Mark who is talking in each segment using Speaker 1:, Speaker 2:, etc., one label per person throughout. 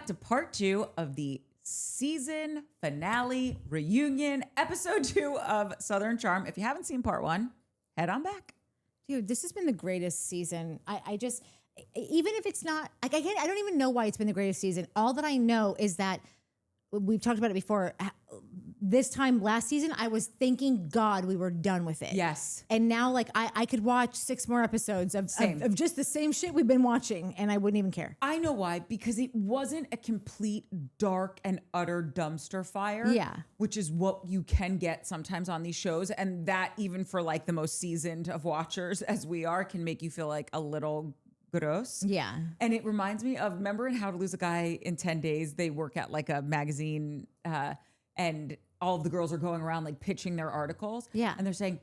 Speaker 1: back to part 2 of the season finale reunion, episode 2 of Southern Charm. If you haven't seen part 1, head on back.
Speaker 2: Dude, this has been the greatest season. I just, even if it's not, like, I don't even know why it's been the greatest season. All that I know is that we've talked about it before. This time last season, I was thanking God we were done with it.
Speaker 1: Yes.
Speaker 2: And now, like, I could watch 6 more episodes of just the same shit we've been watching, and I wouldn't even care.
Speaker 1: I know why, because it wasn't a complete dark and utter dumpster fire.
Speaker 2: Yeah.
Speaker 1: Which is what you can get sometimes on these shows. And that, even for like the most seasoned of watchers as we are, can make you feel like a little gross.
Speaker 2: Yeah.
Speaker 1: And it reminds me of, remember in How to Lose a Guy in 10 Days, they work at like a magazine and all of the girls are going around like pitching their articles.
Speaker 2: Yeah.
Speaker 1: And they're saying,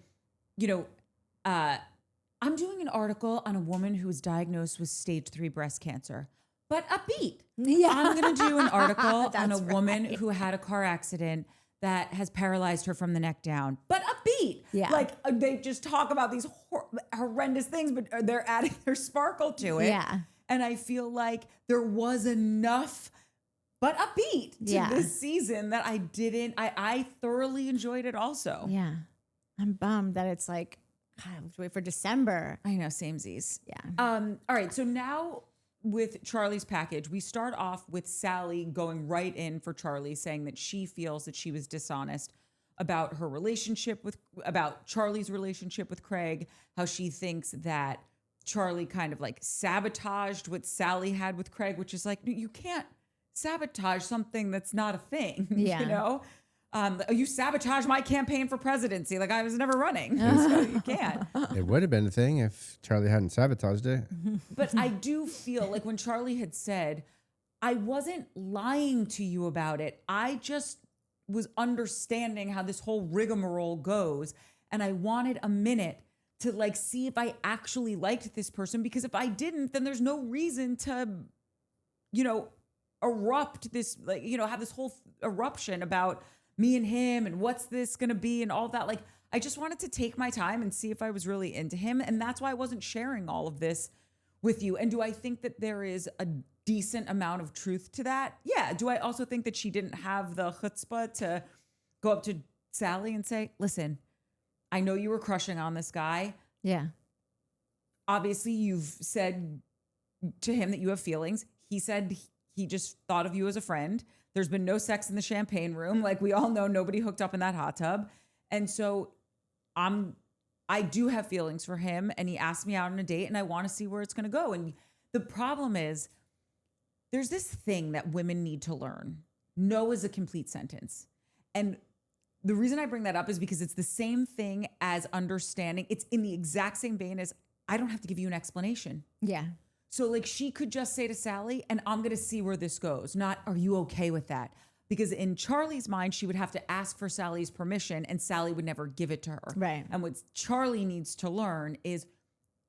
Speaker 1: I'm doing an article on a woman who was diagnosed with stage 3 breast cancer, but upbeat.
Speaker 2: Yeah.
Speaker 1: I'm going to do an article on a
Speaker 2: That's
Speaker 1: woman
Speaker 2: right.
Speaker 1: who had a car accident that has paralyzed her from the neck down, but upbeat.
Speaker 2: Yeah.
Speaker 1: Like they just talk about these horrendous things, but they're adding their sparkle to it.
Speaker 2: Yeah.
Speaker 1: And I feel like there was enough but upbeat to this season that I thoroughly enjoyed it also.
Speaker 2: Yeah. I'm bummed that it's like, God, I have to wait for December.
Speaker 1: I know, samesies.
Speaker 2: Yeah.
Speaker 1: All right, so now with Charley's package, we start off with Salley going right in for Charley, saying that she feels that she was dishonest about about Charley's relationship with Craig, how she thinks that Charley kind of like sabotaged what Salley had with Craig, which is like, you can't sabotage something that's not a thing.
Speaker 2: Yeah.
Speaker 1: You know, you sabotage my campaign for presidency. Like I was never running, so you can't.
Speaker 3: It would have been a thing if Charley hadn't sabotaged it.
Speaker 1: But I do feel like when Charley had said, I wasn't lying to you about it. I just was understanding how this whole rigmarole goes. And I wanted a minute to like see if I actually liked this person, because if I didn't, then there's no reason to, erupt this, like, have this whole eruption about me and him and what's this going to be and all that. Like, I just wanted to take my time and see if I was really into him. And that's why I wasn't sharing all of this with you. And do I think that there is a decent amount of truth to that? Yeah. Do I also think that she didn't have the chutzpah to go up to Salley and say, listen, I know you were crushing on this guy.
Speaker 2: Yeah.
Speaker 1: Obviously, you've said to him that you have feelings. He said he just thought of you as a friend. There's been no sex in the champagne room. Like we all know, nobody hooked up in that hot tub. And so I do have feelings for him, and he asked me out on a date, and I want to see where it's going to go. And the problem is there's this thing that women need to learn. No is a complete sentence. And the reason I bring that up is because it's the same thing as understanding. It's in the exact same vein as I don't have to give you an explanation.
Speaker 2: Yeah.
Speaker 1: So like she could just say to Salley, and I'm going to see where this goes. Not, are you okay with that? Because in Charley's mind, she would have to ask for Sally's permission, and Salley would never give it to her.
Speaker 2: Right.
Speaker 1: And what Charley needs to learn is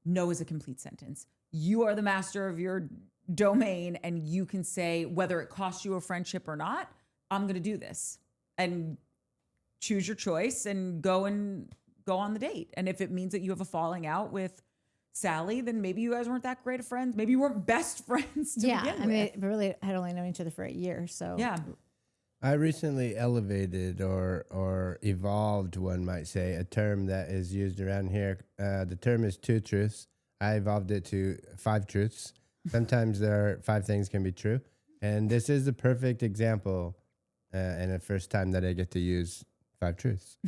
Speaker 1: no is a complete sentence. You are the master of your domain, and you can say whether it costs you a friendship or not, I'm going to do this. And choose your choice and go on the date. And if it means that you have a falling out with Salley, then maybe you guys weren't that great of friends. Maybe you weren't best friends to begin with.
Speaker 2: I mean, we really had only known each other for a year, so.
Speaker 1: Yeah.
Speaker 3: I recently elevated or evolved, one might say, a term that is used around here. The term is 2 truths. I evolved it to 5 truths. Sometimes there are 5 things can be true. And this is a perfect example and the first time that I get to use 5 truths.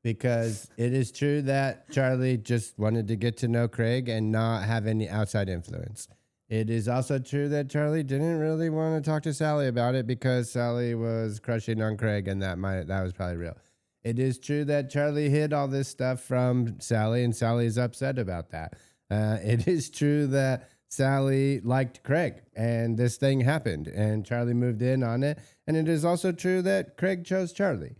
Speaker 3: Because it is true that Charley just wanted to get to know Craig and not have any outside influence. It is also true that Charley didn't really want to talk to Salley about it because Salley was crushing on Craig, and that was probably real. It is true that Charley hid all this stuff from Salley, and Sally's upset about that. It is true that Salley liked Craig, and this thing happened, and Charley moved in on it. And it is also true that Craig chose Charley.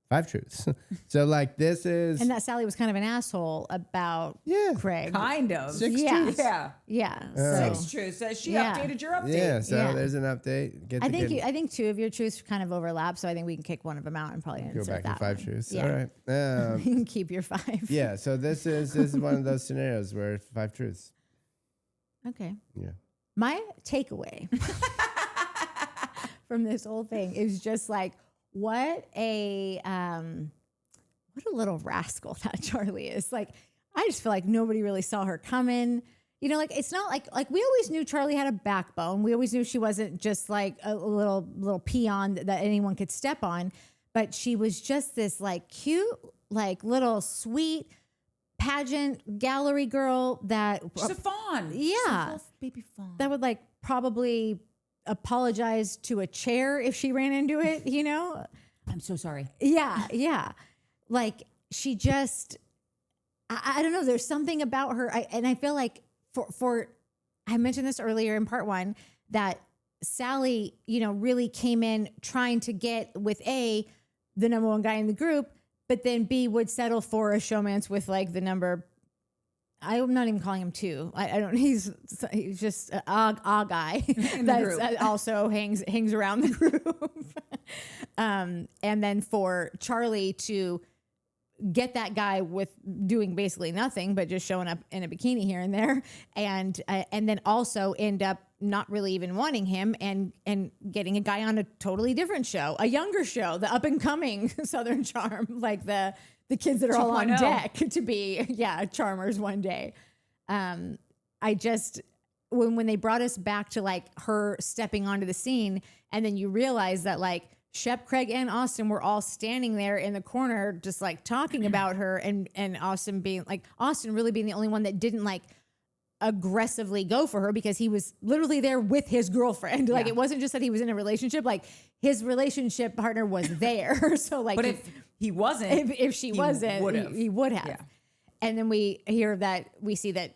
Speaker 3: 5 truths. So like this is...
Speaker 2: And that Salley was kind of an asshole about Craig.
Speaker 1: Kind of.
Speaker 3: 6 truths.
Speaker 1: Yeah.
Speaker 2: Yeah.
Speaker 1: 6 truths. So she updated your update.
Speaker 3: Yeah, so there's an update.
Speaker 2: I think 2 of your truths kind of overlap, so I think we can kick one of them out and probably
Speaker 3: Go
Speaker 2: insert
Speaker 3: back to
Speaker 2: that
Speaker 3: 5 truths.
Speaker 2: Yeah.
Speaker 3: All right.
Speaker 2: You can keep your 5.
Speaker 3: Yeah, so this is one of those scenarios where 5 truths.
Speaker 2: Okay.
Speaker 3: Yeah.
Speaker 2: My takeaway from this whole thing is just like, what a little rascal that Charley is. Like, I just feel like nobody really saw her coming. You know, like, it's not like we always knew Charley had a backbone. We always knew she wasn't just like a little peon that anyone could step on, but she was just this like cute, like little sweet pageant gallery girl that
Speaker 1: She's a fawn.
Speaker 2: Yeah.
Speaker 1: She's a little baby fawn.
Speaker 2: that would like probably apologize to a chair if she ran into it, you know?
Speaker 1: I'm so sorry.
Speaker 2: Yeah. Like, she just, I don't know. There's something about her. And I feel like for I mentioned this earlier in part 1, that Salley, you know, really came in trying to get with A, the number 1 guy in the group, but then B would settle for a showmance with like the number, I'm not even calling him 2. I don't, he's just a guy that also hangs around the group. And then for Charley to get that guy with doing basically nothing but just showing up in a bikini here and there, and then also end up not really even wanting him and getting a guy on a totally different show, a younger show, the up and coming Southern Charm, like the kids that are all on deck to be charmers one day. I just when they brought us back to like her stepping onto the scene, and then you realize that like Shep, Craig, and Austen were all standing there in the corner, just like talking about her, and Austen really being the only one that didn't like aggressively go for her, because he was literally there with his girlfriend. Like, it wasn't just that he was in a relationship, like his relationship partner was there. So like,
Speaker 1: but if he wasn't,
Speaker 2: if she wasn't, he would have.
Speaker 1: Yeah.
Speaker 2: And then we see that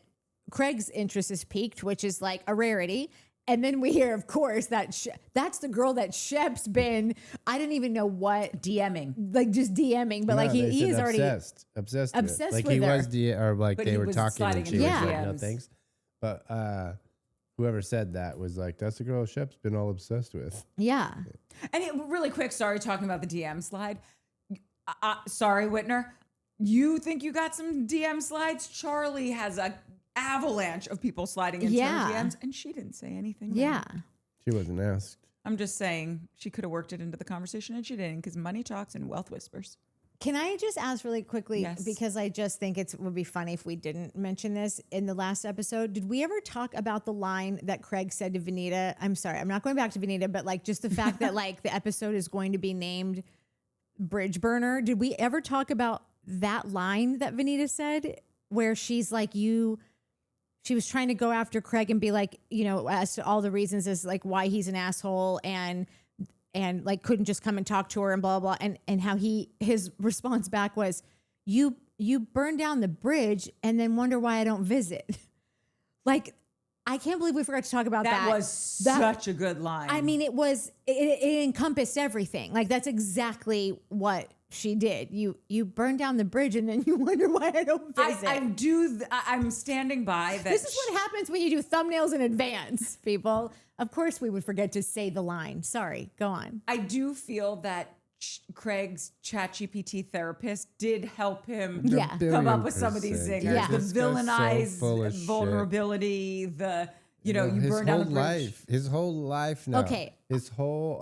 Speaker 2: Craig's interest is piqued, which is like a rarity. And then we hear, of course, that that's the girl that Shep's been, I didn't even know what.
Speaker 1: DMing.
Speaker 2: Like, just DMing. But like, he is already
Speaker 3: obsessed
Speaker 2: with
Speaker 3: like
Speaker 2: with
Speaker 3: he
Speaker 2: her.
Speaker 3: was or like
Speaker 1: But
Speaker 3: they
Speaker 1: he
Speaker 3: were
Speaker 1: was
Speaker 3: talking and
Speaker 1: sliding
Speaker 3: she
Speaker 1: into
Speaker 3: was
Speaker 2: her
Speaker 3: like, no
Speaker 1: DMs.
Speaker 3: thanks. But whoever said that was like, that's the girl Shep's been all obsessed with.
Speaker 2: Yeah.
Speaker 1: And really quick, sorry, talking about the DM slide. Sorry, Whitner. You think you got some DM slides? Charley has a avalanche of people sliding into her DMs, and she didn't say anything.
Speaker 2: Yeah.
Speaker 3: She wasn't asked.
Speaker 1: I'm just saying she could have worked it into the conversation, and she didn't, because money talks and wealth whispers.
Speaker 2: Can I just ask really quickly,
Speaker 1: Yes.
Speaker 2: because I just think it would be funny if we didn't mention this in the last episode. Did we ever talk about the line that Craig said to Venita? I'm sorry, I'm not going back to Venita, but like just the fact that like the episode is going to be named Bridge Burner. Did we ever talk about that line that Venita said, where she's like, she was trying to go after Craig and be like, you know, as to all the reasons as like why he's an asshole, and like couldn't just come and talk to her and blah, blah, blah. And how his response back was, you burn down the bridge and then wonder why I don't visit. Like, I can't believe we forgot to talk about that.
Speaker 1: That was such a good line.
Speaker 2: I mean, it encompassed everything. Like, that's exactly what she did. You burn down the bridge and then you wonder why I don't visit.
Speaker 1: I'm standing by that.
Speaker 2: This is what happens when you do thumbnails in advance, people. Of course we would forget to say the line. Sorry, go on.
Speaker 1: I do feel that Craig's ChatGPT therapist did help him come up with some of these zingers.
Speaker 2: Yeah.
Speaker 1: The
Speaker 3: This guy's
Speaker 1: villainized
Speaker 3: so full of shit.
Speaker 1: vulnerability, you
Speaker 3: His
Speaker 1: burn down the
Speaker 3: whole
Speaker 1: bridge.
Speaker 3: his whole life now.
Speaker 2: Okay.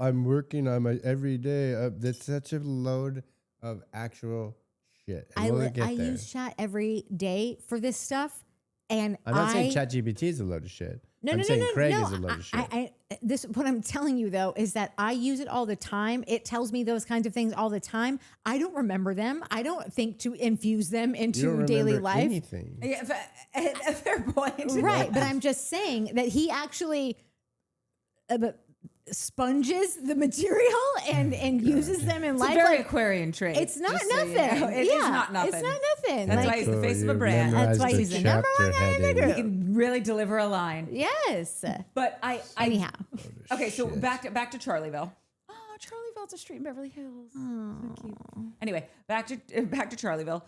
Speaker 3: I'm working on my every day. That's such a load of actual shit. And we'll get
Speaker 2: I
Speaker 3: there.
Speaker 2: use chat every day for this stuff, and
Speaker 3: I'm not saying ChatGPT is a load of shit.
Speaker 2: No,
Speaker 3: I'm
Speaker 2: no,
Speaker 3: saying
Speaker 2: no,
Speaker 3: Craig
Speaker 2: no.
Speaker 3: is a load of shit.
Speaker 2: This what I'm telling you though is that I use it all the time. It tells me those kinds of things all the time. I don't remember them. I don't think to infuse them
Speaker 3: You
Speaker 2: into
Speaker 3: don't
Speaker 2: daily
Speaker 3: remember
Speaker 2: life.
Speaker 3: anything.
Speaker 1: Yeah, a fair point.
Speaker 2: Right, but I'm just saying that he actually sponges the material and uses them in
Speaker 1: It's
Speaker 2: life.
Speaker 1: a very
Speaker 2: Like,
Speaker 1: Aquarian trait.
Speaker 2: it's not
Speaker 1: just so
Speaker 2: nothing.
Speaker 1: you know. It is
Speaker 2: Yeah,
Speaker 1: not nothing.
Speaker 2: It's not nothing.
Speaker 1: That's
Speaker 2: Like,
Speaker 1: why he's the face of a
Speaker 3: you
Speaker 1: brand.
Speaker 2: That's why
Speaker 3: memorized
Speaker 2: he's
Speaker 3: the
Speaker 2: the number
Speaker 3: chapter
Speaker 2: one guy in the
Speaker 3: heading.
Speaker 2: group.
Speaker 1: He can really deliver a line.
Speaker 2: yes.
Speaker 1: But
Speaker 2: Anyhow.
Speaker 1: Okay, so
Speaker 3: Shit.
Speaker 1: back to Charleyville. Oh, Charleyville's a street in Beverly Hills. So cute. Anyway, back to Charleyville.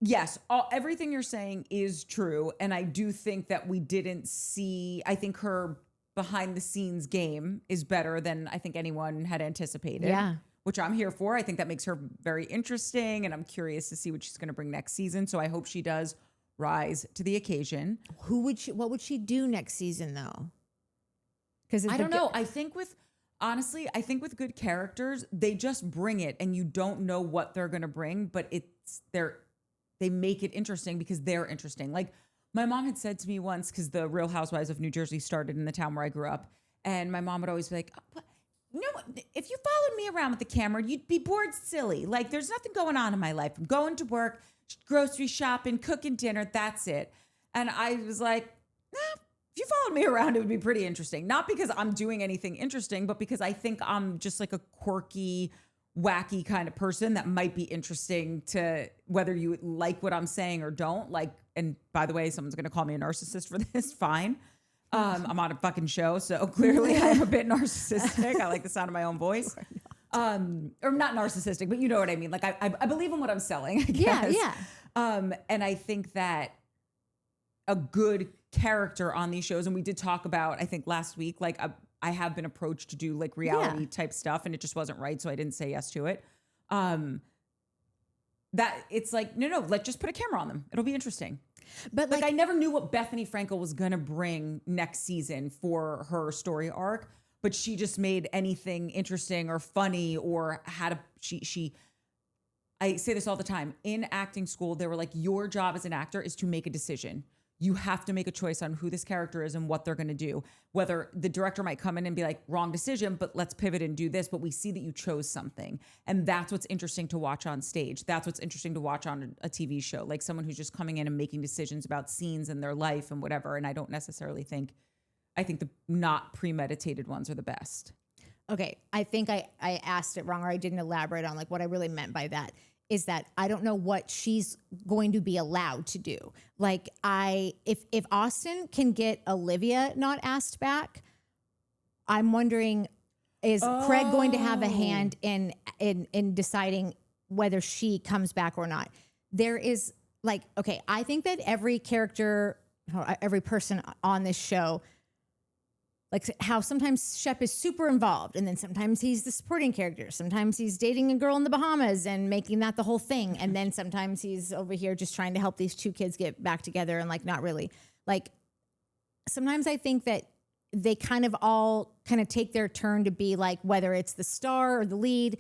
Speaker 1: Yes, everything you're saying is true, and I do think that we didn't see. I think her behind the scenes game is better than I think anyone had anticipated.
Speaker 2: Yeah.
Speaker 1: Which I'm here for. I think that makes her very interesting, and I'm curious to see what she's going to bring next season. So I hope she does rise to the occasion.
Speaker 2: What would she do next season though? Because
Speaker 1: I don't know. I think with good characters, they just bring it and you don't know what they're going to bring, but they make it interesting because they're interesting. Like my mom had said to me once, because the Real Housewives of New Jersey started in the town where I grew up. And my mom would always be like, oh, no, if you followed me around with the camera, you'd be bored silly. Like there's nothing going on in my life. I'm going to work, grocery shopping, cooking dinner. That's it. And I was like, nah, if you followed me around, it would be pretty interesting. Not because I'm doing anything interesting, but because I think I'm just like a quirky, wacky kind of person that might be interesting to whether you like what I'm saying or don't. Like, and by the way, someone's going to call me a narcissist for this. Fine. I'm on a fucking show, so clearly I'm a bit narcissistic. I like the sound of my own voice. Or not narcissistic, but you know what I mean. Like I believe in what I'm selling, I guess.
Speaker 2: Yeah.
Speaker 1: And I think that a good character on these shows, and we did talk about, I think last week, like I have been approached to do like reality type stuff, and it just wasn't right, so I didn't say yes to it. That it's like, no, let's just put a camera on them. It'll be interesting. But like I never knew what Bethany Frankel was gonna bring next season for her story arc, but she just made anything interesting or funny or had I say this all the time. In acting school, they were like, your job as an actor is to make a decision. You have to make a choice on who this character is and what they're going to do. Whether the director might come in and be like, wrong decision, but let's pivot and do this. But we see that you chose something. And that's what's interesting to watch on stage. That's what's interesting to watch on a TV show. Like someone who's just coming in and making decisions about scenes in their life and whatever. And I don't necessarily think, I think the not premeditated ones are the best.
Speaker 2: Okay. I think I asked it wrong, or I didn't elaborate on like what I really meant by that. Is that I don't know what she's going to be allowed to do. Like if Austen can get Olivia not asked back, I'm wondering, is Craig going to have a hand in deciding whether she comes back or not? There is like, okay, I think that every character, every person on this show, like how sometimes Shep is super involved and then sometimes he's the supporting character. Sometimes he's dating a girl in the Bahamas and making that the whole thing. And then sometimes he's over here just trying to help these two kids get back together and like not really. Like sometimes I think that they kind of all kind of take their turn to be like, whether it's the star or the lead,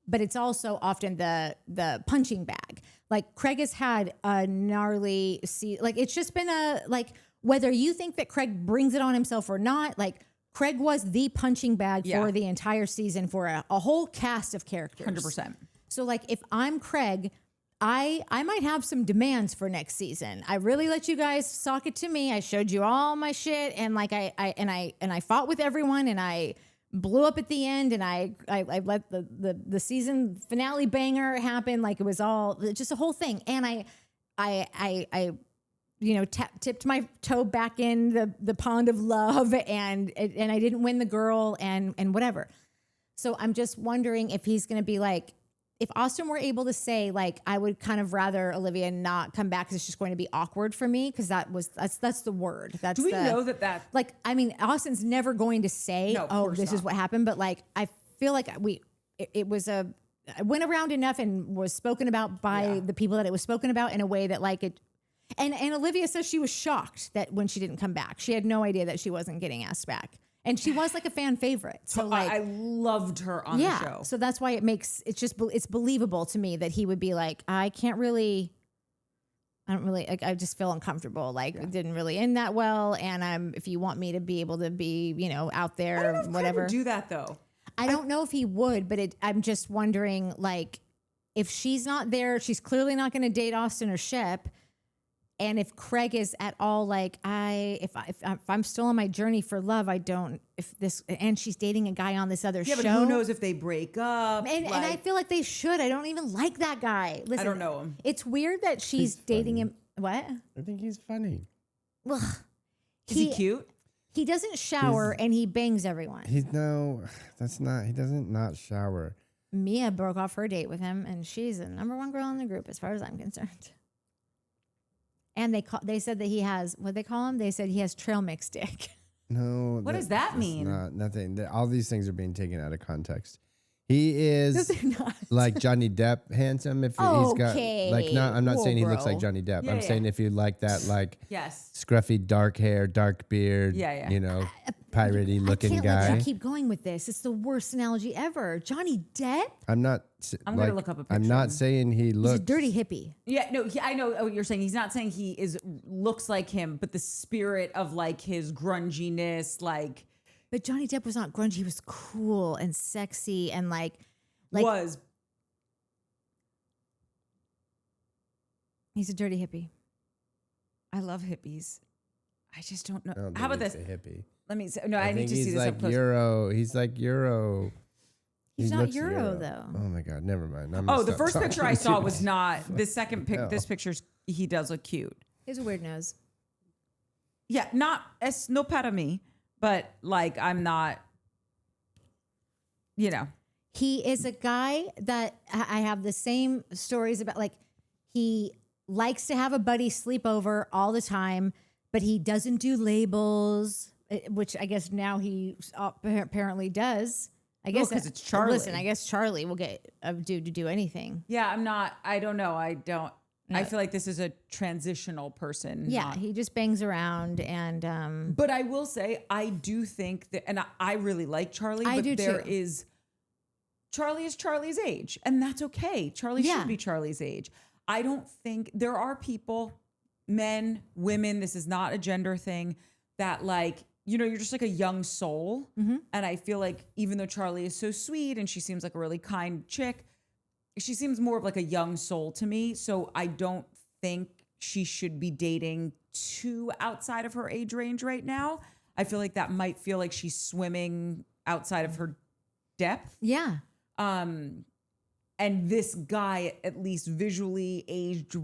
Speaker 2: but it's also often the punching bag. Like Craig has had a gnarly like it's just been whether you think that Craig brings it on himself or not, like Craig was the punching bag for the entire season for a whole cast of characters.
Speaker 1: 100%.
Speaker 2: So like if I'm Craig, I might have some demands for next season. I really let you guys sock it to me. I showed you all my shit and like I fought with everyone and I blew up at the end and I let the season finale banger happen. Like it was all just a whole thing. And I tipped my toe back in the pond of love and I didn't win the girl and whatever. So I'm just wondering if he's going to be like, if Austen were able to say like, I would kind of rather Olivia not come back because it's just going to be awkward for me. Cause that's the word. That's
Speaker 1: Do we know that
Speaker 2: like, I mean, Austen's never going to say, this is what happened. But like, I feel like it went around enough and was spoken about by the people that it was spoken about in a way that like it. And Olivia says she was shocked that when she didn't come back, she had no idea that she wasn't getting asked back. And she was like a fan favorite. So like
Speaker 1: I loved her on the show.
Speaker 2: So that's why it's believable to me that he would be like, I just feel uncomfortable. Like it didn't really end that well. And if you want me to be able to be, out there,
Speaker 1: I don't know if
Speaker 2: whatever.
Speaker 1: Craig would do that though.
Speaker 2: I don't know if he would, but I'm just wondering like, if she's not there, she's clearly not going to date Austen or Shep. And if Craig is at all like if I'm still on my journey for love, and she's dating a guy on this other show.
Speaker 1: Yeah, but who knows if they break up?
Speaker 2: And I feel like they should. I don't even like that guy. Listen,
Speaker 1: I don't know him.
Speaker 2: It's weird that she's dating him. What?
Speaker 3: I think he's funny.
Speaker 2: Ugh.
Speaker 1: Is he cute?
Speaker 2: He doesn't shower and he bangs everyone.
Speaker 3: He doesn't not shower.
Speaker 2: Mia broke off her date with him, and she's the number one girl in the group as far as I'm concerned. And they said that he has, what they call him? They said he has trail mix dick.
Speaker 3: No.
Speaker 1: What does that mean?
Speaker 3: Nothing. All these things are being taken out of context. He is
Speaker 2: not.
Speaker 3: like Johnny Depp handsome. If he's got like, I'm not saying he looks like Johnny Depp. I'm saying if you like that, like
Speaker 1: yes,
Speaker 3: scruffy dark hair, dark beard.
Speaker 1: Yeah.
Speaker 3: piratey looking
Speaker 2: I can't
Speaker 3: guy.
Speaker 2: let you keep going with this. It's the worst analogy ever. Johnny Depp?
Speaker 3: I'm not.
Speaker 1: I'm gonna look up a picture.
Speaker 3: I'm not saying he
Speaker 2: He's
Speaker 3: looks
Speaker 2: a dirty hippie.
Speaker 1: Yeah, no, I know what you're saying. He's not saying he looks like him, but the spirit of like his grunginess, like
Speaker 2: But Johnny Depp was not grungy. He was cool and sexy and like
Speaker 1: was.
Speaker 2: he's a dirty hippie.
Speaker 1: I love hippies. I just don't know.
Speaker 3: I don't
Speaker 1: How about
Speaker 3: think
Speaker 1: this?
Speaker 3: he's a hippie.
Speaker 1: Let me. No, I need
Speaker 3: think
Speaker 1: to see
Speaker 3: he's
Speaker 1: this
Speaker 3: like
Speaker 1: up close.
Speaker 3: Euro. He's like Euro.
Speaker 2: He's
Speaker 3: He
Speaker 2: not
Speaker 3: looks
Speaker 2: Euro, though.
Speaker 3: Oh my God, never mind.
Speaker 1: Oh, the first picture I saw was
Speaker 3: not.
Speaker 1: not. The second pic. This picture's. He does look cute.
Speaker 2: He has a weird nose.
Speaker 1: Yeah, not es no para me, but like I'm not. You know.
Speaker 2: He is a guy that I have the same stories about. Like, he likes to have a buddy sleep over all the time, but he doesn't do labels, which I guess now he apparently does. I guess
Speaker 1: because it's Charley.
Speaker 2: Listen, I guess Charley will get a dude to do anything.
Speaker 1: Yeah, I'm not. I don't know. I don't.
Speaker 2: No.
Speaker 1: I feel like this is a transitional person.
Speaker 2: Yeah,
Speaker 1: not-
Speaker 2: he just bangs around and
Speaker 1: But I will say, I do think that, and I really like Charley.
Speaker 2: I
Speaker 1: But
Speaker 2: do
Speaker 1: there
Speaker 2: too.
Speaker 1: is Charley is Charley's age, and that's okay. Charley
Speaker 2: Yeah.
Speaker 1: should be Charley's age. I don't think there are people, men, women. This is not a gender thing. That like you're just like a young soul,
Speaker 2: Mm-hmm.
Speaker 1: and I feel like even though Charley is so sweet and she seems like a really kind chick, she seems more of like a young soul to me. So I don't think she should be dating too outside of her age range right now. I feel like that might feel like she's swimming outside of her depth.
Speaker 2: yeah.
Speaker 1: And this guy, at least visually, age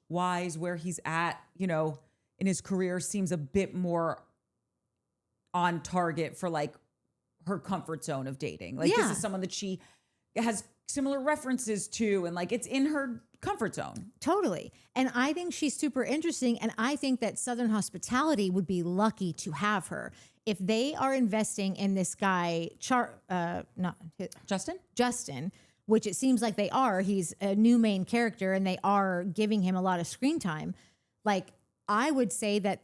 Speaker 1: wise, where he's at, in his career, seems a bit more on target for like her comfort zone of dating. Like this
Speaker 2: Yeah.
Speaker 1: is someone that she has similar references to, and like it's in her comfort zone.
Speaker 2: Totally. And I think she's super interesting. And I think that Southern Hospitality would be lucky to have her. If they are investing in this guy, Justin, which it seems like they are, he's a new main character and they are giving him a lot of screen time. Like, I would say that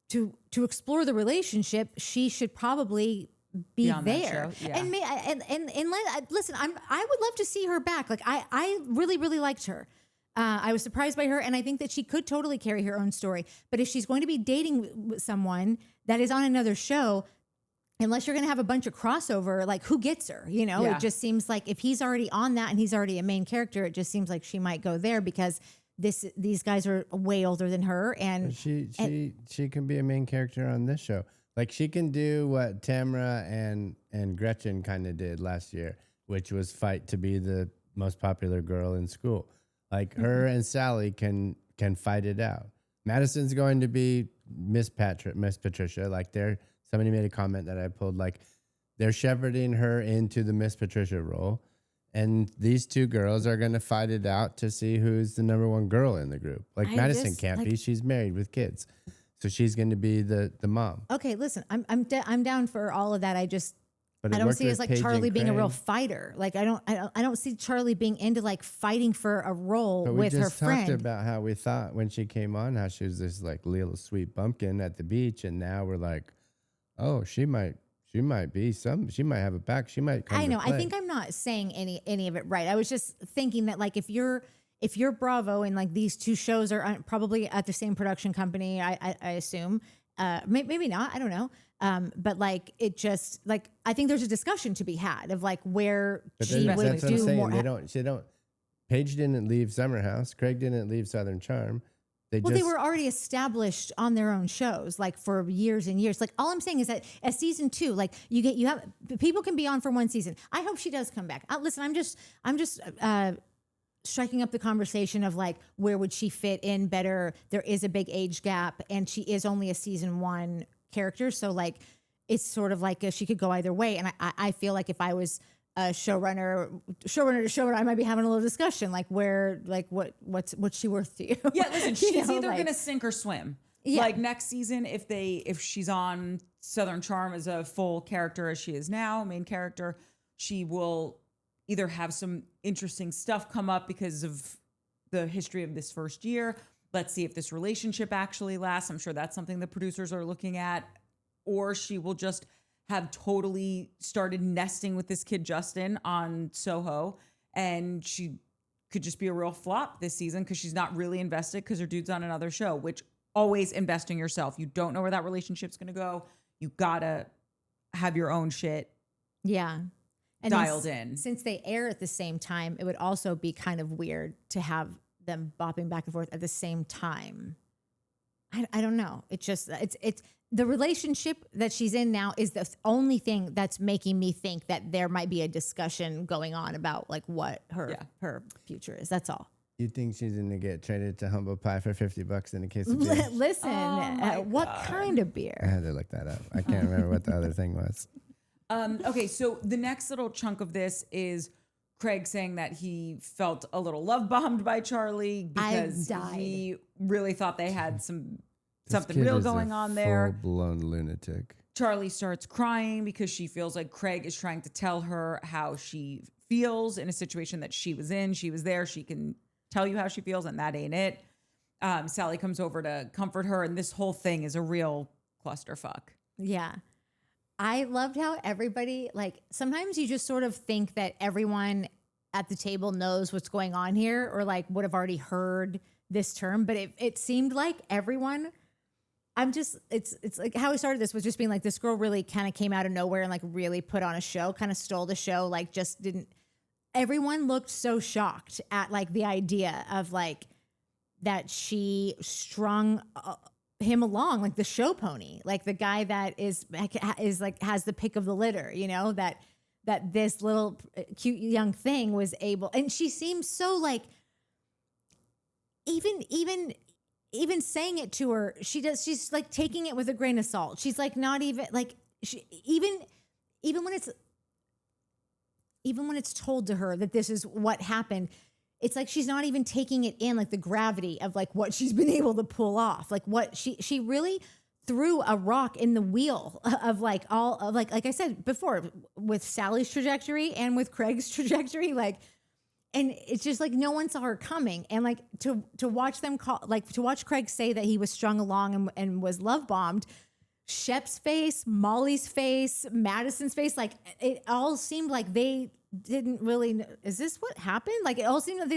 Speaker 2: to explore the relationship, she should probably be
Speaker 1: on that
Speaker 2: there.
Speaker 1: show, yeah.
Speaker 2: And listen, I would love to see her back. Like I really, really liked her. I was surprised by her, and I think that she could totally carry her own story. But if she's going to be dating someone that is on another show, unless you're going to have a bunch of crossover, like who gets her?
Speaker 1: Yeah.
Speaker 2: It just seems like if he's already on that and he's already a main character, it just seems like she might go there because these guys are way older than her, and
Speaker 3: She can be a main character on this show. Like she can do what Tamra and Gretchen kind of did last year, which was fight to be the most popular girl in school. Like her and Salley can fight it out. Madison's going to be Miss Patricia. Like somebody made a comment that I pulled. Like they're shepherding her into the Miss Patricia role, and these two girls are going to fight it out to see who's the number one girl in the group. Like Madison can't be. She's married with kids. So she's going to be the mom.
Speaker 2: okay, listen, I'm down for all of that.
Speaker 3: But
Speaker 2: I
Speaker 3: it
Speaker 2: don't
Speaker 3: worked
Speaker 2: see it as
Speaker 3: with
Speaker 2: like
Speaker 3: Paige
Speaker 2: Charley
Speaker 3: and
Speaker 2: being a real
Speaker 3: Craig.
Speaker 2: fighter. Like I don't see Charley being into like fighting for a role
Speaker 3: But
Speaker 2: with
Speaker 3: we
Speaker 2: her
Speaker 3: just
Speaker 2: friend.
Speaker 3: talked about how we thought when she came on how she was this like little sweet bumpkin at the beach, and now we're like, oh, she might have a back. She might come
Speaker 2: I
Speaker 3: to
Speaker 2: know. I
Speaker 3: play.
Speaker 2: think I'm not saying any of it right. I was just thinking that like if you're Bravo and like these two shows are probably at the same production company, I assume. Maybe not. I don't know. But like it just like I think there's a discussion to be had of like where
Speaker 3: But
Speaker 2: she
Speaker 3: that's
Speaker 2: would
Speaker 3: what I'm
Speaker 2: do
Speaker 3: saying.
Speaker 2: more.
Speaker 3: They don't. Paige didn't leave Summer House. Craig didn't leave Southern Charm. They
Speaker 2: Well, they were already established on their own shows, like for years and years. Like all I'm saying is that as season 2, like you have people can be on for one season. I hope she does come back. Listen, I'm just striking up the conversation of like where would she fit in better? There is a big age gap, and she is only a season 1 character, so like it's sort of like she could go either way. And I feel like if I was a showrunner to showrunner, I might be having a little discussion like where like what's she worth to you?
Speaker 1: Yeah, listen, she's
Speaker 2: You know,
Speaker 1: either
Speaker 2: like-
Speaker 1: gonna sink or swim.
Speaker 2: Yeah.
Speaker 1: Like next season, if she's on Southern Charm as a full character as she is now, main character, she will either have some interesting stuff come up because of the history of this first year. Let's see if this relationship actually lasts. I'm sure that's something the producers are looking at. or she will just have totally started nesting with this kid Justin on Soho, and she could just be a real flop this season because she's not really invested because her dude's on another show, which always invest in yourself. You don't know where that relationship's going to go. You gotta have your own shit
Speaker 2: Yeah. And
Speaker 1: dialed in.
Speaker 2: Since they air at the same time, it would also be kind of weird to have them bopping back and forth at the same time. I don't know. It's just, it's the relationship that she's in now is the only thing that's making me think that there might be a discussion going on about like what her future is. That's all.
Speaker 3: You think she's gonna get traded to Humble Pie for $50 in a case of beer?
Speaker 2: Listen, what kind of
Speaker 3: I
Speaker 2: beer?
Speaker 3: had to look that up. I can't remember what the other thing was.
Speaker 1: Okay, so the next little chunk of this is Craig saying that he felt a little love bombed by Charley because he really thought they had something real going on there.
Speaker 3: Full-blown lunatic.
Speaker 1: Charley starts crying because she feels like Craig is trying to tell her how she feels in a situation that she was in. She was there. She can tell you how she feels, and that ain't it. Salley comes over to comfort her, and this whole thing is a real clusterfuck.
Speaker 2: Yeah. I loved how everybody, like, sometimes you just sort of think that everyone at the table knows what's going on here or like would have already heard this term, but it seemed like everyone, it's like how we started this was just being like, this girl really kind of came out of nowhere and like really put on a show, kind of stole the show, like just didn't, everyone looked so shocked at like the idea of like that she strung him along like the show pony, like the guy that is like has the pick of the litter, you know, that this little cute young thing was able, and she seems so like even saying it to her, she's like taking it with a grain of salt. She's like not even like even when it's told to her that this is what happened, it's like she's not even taking it in, like the gravity of like what she's been able to pull off, like what she really threw a rock in the wheel of like all of like I said before with Sally's trajectory and with Craig's trajectory, like, and it's just like no one saw her coming, and like to watch them to watch Craig say that he was strung along and was love bombed. Shep's face, Molly's face, Madison's face, like it all seemed like they didn't really, is this what happened? Like it all seemed like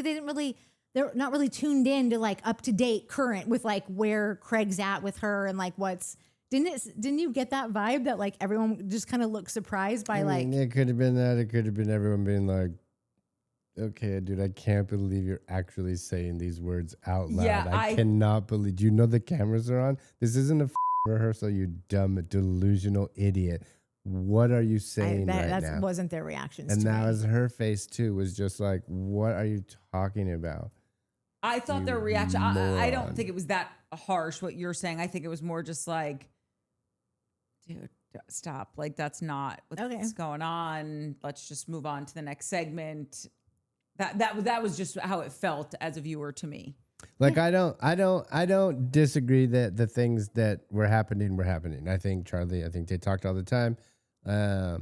Speaker 2: they're not really tuned in to like up to date current with like where Craig's at with her and like didn't you get that vibe that like everyone just kind of looked surprised by
Speaker 3: it could have been that. It could have been everyone being like, okay, dude, I can't believe you're actually saying these words out loud.
Speaker 1: Yeah,
Speaker 3: I cannot believe, do you know the cameras are on? This isn't a rehearsal, you dumb, delusional idiot. What are you saying right now?
Speaker 2: Wasn't their reactions
Speaker 3: and
Speaker 2: to
Speaker 3: that
Speaker 2: me.
Speaker 3: was her face too, was just like, what are you talking about?
Speaker 1: I thought their reaction, I don't think it was that harsh what you're saying. I think it was more just like, dude, stop. Like, that's not what's going on. Let's just move on to the next segment. That was just how it felt as a viewer to me.
Speaker 3: Like, I don't disagree that the things that were happening were happening. I think Charley, they talked all the time. I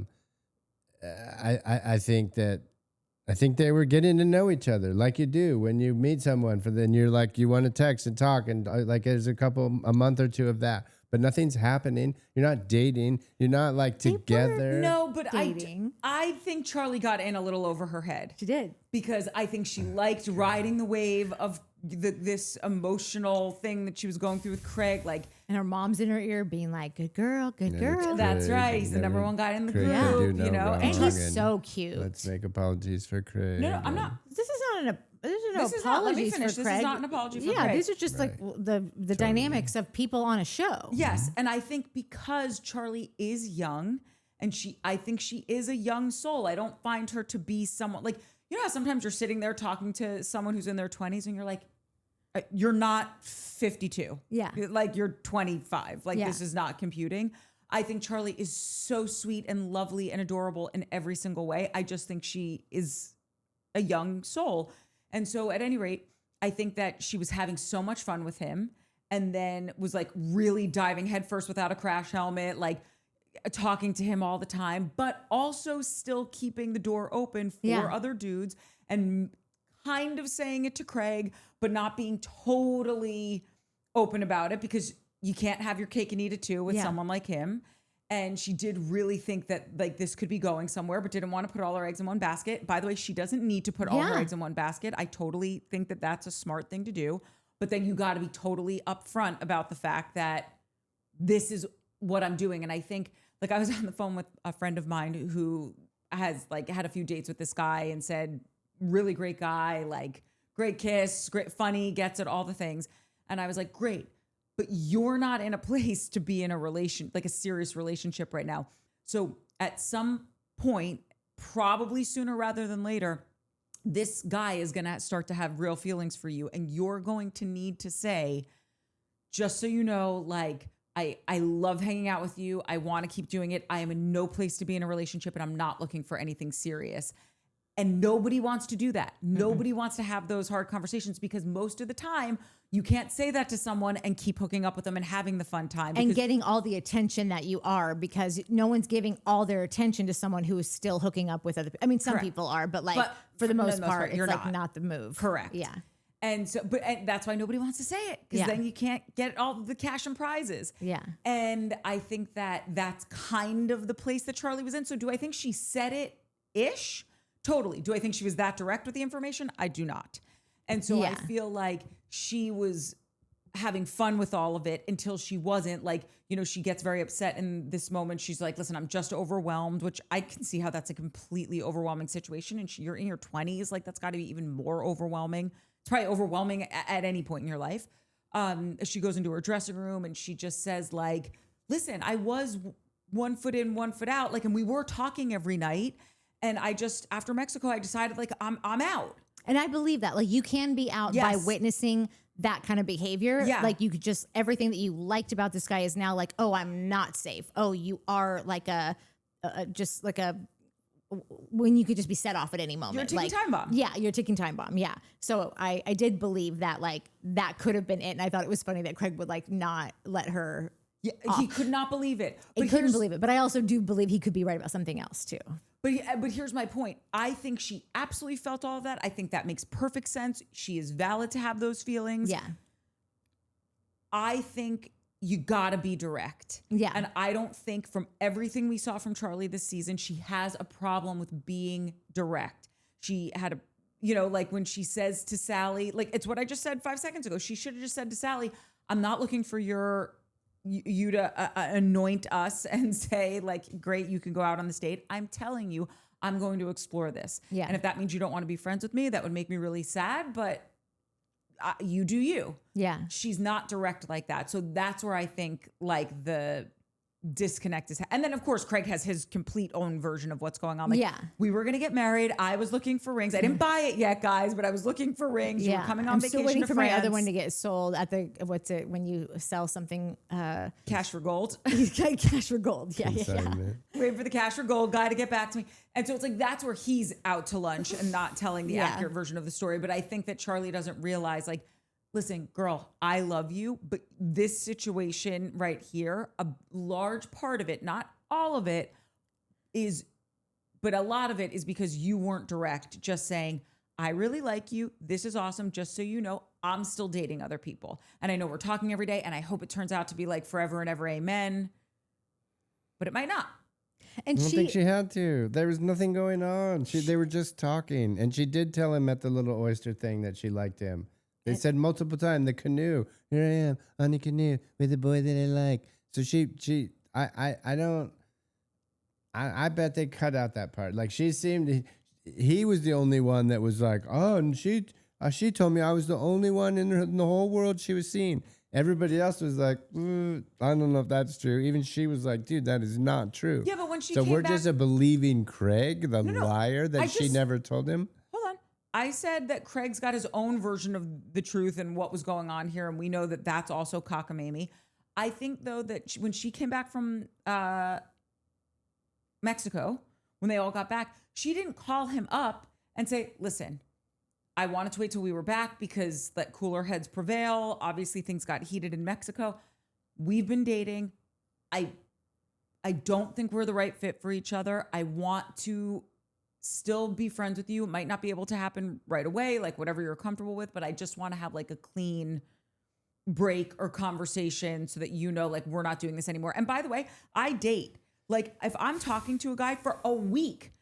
Speaker 3: think they were getting to know each other like you do when you meet someone. Then you're like, you want to text and talk, and like there's a month or two of that, but nothing's happening. You're not dating. You're not like together.
Speaker 1: No, but I think Charley got in a little over her head.
Speaker 2: She did,
Speaker 1: because I think she liked riding the wave of this emotional thing that she was going through with Craig, like,
Speaker 2: and her mom's in her ear being like, good girl, good girl.
Speaker 1: That's right. He's the number one guy in the group, you know,
Speaker 2: and he's so cute.
Speaker 3: Let's make apologies for Craig.
Speaker 1: No, I'm not.
Speaker 2: This is not apologies
Speaker 1: let me finish.
Speaker 2: for
Speaker 1: This
Speaker 2: Craig.
Speaker 1: is not an apology for Craig.
Speaker 2: Yeah, these are just like the dynamics of people on a show.
Speaker 1: Yes, and I think because Charley is young, and I think she is a young soul. I don't find her to be someone like, you know how sometimes you're sitting there talking to someone who's in their 20s and you're like, you're not 52.
Speaker 2: Yeah.
Speaker 1: Like you're 25. Like
Speaker 2: Yeah.
Speaker 1: this is not computing. I think Charley is so sweet and lovely and adorable in every single way. I just think she is a young soul. And so at any rate, I think that she was having so much fun with him and then was like really diving headfirst without a crash helmet, like talking to him all the time, but also still keeping the door open for other dudes and kind of saying it to Craig, but not being totally open about it because you can't have your cake and eat it too with someone like him. And she did really think that like this could be going somewhere, but didn't want to put all her eggs in one basket. By the way, she doesn't need to put all her
Speaker 2: Yeah.
Speaker 1: eggs in one basket. I totally think that that's a smart thing to do. But then you got to be totally upfront about the fact that this is what I'm doing. And I think, like, I was on the phone with a friend of mine who has like had a few dates with this guy and said, really great guy, like great kiss, great, funny, gets it, all the things. And I was like, great, but you're not in a place to be in a like a serious relationship right now. So at some point, probably sooner rather than later, this guy is going to start to have real feelings for you. And you're going to need to say, just so you know, like, I love hanging out with you. I want to keep doing it. I am in no place to be in a relationship and I'm not looking for anything serious. And nobody wants to do that. Nobody wants to have those hard conversations because most of the time you can't say that to someone and keep hooking up with them and having the fun time.
Speaker 2: And getting all the attention that you are, because no one's giving all their attention to someone who is still hooking up with other people. I mean, some
Speaker 1: Correct.
Speaker 2: people are, but like for the most part,
Speaker 1: you're
Speaker 2: it's like not the move.
Speaker 1: Correct.
Speaker 2: Yeah.
Speaker 1: And so, and that's why nobody wants to say it because then you can't get all the cash and prizes.
Speaker 2: Yeah.
Speaker 1: And I think that that's kind of the place that Charley was in. So do I think she said it-ish? Totally. Do I think she was that direct with the information? I do not. And so I feel like she was having fun with all of it until she wasn't. Like, you know, she gets very upset in this moment. She's like, listen, I'm just overwhelmed, which I can see how that's a completely overwhelming situation. And you're in your 20s. Like, that's got to be even more overwhelming. It's probably overwhelming at any point in your life. She goes into her dressing room and she just says like, listen, I was 1 foot in, 1 foot out. Like, and we were talking every night. And I just, after Mexico, I decided like, I'm out.
Speaker 2: And I believe that, like, you can be out by witnessing that kind of behavior.
Speaker 1: Yeah.
Speaker 2: Like, you could just, everything that you liked about this guy is now like, oh, I'm not safe. Oh, you are like just like when you could just be set off at any moment.
Speaker 1: You're a ticking
Speaker 2: like,
Speaker 1: time bomb.
Speaker 2: Yeah, you're a ticking time bomb. Yeah. So I did believe that, like, that could have been it. And I thought it was funny that Craig would like not let her.
Speaker 1: Yeah, he could not believe it.
Speaker 2: He couldn't believe it. But I also do believe he could be right about something else too.
Speaker 1: But here's my point. I think she absolutely felt all of that. I think that makes perfect sense. She is valid to have those feelings.
Speaker 2: Yeah.
Speaker 1: I think you gotta be direct.
Speaker 2: Yeah.
Speaker 1: And I don't think from everything we saw from Charley this season, she has a problem with being direct. She had a, you know, like when she says to Salley, like it's what I just said 5 seconds ago. She should have just said to Salley, I'm not looking for you to anoint us and say like, great, you can go out on this date. I'm telling you, I'm going to explore this.
Speaker 2: Yeah.
Speaker 1: And if that means you don't want to be friends with me, that would make me really sad, but you do you.
Speaker 2: Yeah.
Speaker 1: She's not direct like that. So that's where I think like the disconnect is. And then of course, Craig has his complete own version of what's going on. Like, we were going to get married. I was looking for rings. I didn't buy it yet, guys, but I was looking for rings. You were coming on
Speaker 2: I'm
Speaker 1: vacation
Speaker 2: still waiting
Speaker 1: to
Speaker 2: for
Speaker 1: France.
Speaker 2: my other one to get sold at the, what's it, when you sell something,
Speaker 1: Cash for gold.
Speaker 2: cash for gold. Yeah.
Speaker 1: Wait for the cash for gold guy to get back to me. And so it's like, that's where he's out to lunch and not telling the accurate version of the story. But I think that Charley doesn't realize like, listen, girl, I love you, but this situation right here, a large part of it, not all of it is, but a lot of it is because you weren't direct, just saying, I really like you. This is awesome. Just so you know, I'm still dating other people. And I know we're talking every day and I hope it turns out to be like forever and ever, amen. But it might not.
Speaker 2: And
Speaker 3: I don't think she had to. There was nothing going on. They were just talking. And she did tell him at the little oyster thing that she liked him. They said multiple times, the canoe. Here I am on the canoe with the boy that I like. So I bet they cut out that part. Like he was the only one that was like, oh, and she told me I was the only one in the whole world she was seeing. Everybody else was like, I don't know if that's true. Even she was like, dude, that is not true.
Speaker 1: Yeah, but when she
Speaker 3: so
Speaker 1: came
Speaker 3: we're
Speaker 1: back,
Speaker 3: just a believing Craig, the liar that she never told him.
Speaker 1: I said that Craig's got his own version of the truth and what was going on here. And we know that that's also cockamamie. I think, though, that when she came back from Mexico, when they all got back, she didn't call him up and say, listen, I wanted to wait till we were back because let cooler heads prevail. Obviously, things got heated in Mexico. We've been dating. I don't think we're the right fit for each other. I want to still be friends with you. It might not be able to happen right away, like whatever you're comfortable with, but I just want to have like a clean, break or conversation so that you know, like, we're not doing this anymore. And by the way, I date. Like, if I'm talking to a guy for a week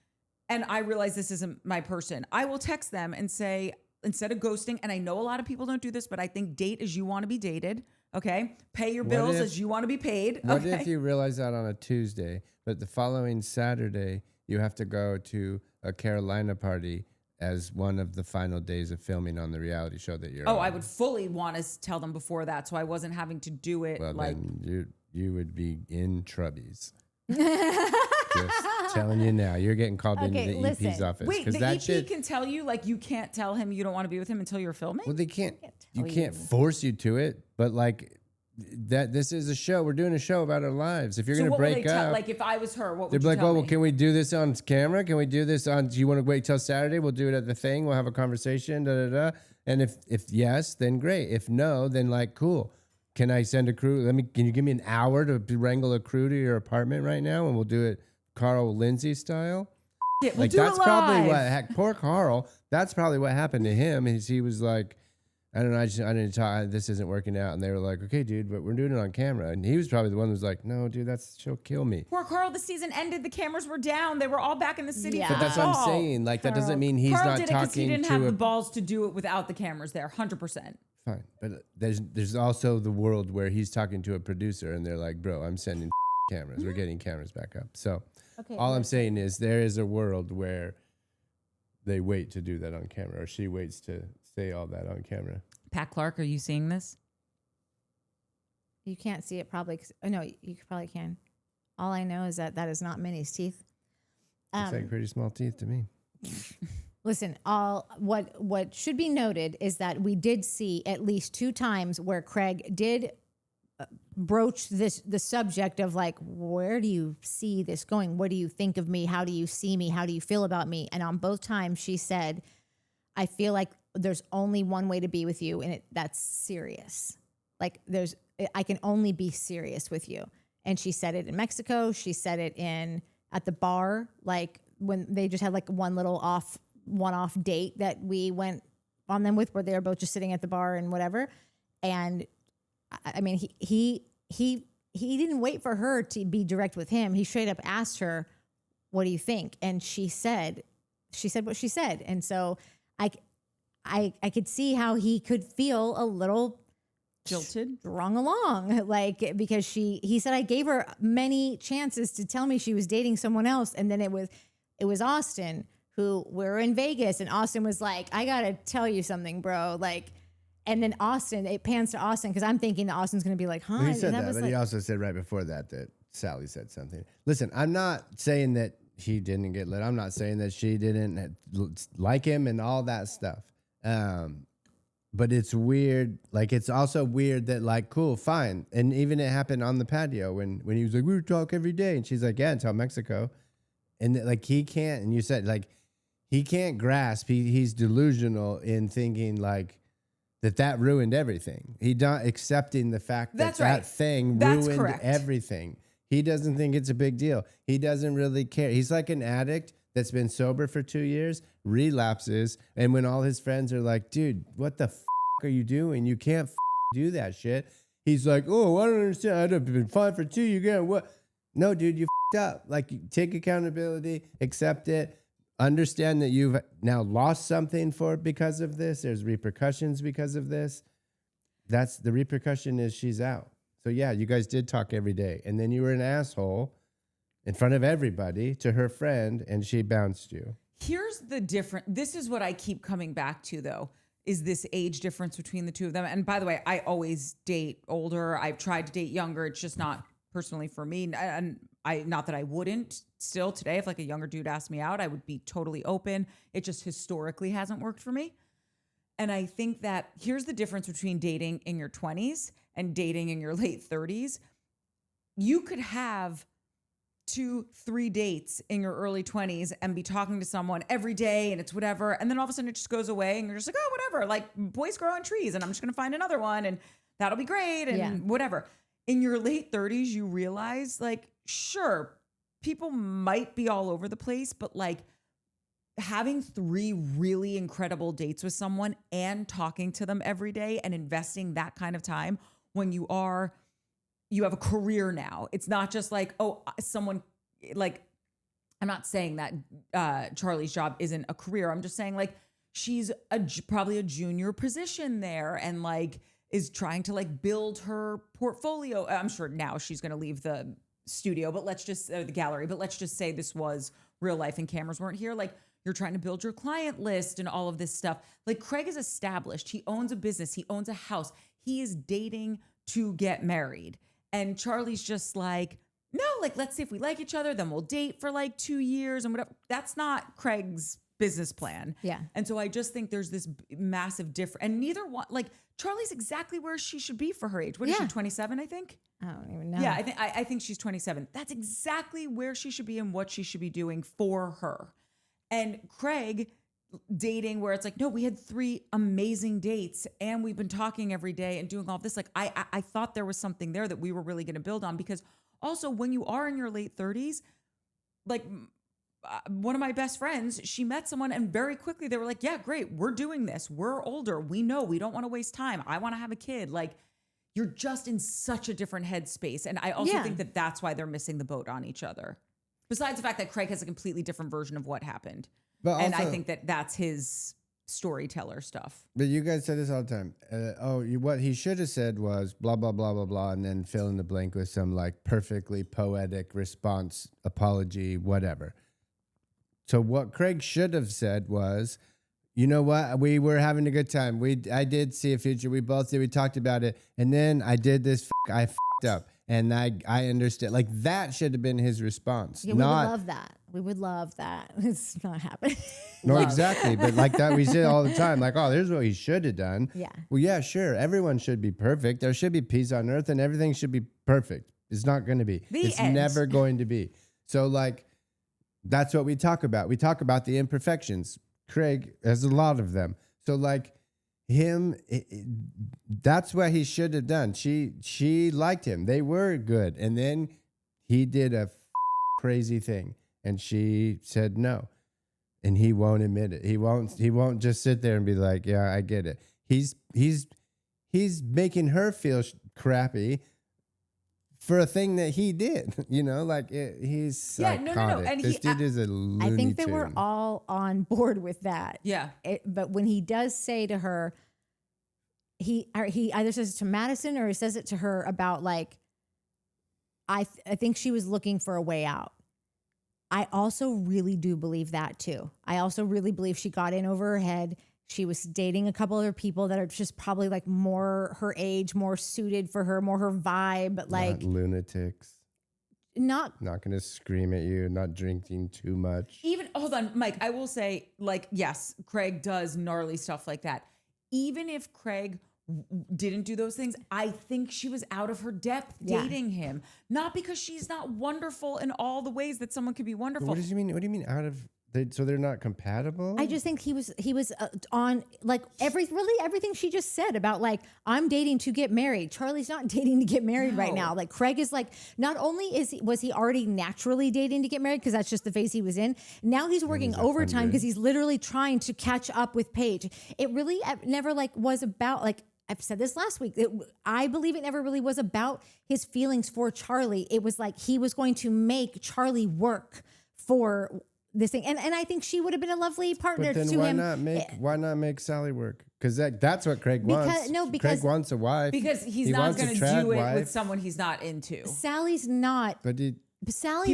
Speaker 1: and I realize this isn't my person, I will text them and say, instead of ghosting, and I know a lot of people don't do this, but I think date as you want to be dated. Okay. Pay your bills as you want to be paid.
Speaker 3: What if you realize that on a Tuesday, but the following Saturday, you have to go to a Carolina party as one of the final days of filming on the reality show that you're on?
Speaker 1: I would fully want to tell them before that, so I wasn't having to do it.
Speaker 3: Well,
Speaker 1: like,
Speaker 3: then you would be in trubbies. Just telling you now, you're getting called into the EP's office.
Speaker 1: wait, the EP can tell you, like, you can't tell him you don't want to be with him until you're filming?
Speaker 3: Well, they can't. You can't force you to it, but like that. This is a show. We're doing a show about our lives. If you're going to break up,
Speaker 1: like, if I was her, what would
Speaker 3: they'd be
Speaker 1: you
Speaker 3: like,
Speaker 1: tell
Speaker 3: well,
Speaker 1: me?
Speaker 3: can we do this on camera? Can we do this on? Do you want to wait till Saturday? We'll do it at the thing. We'll have a conversation. Da da da. And if yes, then great. If no, then like cool. Can I send a crew? Can you give me an hour to wrangle a crew to your apartment right now, and we'll do it Carl Lindsay style?
Speaker 1: Yeah, we'll
Speaker 3: Like
Speaker 1: do
Speaker 3: that's
Speaker 1: it live.
Speaker 3: probably what. Heck, poor Carl. That's probably what happened to him. Is he was like, I don't know. I didn't talk. This isn't working out. And they were like, okay, dude, but we're doing it on camera. And he was probably the one who was like, no, dude, she'll kill me.
Speaker 1: Poor Carl, the season ended. The cameras were down. They were all back in the city.
Speaker 2: Yeah.
Speaker 1: For
Speaker 3: But
Speaker 1: the
Speaker 3: that's what I'm
Speaker 1: fall.
Speaker 3: saying. Like that doesn't mean he's
Speaker 1: Carl
Speaker 3: not
Speaker 1: did it because he
Speaker 3: talking
Speaker 1: didn't have
Speaker 3: to
Speaker 1: the
Speaker 3: a.
Speaker 1: balls to do it without the cameras there. 100%.
Speaker 3: Fine, but there's also the world where he's talking to a producer and they're like, bro, I'm sending cameras. We're getting cameras back up. So all I'm saying is there is a world where they wait to do that on camera, or she waits to say all that on camera.
Speaker 1: Pat Clark, are you seeing this?
Speaker 2: You can't see it probably. No, you probably can. All I know is that is not Minnie's teeth.
Speaker 3: Looks like pretty small teeth to me.
Speaker 2: Listen, what should be noted is that we did see at least 2 times where Craig did broach the subject of like, where do you see this going? What do you think of me? How do you see me? How do you feel about me? And on both times she said, I feel like there's only one way to be with you, and that's serious. Like I can only be serious with you. And she said it in Mexico. She said it at the bar, like when they just had like one-off date that we went on them with, where they were both just sitting at the bar and whatever. And I mean, he didn't wait for her to be direct with him. He straight up asked her, what do you think? And she said what she said. And so I could see how he could feel a little
Speaker 1: Jilted?
Speaker 2: strung along, like, because he said, I gave her many chances to tell me she was dating someone else. And then it was Austen, who we're in Vegas, and Austen was like, I gotta tell you something, bro. Like, and then it pans to Austen, because I'm thinking that Austin's gonna be like, huh?
Speaker 3: He said that,
Speaker 2: was
Speaker 3: but
Speaker 2: like,
Speaker 3: he also said right before that Salley said something. Listen, I'm not saying that he didn't get lit. I'm not saying that she didn't like him and all that stuff. But it's weird. Like, it's also weird that, like, cool, fine. And even it happened on the patio when he was like, we would talk every day. And she's like, yeah, until Mexico. And like, he can't, and you said, like, he can't grasp. He's delusional in thinking, like, that ruined everything. He's not accepting the fact that that thing ruined everything. He doesn't think it's a big deal. He doesn't really care. He's like an addict that's been sober for 2 years, relapses, and when all his friends are like, dude, what the are you doing? You can't do that shit. He's like, oh, I don't understand. I'd have been fine for 2. You get what? No, dude, you up. Like, take accountability, accept it, understand that you've now lost something because of this. There's repercussions because of this. That's the repercussion is she's out. So yeah, you guys did talk every day. And then you were an asshole in front of everybody to her friend, and she bounced you.
Speaker 1: Here's the difference. This is what I keep coming back to, though, is this age difference between the two of them. And by the way, I always date older. I've tried to date younger. It's just not personally for me. And not that I wouldn't still today. If like a younger dude asked me out, I would be totally open. It just historically hasn't worked for me. And I think that here's the difference between dating in your 20s and dating in your late 30s. You could have 2-3 dates in your early 20s and be talking to someone every day and it's whatever. And then all of a sudden it just goes away and you're just like, oh, whatever. Like, boys grow on trees and I'm just going to find another one and that'll be great and whatever. In your late 30s, you realize, like, sure, people might be all over the place, but like having 3 really incredible dates with someone and talking to them every day and investing that kind of time when you have a career now. It's not just like, oh, someone like, I'm not saying that Charlie's job isn't a career. I'm just saying like she's probably a junior position there and like is trying to like build her portfolio. I'm sure now she's going to leave the studio, but let's just the gallery, but let's just say this was real life and cameras weren't here. Like you're trying to build your client list and all of this stuff. Like Craig is established. He owns a business. He owns a house. He is dating to get married. And Charlie's just like, no, like, let's see if we like each other. Then we'll date for like 2 years and whatever. That's not Craig's business plan.
Speaker 2: Yeah.
Speaker 1: And so I just think there's this massive difference. And neither one, like Charlie's exactly where she should be for her age. What is she, 27, I think?
Speaker 2: I don't even know.
Speaker 1: Yeah, I think she's 27. That's exactly where she should be and what she should be doing for her. And Craig dating where it's like, no, we had 3 amazing dates and we've been talking every day and doing all of this. Like I thought there was something there that we were really going to build on, because also when you are in your late 30s, like one of my best friends, she met someone and very quickly they were like, yeah, great. We're doing this. We're older. We know we don't want to waste time. I want to have a kid. Like you're just in such a different headspace. And I also think that that's why they're missing the boat on each other. Besides the fact that Craig has a completely different version of what happened.
Speaker 3: But
Speaker 1: and
Speaker 3: also,
Speaker 1: I think that that's his storyteller stuff.
Speaker 3: But you guys say this all the time. What he should have said was blah, blah, blah, blah, blah, and then fill in the blank with some like perfectly poetic response, apology, whatever. So what Craig should have said was, you know what? We were having a good time. I did see a future. We both did. We talked about it. And then I did this. I f***ed up. And I understand. Like that should have been his response.
Speaker 2: Yeah, we would love that. We would love that. It's not happening.
Speaker 3: No, exactly. But like that, we say all the time, like, oh, here's what he should have done.
Speaker 2: Yeah.
Speaker 3: Well, yeah, sure. Everyone should be perfect. There should be peace on earth and everything should be perfect. It's not going to be. It's never going to be. So like, that's what we talk about. We talk about the imperfections. Craig has a lot of them. So like that's what he should have done. She liked him. They were good. And then he did a crazy thing and she said no. And he won't admit it. He won't just sit there and be like, yeah, I get it. He's making her feel crappy for a thing that he did, you know, like he's psychotic.
Speaker 1: No. And
Speaker 3: this dude is a Looney
Speaker 2: I think they
Speaker 3: Tune.
Speaker 2: were all on board with that.
Speaker 1: Yeah.
Speaker 2: But when he does say to her, he either says it to Madison or he says it to her about like, I think she was looking for a way out. I also really do believe that too. I also really believe she got in over her head. She was dating a couple other people that are just probably like more her age, more suited for her, more her vibe. Like
Speaker 3: not lunatics.
Speaker 2: Not
Speaker 3: going to scream at you, not drinking too much.
Speaker 1: Even, hold on, Mike, I will say, like, yes, Craig does gnarly stuff like that. Even if Craig didn't do those things, I think she was out of her depth dating him. Not because she's not wonderful in all the ways that someone could be wonderful.
Speaker 3: What do you mean? What do you mean out of? So they're not compatible?
Speaker 2: I just think he was on like everything she just said about like, I'm dating to get married. Charlie's not dating to get married right now. Like Craig is like, not only was he already naturally dating to get married because that's just the phase he was in. Now he's working overtime because he's literally trying to catch up with Paige. It really never like was about like, I've said this last week. I believe it never really was about his feelings for Charlie. It was like he was going to make Charlie work for this thing. And I think she would have been a lovely partner
Speaker 3: but then
Speaker 2: to him.
Speaker 3: Why not make Salley work? Because that's what Craig wants. Craig wants a wife.
Speaker 1: Because he's not going to do it with someone he's not into.
Speaker 2: Sally's not.
Speaker 3: But
Speaker 1: he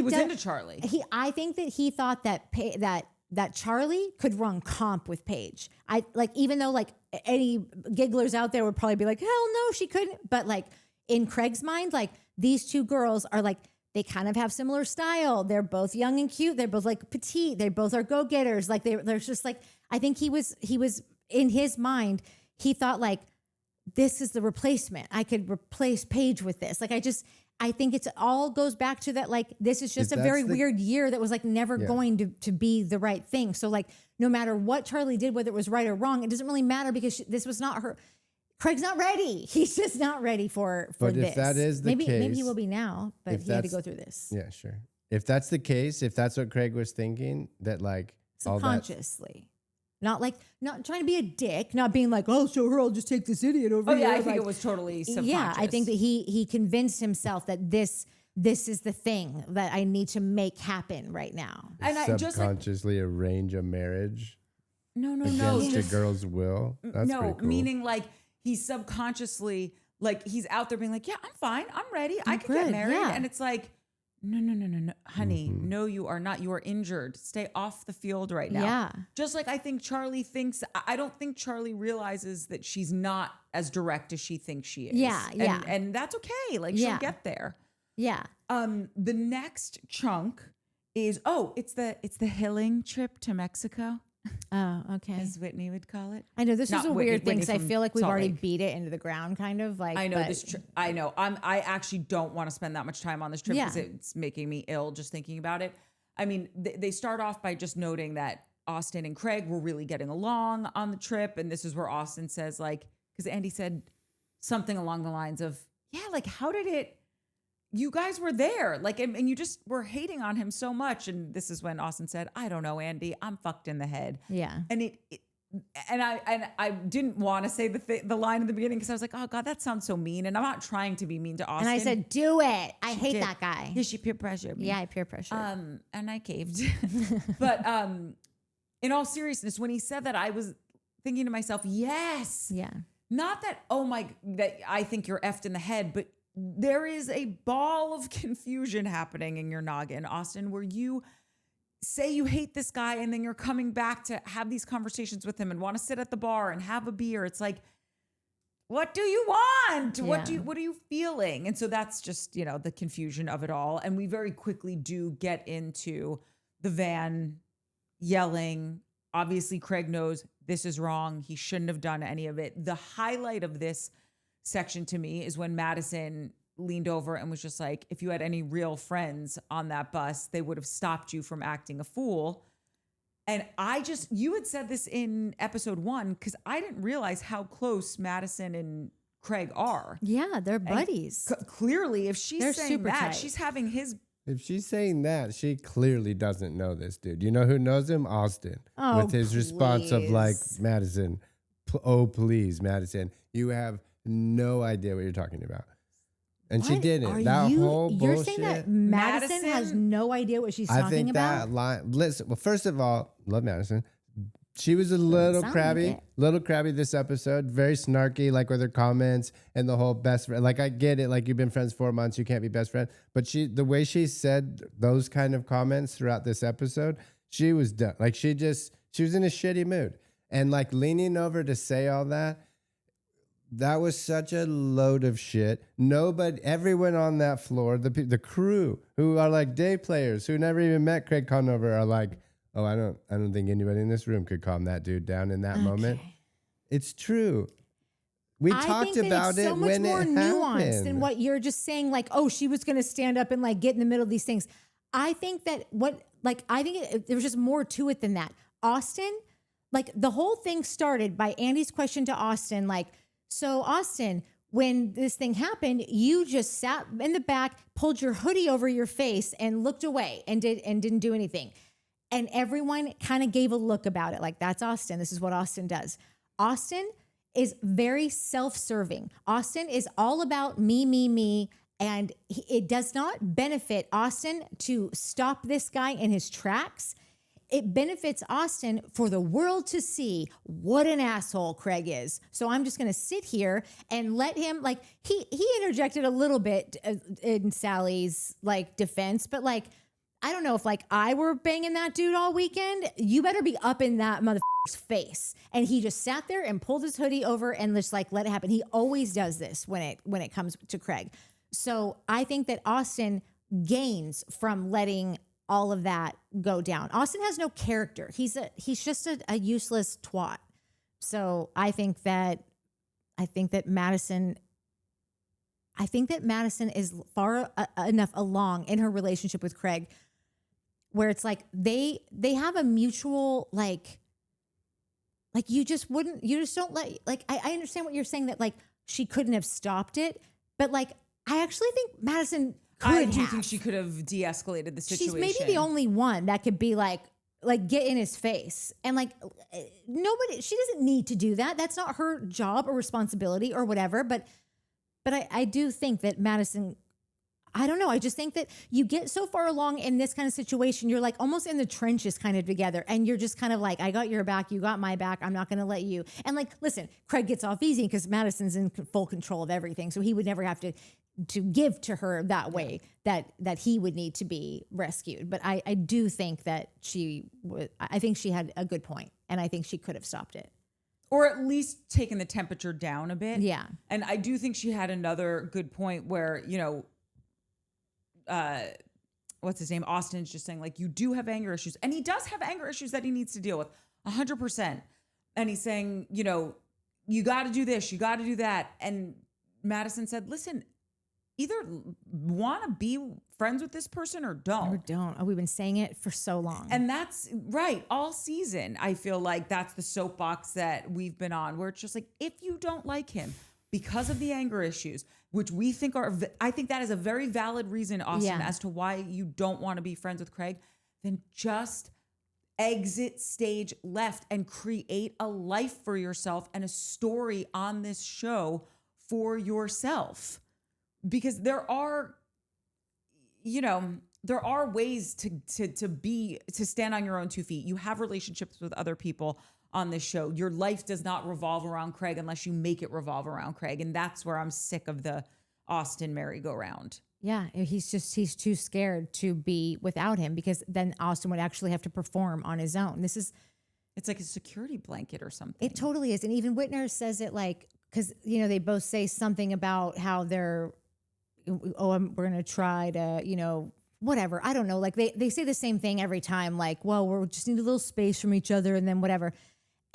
Speaker 1: was into Charlie.
Speaker 2: I think that he thought that Charlie could run comp with Paige. I like, even though like any gigglers out there would probably be like, hell no, she couldn't. But like in Craig's mind, like these two girls are like, they kind of have similar style. They're both young and cute. They're both like petite. They both are go-getters. Like they're just like, I think he was in his mind, he thought like, this is the replacement. I could replace Paige with this. Like, I think it's all goes back to that. Like, this is just a very weird year that was like never going to be the right thing. So like, no matter what Charlie did, whether it was right or wrong, it doesn't really matter because this was not her. Craig's not ready. He's just not ready for
Speaker 3: but
Speaker 2: this.
Speaker 3: If that is the case,
Speaker 2: maybe he will be now, but he had to go through this.
Speaker 3: Yeah, sure. If that's the case, if that's what Craig was thinking, that like all that.
Speaker 2: subconsciously. Not trying to be a dick, not being like, oh, show her, I'll just take this idiot over
Speaker 1: Oh
Speaker 2: here.
Speaker 1: yeah, I think
Speaker 2: Like,
Speaker 1: it was totally subconscious.
Speaker 2: yeah, I think that he convinced himself that this is the thing that I need to make happen right now.
Speaker 1: And I just like
Speaker 3: Subconsciously arrange a marriage
Speaker 1: no,
Speaker 3: against a
Speaker 1: just
Speaker 3: girl's will. That's
Speaker 1: no,
Speaker 3: pretty cool.
Speaker 1: meaning like he's subconsciously like he's out there being like, yeah, I'm fine, I'm ready, I could get
Speaker 2: good,
Speaker 1: married,
Speaker 2: yeah.
Speaker 1: and it's like, no, honey, no, you are not. You are injured. Stay off the field right now.
Speaker 2: Yeah.
Speaker 1: Just like I think Charley thinks. I don't think Charley realizes that she's not as direct as she thinks she is.
Speaker 2: Yeah, yeah.
Speaker 1: and that's okay. Like
Speaker 2: Yeah.
Speaker 1: she'll get there.
Speaker 2: Yeah.
Speaker 1: The next chunk is it's the hilling trip to Mexico,
Speaker 2: Oh, okay.
Speaker 1: as Whitney would call it.
Speaker 2: I know this
Speaker 1: Not
Speaker 2: is a
Speaker 1: Whitney-
Speaker 2: weird thing
Speaker 1: Whitney
Speaker 2: because I
Speaker 1: from
Speaker 2: feel like we've
Speaker 1: Salt
Speaker 2: already
Speaker 1: Lake.
Speaker 2: beat it into the ground, kind of like.
Speaker 1: I know
Speaker 2: but-
Speaker 1: this. I know. I actually don't want to spend that much time on this trip
Speaker 2: Yeah.
Speaker 1: because it's making me ill just thinking about it. I mean, they start off by just noting that Austen and Craig were really getting along on the trip, and this is where Austen says, like, because Andy said something along the lines of, "Yeah, like, how did it? You guys were there, like, and you just were hating on him so much." And this is when Austen said, "I don't know, Andy. I'm fucked in the head."
Speaker 2: Yeah.
Speaker 1: And I didn't want to say the line in the beginning because I was like, oh God, that sounds so mean. And I'm not trying to be mean to Austen.
Speaker 2: And I said, do it. I hate
Speaker 1: did.
Speaker 2: that guy.
Speaker 1: Yeah, she peer pressured me.
Speaker 2: Yeah, I peer pressure.
Speaker 1: And I caved. But in all seriousness, when he said that, I was thinking to myself, yes.
Speaker 2: yeah.
Speaker 1: Not that, that I think you're effed in the head, but there is a ball of confusion happening in your noggin, Austen, where you say you hate this guy and then you're coming back to have these conversations with him and want to sit at the bar and have a beer. It's like, what do you want? What are you feeling? And so that's just, the confusion of it all. And we very quickly do get into the van yelling. Obviously, Craig knows this is wrong. He shouldn't have done any of it. The highlight of this section to me is when Madison leaned over and was just like, if you had any real friends on that bus, they would have stopped you from acting a fool. And you had said this in episode 1, because I didn't realize how close Madison and Craig are.
Speaker 2: Yeah, they're buddies.
Speaker 1: Clearly, if she's
Speaker 2: They're
Speaker 1: saying
Speaker 2: super
Speaker 1: that,
Speaker 2: tight.
Speaker 1: she's having his...
Speaker 3: If she's saying that, she clearly doesn't know this dude. You know who knows him? Austen.
Speaker 2: Oh,
Speaker 3: with his response of like,
Speaker 2: please.
Speaker 3: Madison, please, Madison, you have no idea what you're talking about. And she
Speaker 2: What
Speaker 3: didn't.
Speaker 2: are
Speaker 3: That
Speaker 2: you-
Speaker 3: whole
Speaker 2: You're
Speaker 3: bullshit.
Speaker 2: saying that Madison has
Speaker 1: Madison-
Speaker 2: no idea what she's
Speaker 3: I
Speaker 2: talking
Speaker 3: think
Speaker 2: about?
Speaker 3: that line. Listen, well, first of all, love Madison. She was a little
Speaker 2: sound
Speaker 3: crabby,
Speaker 2: like it.
Speaker 3: this episode. Very snarky, like with her comments and the whole best friend. Like I get it, like you've been friends 4 months, you can't be best friend. But the way she said those kind of comments throughout this episode, she was done. Like she was in a shitty mood, and like leaning over to say all that. That was such a load of shit. Everyone on that floor, the crew who are like day players who never even met Craig Conover are like, oh, I don't think anybody in this room could calm that dude down in that moment. It's true. We talked about it when it happened.
Speaker 2: So much more nuanced than what you're just saying. Like, oh, she was going to stand up and like get in the middle of these things. I think that there was just more to it than that. Austen, like the whole thing started by Andy's question to Austen, like, so Austen, when this thing happened, you just sat in the back, pulled your hoodie over your face and looked away and didn't do anything. And everyone kind of gave a look about it. Like, that's Austen. This is what Austen does. Austen is very self-serving. Austen is all about me. And it does not benefit Austen to stop this guy in his tracks. It benefits Austen for the world to see what an asshole Craig is. So I'm just going to sit here and let him, like, he interjected a little bit in Sally's like defense, but like, I don't know if like I were banging that dude all weekend, you better be up in that motherfucker's face. And he just sat there and pulled his hoodie over and just like let it happen. He always does this when it comes to Craig. So I think that Austen gains from letting all of that go down. Austen has no character. He's just a useless twat. So I think that Madison is far enough along in her relationship with Craig where it's like they have a mutual like you just don't let, like, I understand what you're saying that like she couldn't have stopped it, but like I actually think Madison could
Speaker 1: I do
Speaker 2: have.
Speaker 1: think she could have de-escalated the situation.
Speaker 2: She's maybe the only one that could be like, like get in his face. And like nobody, she doesn't need to do that. That's not her job or responsibility or whatever. But I do think that Madison, I don't know. I just think that you get so far along in this kind of situation, you're like almost in the trenches kind of together. And you're just kind of like, I got your back, you got my back. I'm not going to let you. And like, listen, Craig gets off easy because Madison's in full control of everything. So he would never have to give to her that way that he would need to be rescued. But I do think that I think she had a good point, and I think she could have stopped it.
Speaker 1: Or at least taken the temperature down a bit.
Speaker 2: Yeah.
Speaker 1: And I do think she had another good point where, you know, what's his name? Austen's just saying like, you do have anger issues. And he does have anger issues that he needs to deal with 100%. And he's saying, you know, you got to do this, you got to do that. And Madison said, listen, either want to be friends with this person or don't.
Speaker 2: Or don't. Oh, we've been saying it for so long.
Speaker 1: And that's right. All season, I feel like that's the soapbox that we've been on, where it's just like, if you don't like him because of the anger issues, which we think I think that is a very valid reason, Austen, as to why you don't want to be friends with Craig, then just exit stage left and create a life for yourself and a story on this show for yourself. Because there are, you know, there are ways to stand on your own 2 feet. You have relationships with other people on this show. Your life does not revolve around Craig unless you make it revolve around Craig. And that's where I'm sick of the Austen merry-go-round.
Speaker 2: Yeah, he's too scared to be without him, because then Austen would actually have to perform on his own.
Speaker 1: It's like a security blanket or something.
Speaker 2: It totally is. And even Whitner says it like, because, you know, they both say something about how we're going to try to, you know, whatever. I don't know. Like they say the same thing every time. Like, well, we just need a little space from each other and then whatever.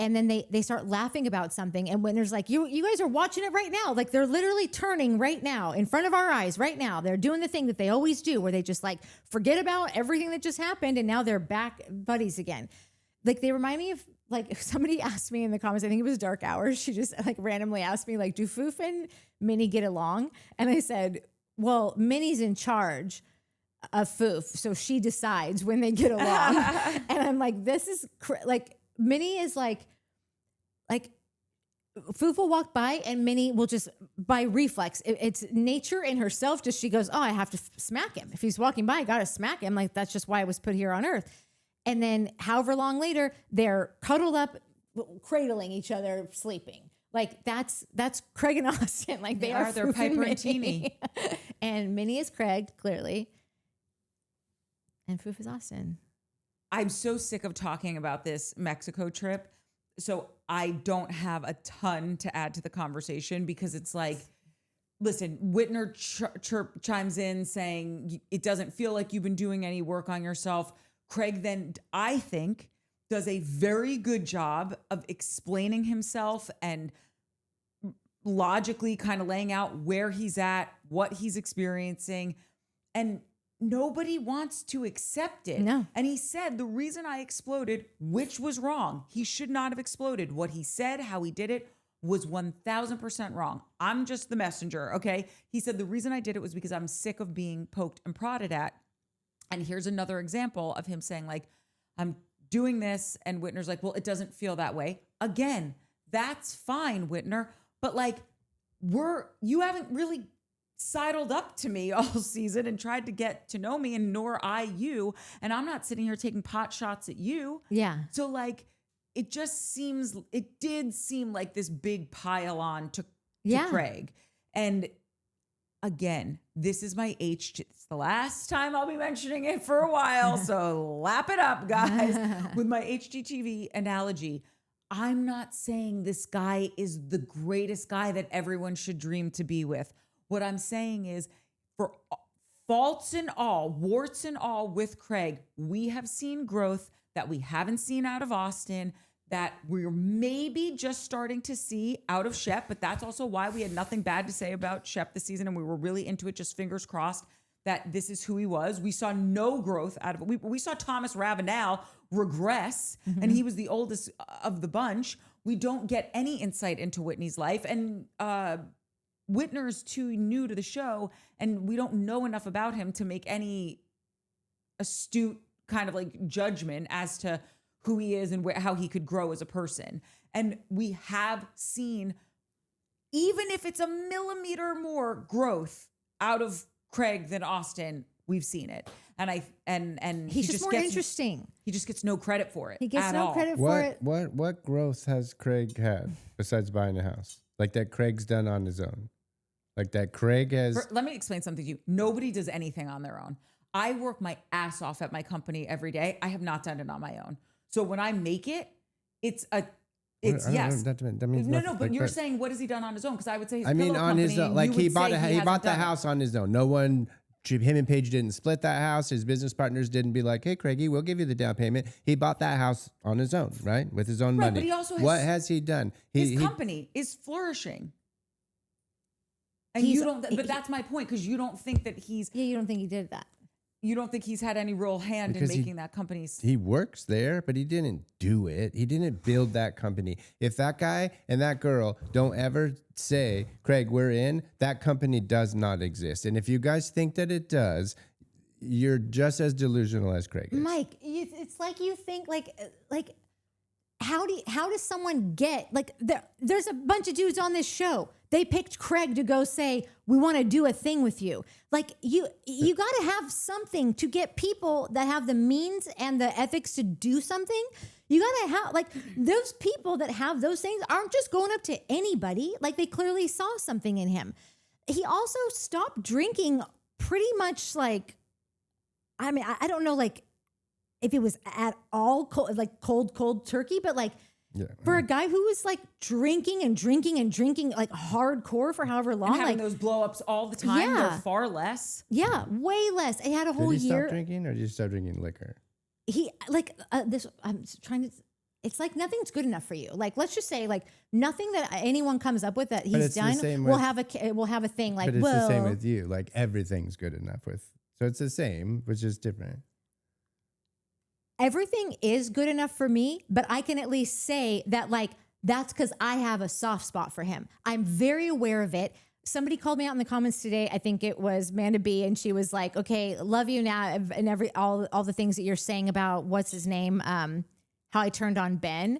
Speaker 2: And then they start laughing about something. And Whitner's like, you guys are watching it right now. Like they're literally turning right now in front of our eyes right now. They're doing the thing that they always do where they just like forget about everything that just happened. And now they're back buddies again. Like they remind me of, like, if somebody asked me in the comments, I think it was Dark Hours, she just like randomly asked me, like, do Foof and Minnie get along? And I said, well, Minnie's in charge of Foof, so she decides when they get along. And I'm like, this is like, Minnie is like Foof will walk by and Minnie will just, by reflex, it's nature in herself, just she goes, oh, I have to smack him. If he's walking by, I got to smack him. Like, that's just why I was put here on earth. And then however long later, they're cuddled up, cradling each other, sleeping. Like that's Craig and Austen. Like they are
Speaker 1: they're Piper and Teeny.
Speaker 2: And Minnie is Craig, clearly. And Foof is Austen.
Speaker 1: I'm so sick of talking about this Mexico trip. So I don't have a ton to add to the conversation, because it's like, listen, Whitner chimes in saying it doesn't feel like you've been doing any work on yourself. Craig then, I think, does a very good job of explaining himself and logically kind of laying out where he's at, what he's experiencing. And nobody wants to accept it.
Speaker 2: No.
Speaker 1: And he said, the reason I exploded, which was wrong, he should not have exploded. What he said, how he did it, was 1000% wrong. I'm just the messenger, okay? He said, the reason I did it was because I'm sick of being poked and prodded at. And here's another example of him saying, like, I'm doing this. And Whitner's like, well, it doesn't feel that way. Again, that's fine, Whitner. But like, you haven't really sidled up to me all season and tried to get to know me, and nor I you. And I'm not sitting here taking pot shots at you.
Speaker 2: Yeah.
Speaker 1: So like, it did seem like this big pile on to Craig. And again, this is my it's the last time I'll be mentioning it for a while, so lap it up, guys. With my HGTV analogy, I'm not saying this guy is the greatest guy that everyone should dream to be with. What I'm saying is, for faults and all, warts and all with Craig, we have seen growth that we haven't seen out of Austen, that we're maybe just starting to see out of Shep, but that's also why we had nothing bad to say about Shep this season, and we were really into it, just fingers crossed that this is who he was. We saw no growth out of it. We saw Thomas Ravenel regress, and he was the oldest of the bunch. We don't get any insight into Whitney's life, and Whitner is too new to the show, and we don't know enough about him to make any astute kind of like judgment as to who he is and how he could grow as a person. And we have seen, even if it's a millimeter more growth out of Craig than Austen, we've seen it. And
Speaker 2: He's just more interesting.
Speaker 1: He just gets no credit for it.
Speaker 2: He gets
Speaker 1: at
Speaker 2: no
Speaker 1: all.
Speaker 2: credit for it.
Speaker 3: What growth has Craig had besides buying a house? Like that Craig's done on his own? Like that Craig has...
Speaker 1: Let me explain something to you. Nobody does anything on their own. I work my ass off at my company every day. I have not done it on my own. So when I make it, it's yes.
Speaker 3: That means
Speaker 1: no,
Speaker 3: nothing.
Speaker 1: but
Speaker 3: Like,
Speaker 1: you're saying what has he done on his own? Because I would say his
Speaker 3: I mean,
Speaker 1: pillow
Speaker 3: on his
Speaker 1: company,
Speaker 3: own. Like
Speaker 1: you
Speaker 3: he
Speaker 1: would
Speaker 3: bought
Speaker 1: say
Speaker 3: he bought the
Speaker 1: hasn't done it.
Speaker 3: house on his own. No one, him and Paige didn't split that house. His business partners didn't be like, hey, Craigie, we'll give you the down payment. He bought that house on his own, right? With his own
Speaker 1: Right,
Speaker 3: money.
Speaker 1: but he also has-
Speaker 3: what has he done?
Speaker 1: His company is flourishing. And you don't, but that's my point, because you don't think that he's,
Speaker 2: Yeah, you don't think he did that.
Speaker 1: you don't think he's had any real hand
Speaker 3: Because
Speaker 1: in making that company's.
Speaker 3: He works there, but he didn't do it. He didn't build that company. If that guy and that girl don't ever say, Craig, we're in, that company does not exist. And if you guys think that it does, you're just as delusional as Craig is.
Speaker 2: Mike, it's like you think like how does someone get like there's a bunch of dudes on this show. They picked Craig to go say, we want to do a thing with you. Like you got to have something to get people that have the means and the ethics to do something. You got to have, like, those people that have those things aren't just going up to anybody. Like, they clearly saw something in him. He also stopped drinking pretty much like, I mean, I don't know, like, if it was at all cold turkey, but like,
Speaker 3: Yeah.
Speaker 2: for a guy who was like drinking like hardcore for however long,
Speaker 1: And having
Speaker 2: like
Speaker 1: those blow ups all the time,
Speaker 2: Yeah.
Speaker 1: they're far less.
Speaker 2: yeah, way less. He had a whole
Speaker 3: Did he
Speaker 2: year.
Speaker 3: stop drinking or did he stop drinking liquor?
Speaker 2: He like this. I'm trying to. It's like nothing's good enough for you. Like, let's just say, like, nothing that anyone comes up with that he's
Speaker 3: it's the
Speaker 2: done
Speaker 3: same
Speaker 2: will
Speaker 3: with-
Speaker 2: have a thing. Like,
Speaker 3: But it's
Speaker 2: well,
Speaker 3: the same with you. Like everything's good enough with. So it's the same, which is different.
Speaker 2: everything is good enough for me, but I can at least say that, like, that's because I have a soft spot for him. I'm very aware of it. Somebody called me out in the comments today. I think it was Manda B, and she was like, "Okay, love you now," and all the things that you're saying about what's his name, how I turned on Ben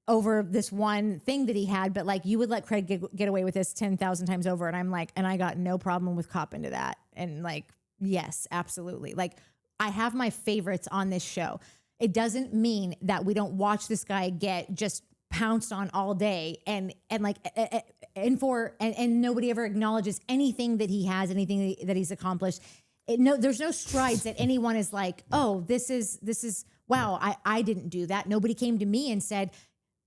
Speaker 2: over this one thing that he had, but like, you would let Craig get away with this 10,000 times over, and I'm like, and I got no problem with cop into that, and like, yes, absolutely, like. I have my favorites on this show. It doesn't mean that we don't watch this guy get just pounced on all day and nobody ever acknowledges anything that he has, anything that he's accomplished. There's no strides that anyone is like, oh, this is wow, I didn't do that. Nobody came to me and said,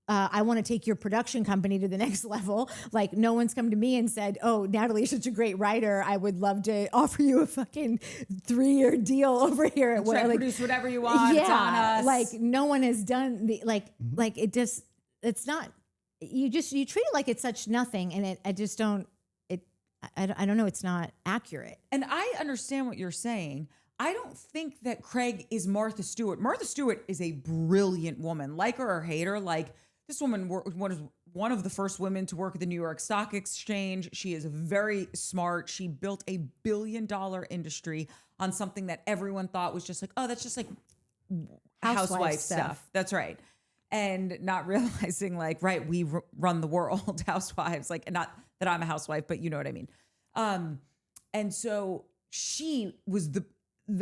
Speaker 2: I want to take your production company to the next level. Like, no one's come to me and said, oh, Natalie's such a great writer. I would love to offer you a fucking 3-year deal over here at
Speaker 1: Try to
Speaker 2: like,
Speaker 1: produce whatever you want. It's on us.
Speaker 2: like, no one has done like it just, it's not, you treat it like it's such nothing. And I just don't, I don't know. It's not accurate.
Speaker 1: And I understand what you're saying. I don't think that Craig is Martha Stewart. Martha Stewart is a brilliant woman. Like her or hate her, like, this woman was one of the first women to work at the New York Stock Exchange. She is very smart. She built a $1 billion industry on something that everyone thought was just like, oh, that's just like housewife stuff. That's right. And not realizing, like, right, we run the world, housewives. Like, not that I'm a housewife, but you know what I mean. And so she was the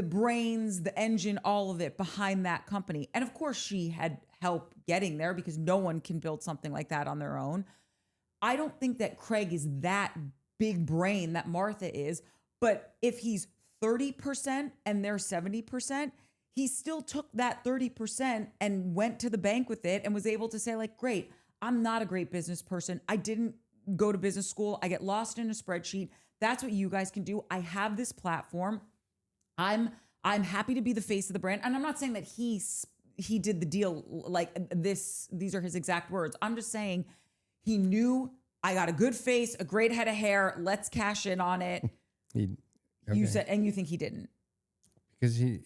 Speaker 1: brains, the engine, all of it behind that company. And of course she had help getting there because no one can build something like that on their own. I don't think that Craig is that big brain that Martha is, but if he's 30% and they're 70%, he still took that 30% and went to the bank with it and was able to say, like, great, I'm not a great business person. I didn't go to business school. I get lost in a spreadsheet. That's what you guys can do. I have this platform. I'm happy to be the face of the brand. And I'm not saying that he did the deal like this. These are his exact words. I'm just saying he knew, I got a good face, a great head of hair. Let's cash in on it.
Speaker 3: Okay.
Speaker 1: You said, and you think he didn't.
Speaker 3: Because he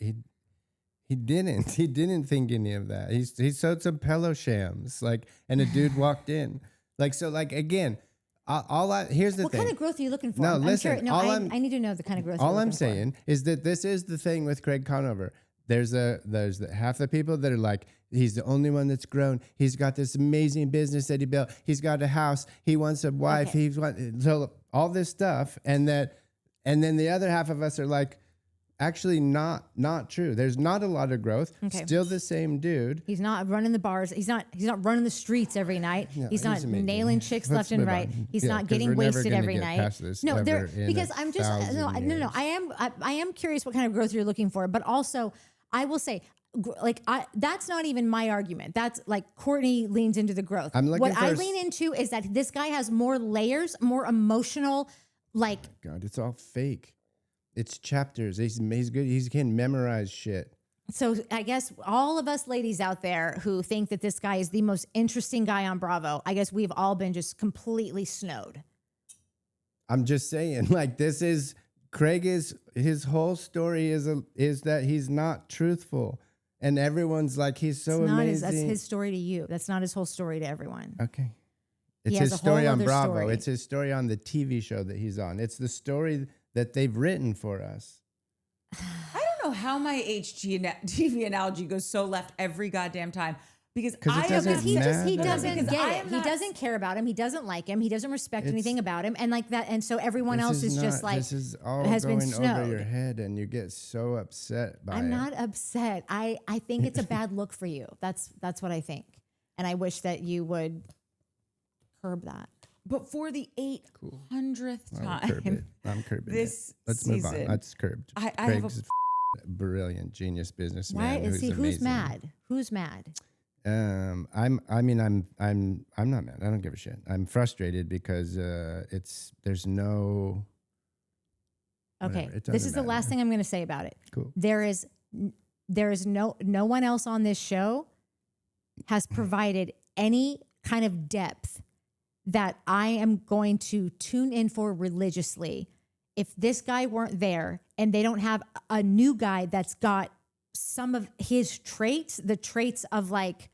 Speaker 3: didn't. He didn't think any of that. He sold some pillow shams, like, and a dude walked in. Like, so, like, again, here's the
Speaker 2: What
Speaker 3: thing.
Speaker 2: kind of growth are you looking for?
Speaker 3: No,
Speaker 2: I'm
Speaker 3: listen,
Speaker 2: curious. No, I need to know the kind of growth.
Speaker 3: All
Speaker 2: you're
Speaker 3: I'm
Speaker 2: looking for.
Speaker 3: saying is that this is the thing with Craig Conover. There's half the people that are like, he's the only one that's grown. He's got this amazing business that he built. He's got a house. He wants a wife.
Speaker 2: Okay.
Speaker 3: So all this stuff, and then the other half of us are like, actually not true. There's not a lot of growth.
Speaker 2: Okay.
Speaker 3: Still the same dude.
Speaker 2: He's not running the bars. He's not running the streets every night.
Speaker 3: No,
Speaker 2: he's not
Speaker 3: amazing.
Speaker 2: nailing chicks
Speaker 3: Let's
Speaker 2: left and
Speaker 3: move
Speaker 2: right.
Speaker 3: on.
Speaker 2: He's
Speaker 3: Yeah,
Speaker 2: not
Speaker 3: 'cause
Speaker 2: getting
Speaker 3: we're never
Speaker 2: wasted
Speaker 3: gonna
Speaker 2: every
Speaker 3: get
Speaker 2: night.
Speaker 3: past this
Speaker 2: No,
Speaker 3: ever in
Speaker 2: because
Speaker 3: a
Speaker 2: I'm just no.
Speaker 3: thousand years.
Speaker 2: I am curious what kind of growth you're looking for, but also I will say, that's not even my argument. That's like Courtney leans into the growth.
Speaker 3: I'm looking
Speaker 2: what
Speaker 3: for
Speaker 2: I
Speaker 3: a
Speaker 2: lean into is that this guy has more layers, more emotional, like.
Speaker 3: God, it's all fake. It's chapters. He's good. He can memorize shit.
Speaker 2: So I guess all of us ladies out there who think that this guy is the most interesting guy on Bravo, I guess we've all been just completely snowed.
Speaker 3: I'm just saying, like, his whole story is that he's not truthful, and everyone's like, he's so amazing.
Speaker 2: That's his story to you. That's not his whole story to everyone.
Speaker 3: Okay.
Speaker 2: He
Speaker 3: It's
Speaker 2: has
Speaker 3: his
Speaker 2: a whole
Speaker 3: story on
Speaker 2: other
Speaker 3: Bravo.
Speaker 2: story.
Speaker 3: It's his story on the TV show that he's on. It's the story that they've written for us.
Speaker 1: I don't know how my HGTV analogy goes so left every goddamn time because
Speaker 3: it
Speaker 1: I
Speaker 3: doesn't
Speaker 1: have
Speaker 2: he
Speaker 3: matter.
Speaker 2: doesn't
Speaker 1: Because
Speaker 2: get
Speaker 1: I
Speaker 2: it.
Speaker 1: am
Speaker 2: He
Speaker 1: not-
Speaker 2: doesn't care about him. He doesn't like him. He doesn't respect
Speaker 3: It's-
Speaker 2: anything about him. And like that. And so everyone
Speaker 3: This
Speaker 2: else is just
Speaker 3: not-
Speaker 2: like,
Speaker 3: this is all
Speaker 2: has been
Speaker 3: going over your
Speaker 2: snowed.
Speaker 3: head, and you get so upset by it.
Speaker 2: I'm not upset. I think it's a bad look for you. That's what I think. And I wish that you would curb that.
Speaker 1: But for the 800th
Speaker 3: I'll curb
Speaker 1: time,
Speaker 3: it. I'm curbing
Speaker 1: this
Speaker 3: it. Let's move on.
Speaker 1: season,
Speaker 3: That's curbed.
Speaker 1: I have
Speaker 3: Craig's a brilliant, genius
Speaker 2: Why
Speaker 3: businessman.
Speaker 2: is he? Who's
Speaker 3: amazing.
Speaker 2: mad? Who's mad?
Speaker 3: I'm not mad. I don't give a shit. I'm frustrated because there's no.
Speaker 2: Okay,
Speaker 3: Whatever. It
Speaker 2: this
Speaker 3: doesn't
Speaker 2: is the last
Speaker 3: matter.
Speaker 2: thing I'm going to say about it.
Speaker 3: Cool.
Speaker 2: There is no one else on this show has provided any kind of depth that I am going to tune in for religiously. If this guy weren't there and they don't have a new guy that's got some of his traits, the traits of like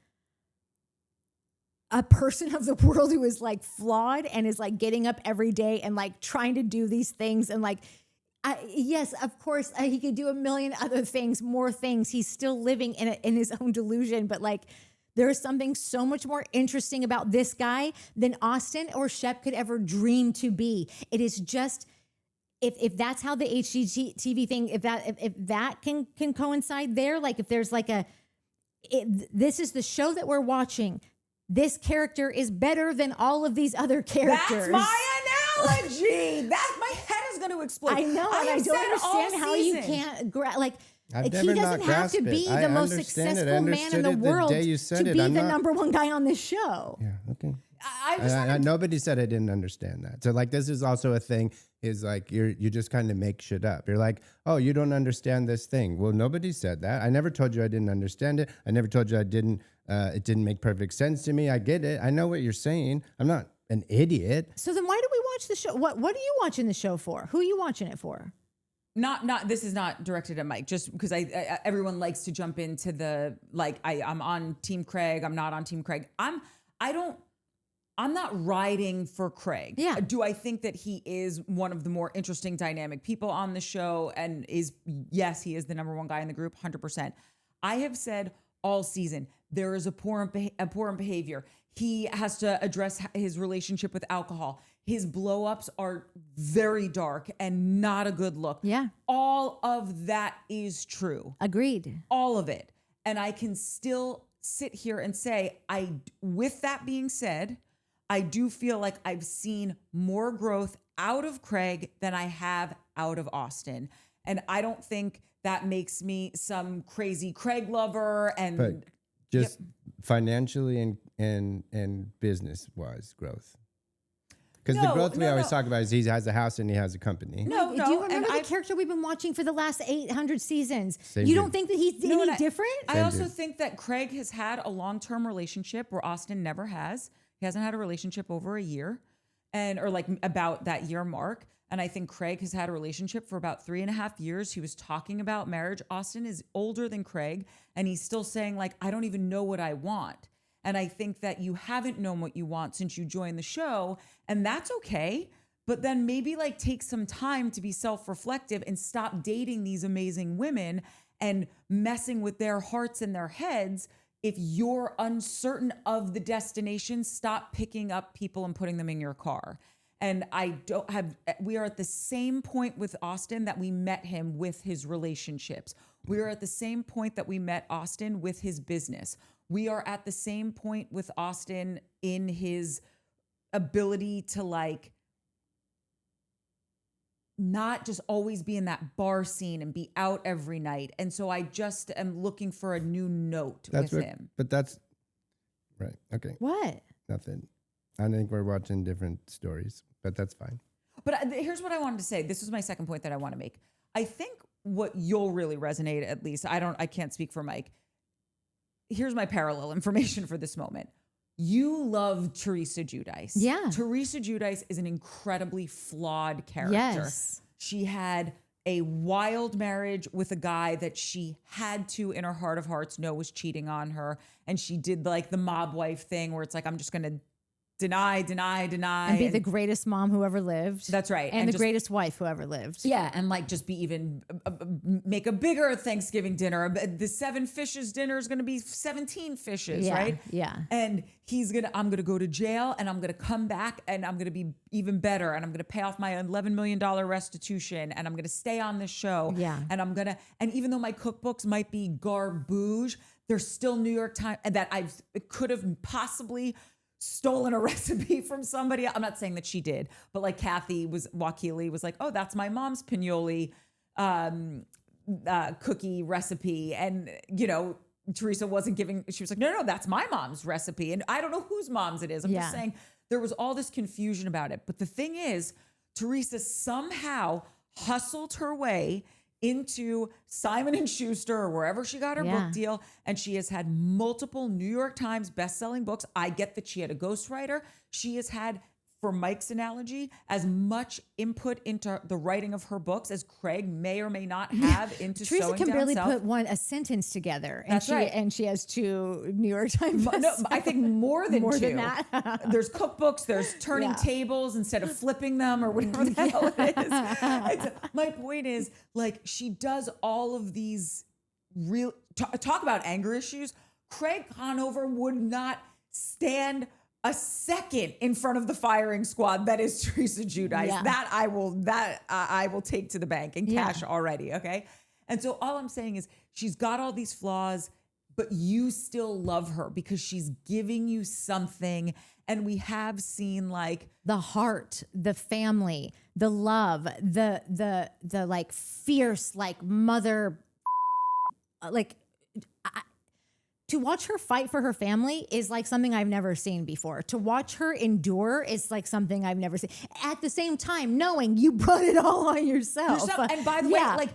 Speaker 2: a person of the world who is like flawed and is like getting up every day and like trying to do these things and like, yes, of course, he could do a million other things, more things. He's still living in his own delusion, but like there is something so much more interesting about this guy than Austen or Shep could ever dream to be. It is just, if that's how the HGTV thing, if that can coincide there, like if there's like this is the show that we're watching. This character is better than all of these other characters.
Speaker 1: that's my analogy. My head is going to explode.
Speaker 2: I know, and I
Speaker 1: have
Speaker 2: don't
Speaker 1: said all
Speaker 2: understand how you
Speaker 1: season.
Speaker 2: can't
Speaker 3: I've
Speaker 2: he
Speaker 3: never
Speaker 2: doesn't
Speaker 3: not
Speaker 2: have to
Speaker 3: grasped
Speaker 2: be
Speaker 3: it. I
Speaker 2: the most
Speaker 3: understand it. I
Speaker 2: successful man in
Speaker 3: understood
Speaker 2: the
Speaker 3: it the
Speaker 2: world
Speaker 3: day you
Speaker 2: to
Speaker 3: said it.
Speaker 2: be
Speaker 3: I'm
Speaker 2: the
Speaker 3: not-
Speaker 2: number one guy on this show.
Speaker 3: Yeah. Okay.
Speaker 1: I just
Speaker 3: Nobody said I didn't understand that. So like this is also a thing is like you just kind of make shit up. You're like, oh, you don't understand this thing. Well, nobody said that. I never told you I didn't understand it. I never told you it didn't make perfect sense to me. I get it. I know what you're saying. I'm not an idiot.
Speaker 2: So then why do we watch the show? What are you watching the show for? Who are you watching it for?
Speaker 1: not this is not directed at Mike, just because I everyone likes to jump into the like I'm on Team Craig, I'm not on Team Craig. I'm not riding for Craig.
Speaker 2: Yeah.
Speaker 1: Do I think that he is one of the more interesting dynamic people on the show and yes, he is the number one guy in the group, 100%. I have said all season, there is a poor behavior. He has to address his relationship with alcohol. His blow-ups are very dark and not a good look.
Speaker 2: Yeah.
Speaker 1: All of that is true.
Speaker 2: Agreed.
Speaker 1: All of it. And I can still sit here and say, with that being said, I do feel like I've seen more growth out of Craig than I have out of Austen. And I don't think that makes me some crazy Craig lover and
Speaker 3: But just financially and business wise growth. Because the growth we always talk about is he has a house and he has a company.
Speaker 1: No,
Speaker 2: Do you remember
Speaker 1: and
Speaker 2: the
Speaker 1: I've-
Speaker 2: character we've been watching for the last 800 seasons?
Speaker 3: Same
Speaker 2: You
Speaker 3: dude.
Speaker 2: don't think that he's
Speaker 1: No,
Speaker 2: any
Speaker 1: and
Speaker 2: different?
Speaker 1: I
Speaker 3: Same
Speaker 1: also
Speaker 3: dude.
Speaker 1: think that Craig has had a long-term relationship where Austen never has. He hasn't had a relationship over a year or like about that year mark. And I think Craig has had a relationship for about 3.5 years. He was talking about marriage. Austen is older than Craig, and he's still saying like, I don't even know what I want. And I think that you haven't known what you want since you joined the show, and that's okay. But then maybe like take some time to be self-reflective and stop dating these amazing women and messing with their hearts and their heads. If you're uncertain of the destination, stop picking up people and putting them in your car. And we are at the same point with Austen that we met him with his relationships. We are at the same point that we met Austen with his business. We are at the same point with Austen in his ability to like not just always be in that bar scene and be out every night. And so I just am looking for a new note with him.
Speaker 3: But that's right. Okay.
Speaker 2: What?
Speaker 3: Nothing. I think we're watching different stories, but that's fine.
Speaker 1: But here's what I wanted to say. This was my second point that I want to make. I think what you'll really resonate, at least, I can't speak for Mike. Here's my parallel information for this moment. You love Theresa Judice.
Speaker 2: Yeah.
Speaker 1: Theresa Judice is an incredibly flawed character.
Speaker 2: Yes.
Speaker 1: She had a wild marriage with a guy that she had to, in her heart of hearts, know was cheating on her. And she did like the mob wife thing where it's like, I'm just going to deny.
Speaker 2: And be the greatest mom who ever lived.
Speaker 1: That's right.
Speaker 2: And the greatest wife who ever lived.
Speaker 1: Yeah. And like just be even, make a bigger Thanksgiving dinner. The 7 fishes dinner is going to be 17 fishes, right?
Speaker 2: Yeah.
Speaker 1: And I'm going to go to jail and I'm going to come back and I'm going to be even better. And I'm going to pay off my $11 million restitution and I'm going to stay on this show.
Speaker 2: Yeah.
Speaker 1: And even though my cookbooks might be garbage, they're still New York Times that could have possibly stolen a recipe from somebody. I'm not saying that she did, but like Wakili was like, oh, that's my mom's pinoli cookie recipe. And, Theresa wasn't she was like, no, that's my mom's recipe. And I don't know whose mom's it is. I'm just saying there was all this confusion about it. But the thing is, Theresa somehow hustled her way into Simon & Schuster or wherever she got her book deal. And she has had multiple New York Times best-selling books. I get that she had a ghostwriter. She has had, for Mike's analogy, as much input into the writing of her books as Craig may or may not have into
Speaker 2: Teresa
Speaker 1: Sewing
Speaker 2: can
Speaker 1: Down
Speaker 2: barely
Speaker 1: South.
Speaker 2: put a sentence together.
Speaker 1: That's right.
Speaker 2: And she has 2 New York Times.
Speaker 1: No, I think more than 2.
Speaker 2: Than that.
Speaker 1: There's cookbooks, there's turning tables instead of flipping them or whatever the hell it is. My point is, like, she does all of these real, talk about anger issues. Craig Conover would not stand a second in front of the firing squad that is Theresa Judice.
Speaker 2: Yeah.
Speaker 1: That I will take to the bank and cash already, okay? And so all I'm saying is she's got all these flaws, but you still love her because she's giving you something. And we have seen like
Speaker 2: the heart, the family, the love, the like fierce, like mother, like to watch her fight for her family is like something I've never seen before. To watch her endure is like something I've never seen. At the same time, knowing you brought it all on yourself.
Speaker 1: And by the way, like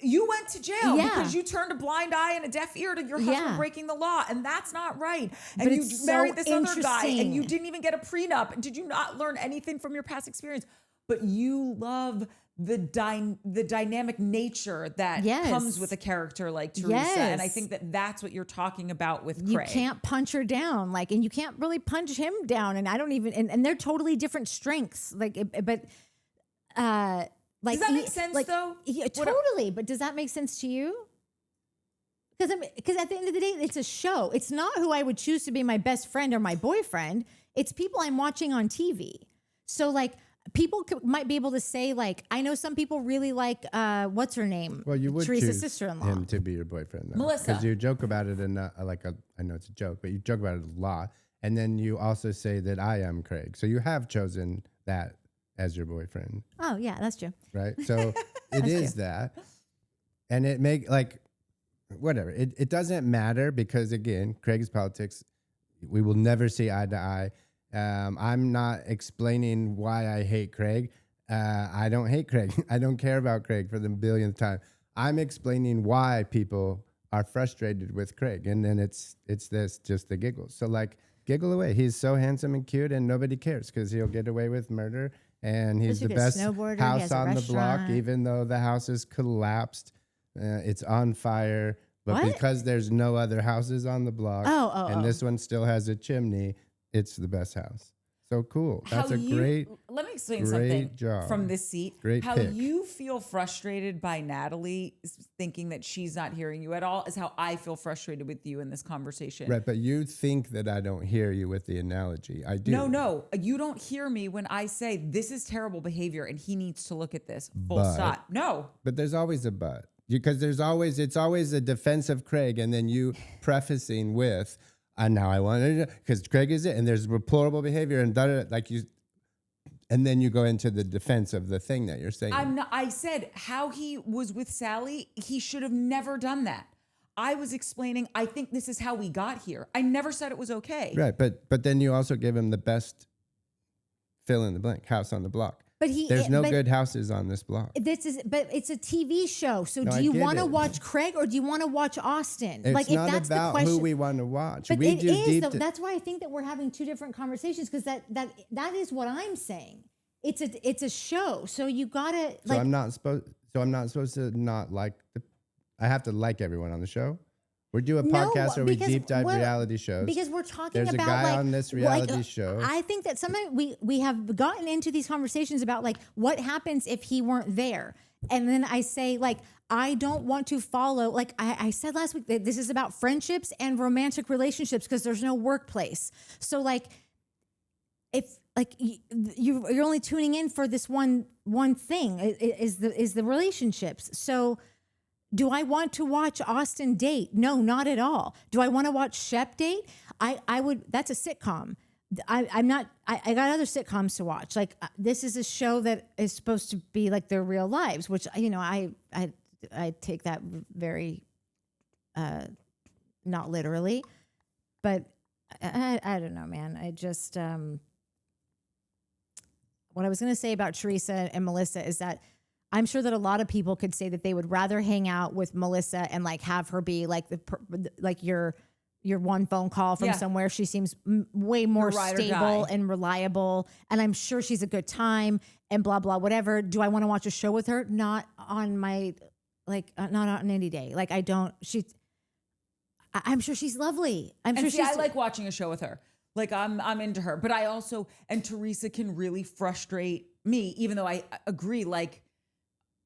Speaker 1: you went to jail because you turned a blind eye and a deaf ear to your husband breaking the law. And that's not right. And
Speaker 2: but
Speaker 1: you married this other guy and you didn't even get a prenup. Did you not learn anything from your past experience? But you love the dynamic nature that comes with a character like Theresa. And I think that that's what you're talking about with Craig.
Speaker 2: You can't punch her down, like, and you can't really punch him down. And I don't even, and they're totally different strengths. Like, but, like,
Speaker 1: does that make sense though?
Speaker 2: Yeah, totally. But does that make sense to you? Because at the end of the day, it's a show. It's not who I would choose to be my best friend or my boyfriend. It's people I'm watching on TV. So like, people might be able to say, like, I know some people really like, what's her name?
Speaker 3: Well, you would
Speaker 2: Teresa's
Speaker 3: choose
Speaker 2: sister-in-law.
Speaker 3: him to be your boyfriend, though.
Speaker 1: Melissa.
Speaker 3: Because you joke about it and I know it's a joke, but you joke about it a lot. And then you also say that I am Craig. So you have chosen that as your boyfriend.
Speaker 2: Oh, yeah, that's true.
Speaker 3: Right? So it is that. And it whatever. It doesn't matter because, again, Craig's politics, we will never see eye to eye. I'm not explaining why I hate Craig. I don't hate Craig. I don't care about Craig for the billionth time. I'm explaining why people are frustrated with Craig. And then it's just the giggles. So like, giggle away. He's so handsome and cute and nobody cares because he'll get away with murder. And he's the best house on the block, even though the house is collapsed. It's on fire. But because there's no other houses on the block and this one still has a chimney, it's the best house. So cool. That's
Speaker 1: Let me explain something
Speaker 3: job.
Speaker 1: from this seat.
Speaker 3: Great
Speaker 1: how
Speaker 3: pick.
Speaker 1: you feel frustrated by Natalie thinking that she's not hearing you at all is how I feel frustrated with you in this conversation.
Speaker 3: Right, but you think that I don't hear you with the analogy. I do.
Speaker 1: No, you don't hear me when I say this is terrible behavior and he needs to look at this. Full stop. No.
Speaker 3: But there's always a but. Because it's always a defense of Craig, and then you prefacing with, and now I want to, because Craig is it, and there's deplorable behavior, and like you, and then you go into the defense of the thing that you're saying.
Speaker 1: I said how he was with Salley, he should have never done that. I was explaining, I think this is how we got here. I never said it was okay.
Speaker 3: Right, but then you also give him the best fill in the blank house on the block.
Speaker 2: But
Speaker 3: there's no good houses on this block.
Speaker 2: But it's a TV show. So
Speaker 3: No,
Speaker 2: do
Speaker 3: I
Speaker 2: you
Speaker 3: get
Speaker 2: want to
Speaker 3: it.
Speaker 2: watch Craig or do you want to watch Austen?
Speaker 3: It's
Speaker 2: like,
Speaker 3: not
Speaker 2: if that's the
Speaker 3: about
Speaker 2: question,
Speaker 3: who we want to watch.
Speaker 2: But
Speaker 3: We
Speaker 2: it
Speaker 3: do
Speaker 2: is
Speaker 3: deep
Speaker 2: though.
Speaker 3: di-
Speaker 2: That's why I think that we're having two different conversations because that is what I'm saying. It's a show, so you gotta
Speaker 3: So I'm not supposed to not like I have to like everyone on the show. We do a podcast where we deep dive reality shows.
Speaker 2: Because we're talking
Speaker 3: There's
Speaker 2: about
Speaker 3: a guy
Speaker 2: like,
Speaker 3: on this reality show.
Speaker 2: I think that sometimes we have gotten into these conversations about like what happens if he weren't there. And then I say like, I don't want to follow, like I said last week, that this is about friendships and romantic relationships because there's no workplace. So like, if like you're only tuning in for this one thing is the relationships. So do I want to watch Austen date? No, not at all. Do I want to watch Shep date? I would. That's a sitcom. I'm not. I got other sitcoms to watch. Like this is a show that is supposed to be like their real lives, which I take that very not literally, but I don't know, man. I just what I was going to say about Theresa and Melissa is that I'm sure that a lot of people could say that they would rather hang out with Melissa and like have her be like like your one phone call from somewhere. She seems way more stable and reliable, and I'm sure she's a good time and blah blah whatever. Do I want to watch a show with her? Not on my not on any day. Like I don't. I'm sure she's lovely. I
Speaker 1: like watching a show with her. Like I'm into her, but I also and Theresa can really frustrate me, even though I agree. Like,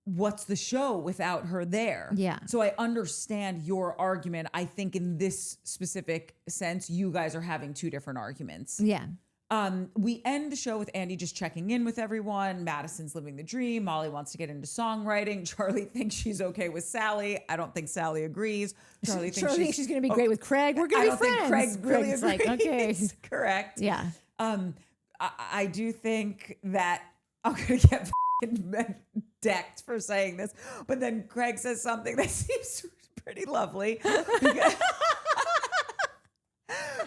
Speaker 1: what's the show without her there?
Speaker 2: Yeah.
Speaker 1: So I understand your argument. I think in this specific sense, you guys are having two different arguments.
Speaker 2: Yeah.
Speaker 1: We end the show with Andy just checking in with everyone. Madison's living the dream. Molly wants to get into songwriting. Charley thinks she's okay with Salley. I don't think Salley agrees. Charley thinks she's
Speaker 2: going to be great with Craig. We're going to be friends.
Speaker 1: Think Craig really
Speaker 2: Craig's
Speaker 1: agrees.
Speaker 2: like, okay.
Speaker 1: Correct.
Speaker 2: Yeah.
Speaker 1: I do think that I'm going to get decked for saying this, but then Craig says something that seems pretty lovely.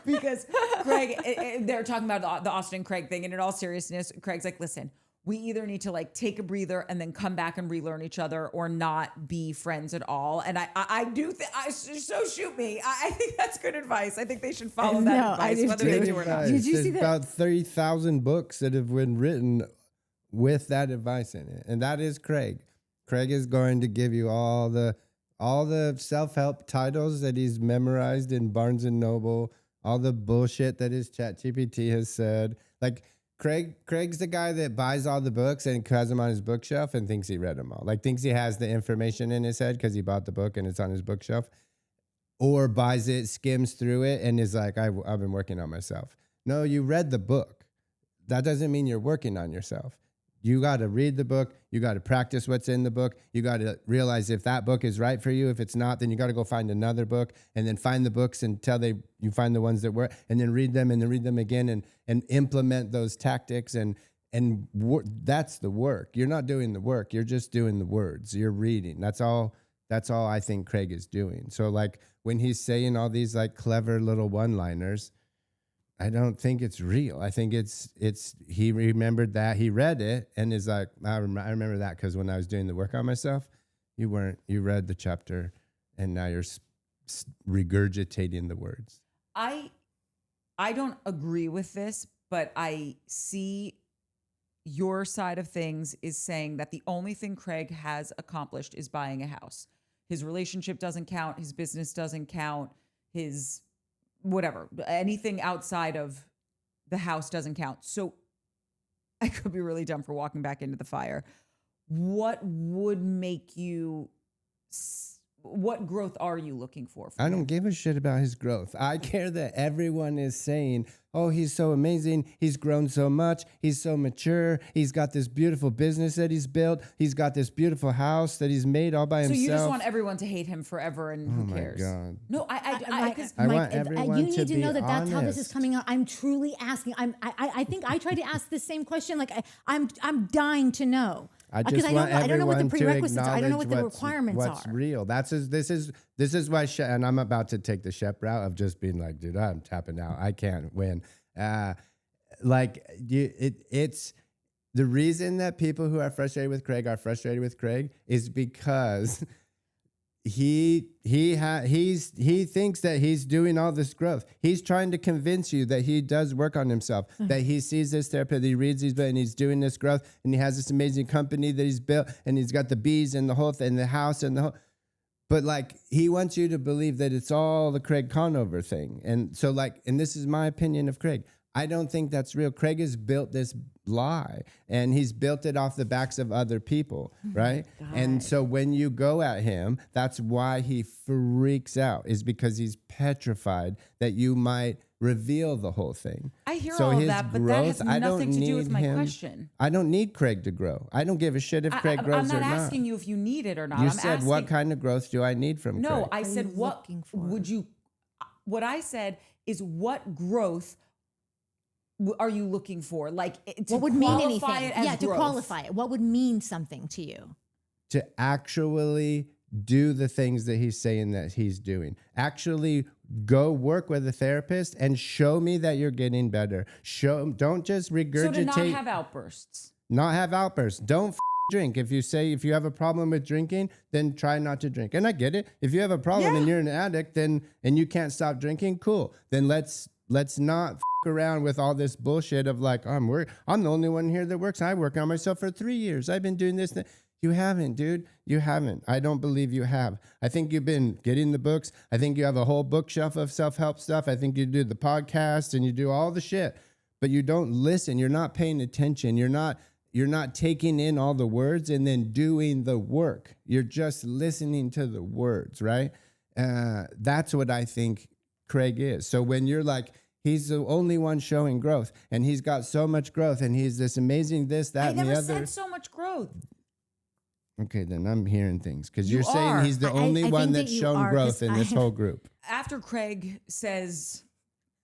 Speaker 1: Because Craig, they're talking about the Austen and Craig thing, and in all seriousness, Craig's like, listen, we either need to like take a breather and then come back and relearn each other or not be friends at all. And I do think, so shoot me. I think that's good advice. I think they should follow that advice, whether they do or not.
Speaker 2: Did you see that?
Speaker 3: About 30,000 books that have been written with that advice in it. And that is Craig. Craig is going to give you all the self-help titles that he's memorized in Barnes and Noble, all the bullshit that his ChatGPT has said. Like Craig's the guy that buys all the books and has them on his bookshelf and thinks he read them all. Like thinks he has the information in his head because he bought the book and it's on his bookshelf. Or buys it, skims through it, and is like, I've been working on myself. No, you read the book. That doesn't mean you're working on yourself. You got to read the book. You got to practice what's in the book. You got to realize if that book is right for you. If it's not, then you got to go find another book and then find the books until you find the ones that work, and then read them and then read them again and implement those tactics. That's the work. You're not doing the work. You're just doing the words. You're reading. That's all I think Craig is doing. So like when he's saying all these like clever little one-liners, I don't think it's real. I think it's he remembered that, he read it and is like, I remember that because when I was doing the work on myself, you read the chapter and now you're regurgitating the words.
Speaker 1: I don't agree with this, but I see your side of things is saying that the only thing Craig has accomplished is buying a house. His relationship doesn't count. His business doesn't count. His whatever, anything outside of the house doesn't count. So I could be really dumb for walking back into the fire. What would make you, what growth are you looking for?
Speaker 3: I don't give a shit about his growth. I care that everyone is saying, oh, he's so amazing. He's grown so much. He's so mature. He's got this beautiful business that he's built. He's got this beautiful house that he's made all by himself.
Speaker 1: So you just want everyone to hate him forever and who cares?
Speaker 3: Oh, my God.
Speaker 1: No,
Speaker 3: I want everyone
Speaker 2: you
Speaker 3: to
Speaker 2: need to
Speaker 3: be
Speaker 2: know that that's how this is
Speaker 3: honest.
Speaker 2: coming out. I'm truly asking. I think I tried to ask the same question. Like I'm dying to know.
Speaker 3: I
Speaker 2: Because
Speaker 3: just want
Speaker 2: I don't know what the
Speaker 3: everyone to
Speaker 2: prerequisites are. I don't know what the
Speaker 3: acknowledge
Speaker 2: requirements
Speaker 3: what's
Speaker 2: are.
Speaker 3: real. This is why, and I'm about to take the Shep route of just being like, dude, I'm tapping out. I can't win. It's the reason that people who are frustrated with Craig is because he thinks that he's doing all this growth. He's trying to convince you that he does work on himself, that he sees this therapist, he reads these books, and he's doing this growth, and he has this amazing company that he's built, and he's got the bees and the whole thing, the house and the whole. But like he wants you to believe that it's all the Craig Conover thing, and so and this is my opinion of Craig. I don't think that's real. Craig has built this lie, and he's built it off the backs of other people, right? And so when you go at him, that's why he freaks out, is because he's petrified that you might reveal the whole thing.
Speaker 1: I hear
Speaker 3: so
Speaker 1: all
Speaker 3: his
Speaker 1: that, but
Speaker 3: growth,
Speaker 1: that has nothing to do with my
Speaker 3: him.
Speaker 1: question.
Speaker 3: I don't need Craig to grow. I don't give a shit if Craig grows or
Speaker 1: I'm
Speaker 3: not.
Speaker 1: not asking you if you need it or not.
Speaker 3: You
Speaker 1: I'm
Speaker 3: said,
Speaker 1: asking,
Speaker 3: what kind of growth do I need from Craig?
Speaker 1: No, I said,
Speaker 2: you
Speaker 1: what
Speaker 2: looking for?
Speaker 1: would you, what I said is what growth are you looking for? Like to
Speaker 2: What would mean
Speaker 1: qualify
Speaker 2: anything?
Speaker 1: it as
Speaker 2: Yeah, to
Speaker 1: growth.
Speaker 2: qualify it. What would mean something to you?
Speaker 3: To actually do the things that he's saying that he's doing. Actually go work with a therapist and show me that you're getting better. Don't just regurgitate.
Speaker 1: So to not have outbursts.
Speaker 3: Not have outbursts. Don't drink. If you have a problem with drinking, then try not to drink. And I get it. If you have a problem and you're an addict, and you can't stop drinking, cool. Then let's not around with all this bullshit of like, I'm the only one here that works. I work on myself for 3 years. I've been doing this. You haven't, dude. You haven't. I don't believe you have. I think you've been getting the books. I think you have a whole bookshelf of self-help stuff. I think you do the podcast and you do all the shit, but you don't listen. You're not paying attention. You're not taking in all the words and then doing the work. You're just listening to the words, right? That's what I think Craig is. So when you're like, he's the only one showing growth, and he's got so much growth, and he's this amazing this, that, and the other.
Speaker 1: I never said so much growth.
Speaker 3: Okay, then I'm hearing things because you're
Speaker 1: You
Speaker 3: saying
Speaker 1: are.
Speaker 3: he's the
Speaker 2: I
Speaker 3: only
Speaker 2: think
Speaker 3: one
Speaker 2: that
Speaker 3: that's
Speaker 2: you
Speaker 3: shown
Speaker 2: are,
Speaker 3: growth
Speaker 2: 'cause
Speaker 3: in this whole group.
Speaker 1: After Craig says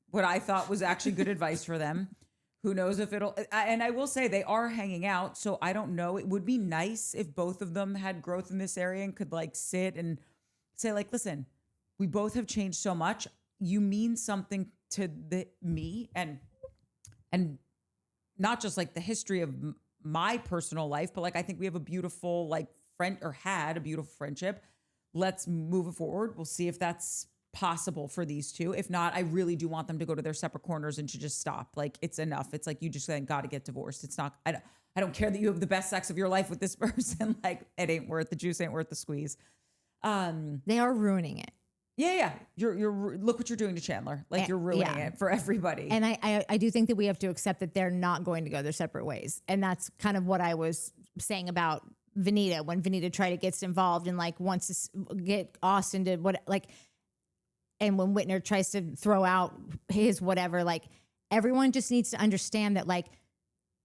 Speaker 1: what I thought was actually good advice for them, who knows if and I will say they are hanging out, so I don't know. It would be nice if both of them had growth in this area and could like sit and say like, listen, we both have changed so much. You mean something to me and not just like the history of my personal life, but like I think we have a beautiful like friend, or had a beautiful friendship. Let's move it forward. We'll see if that's possible for these two. If not, I really do want them to go to their separate corners and to just stop. Like it's enough. It's like you just got to get divorced. It's not. I don't care that you have the best sex of your life with this person. Like it ain't worth the juice. Ain't worth the squeeze.
Speaker 2: They are ruining it.
Speaker 1: Yeah. You're look what you're doing to Chandler. Like you're ruining it for everybody.
Speaker 2: And I do think that we have to accept that they're not going to go their separate ways. And that's kind of what I was saying about Venita, when Venita tried to get involved and like wants to get Austen to and when Whitner tries to throw out his whatever, like everyone just needs to understand that like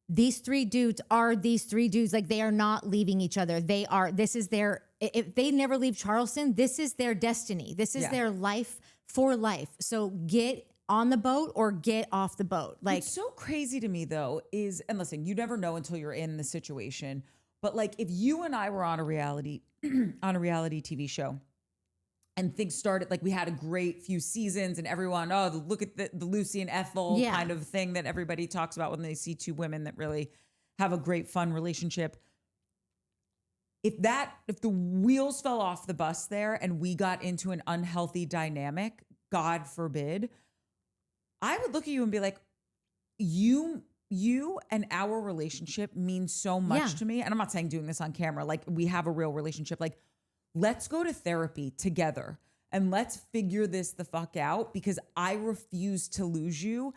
Speaker 2: these three dudes are these three dudes. Like they are not leaving each other. This is their, if they never leave Charleston, this is their destiny. This is their life for life. So get on the boat or get off the boat. Like
Speaker 1: what's so crazy to me though is, and listen, you never know until you're in the situation, but like if you and I were on a reality TV show and things started, like we had a great few seasons and everyone, look at the Lucy and Ethel kind of thing that everybody talks about when they see two women that really have a great fun relationship. If the wheels fell off the bus there and we got into an unhealthy dynamic, God forbid, I would look at you and be like, you and our relationship means so much to me. And I'm not saying doing this on camera, like we have a real relationship. Like, let's go to therapy together and let's figure this the fuck out, because I refuse to lose you.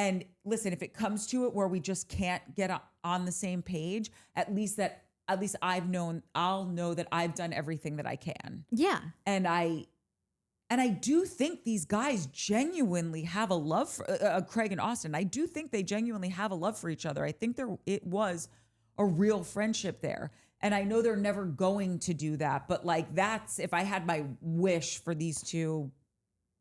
Speaker 1: And listen, if it comes to it where we just can't get on the same page, at least I'll know that I've done everything that I can.
Speaker 2: Yeah.
Speaker 1: And I do think these guys genuinely have a love for Craig and Austen. I do think they genuinely have a love for each other. I think it was a real friendship there. And I know they're never going to do that, but like that's, if I had my wish for these two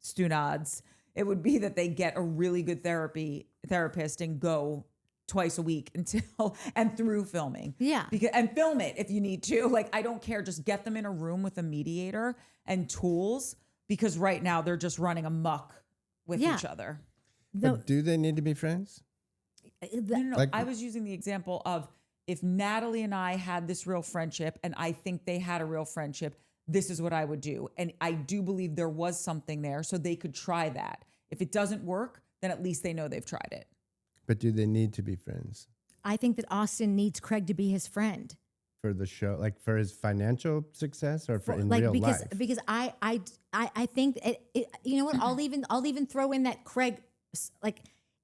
Speaker 1: stunads, it would be that they get a really good therapist and go twice a week until and through filming.
Speaker 2: Yeah.
Speaker 1: And film it if you need to. Like, I don't care. Just get them in a room with a mediator and tools, because right now they're just running amok with each other.
Speaker 3: But do they need to be friends?
Speaker 1: No.
Speaker 3: Like-
Speaker 1: I was using the example of if Natalie and I had this real friendship and I think they had a real friendship, this is what I would do. And I do believe there was something there, so they could try that. If it doesn't work, then at least they know they've tried it.
Speaker 3: But do they need to be friends
Speaker 2: I think that Austen needs Craig to be his friend.
Speaker 3: for the show, like for his financial success or for in
Speaker 2: Like
Speaker 3: real
Speaker 2: because
Speaker 3: life?
Speaker 2: because I think you know what, I'll even throw in that Craig, like,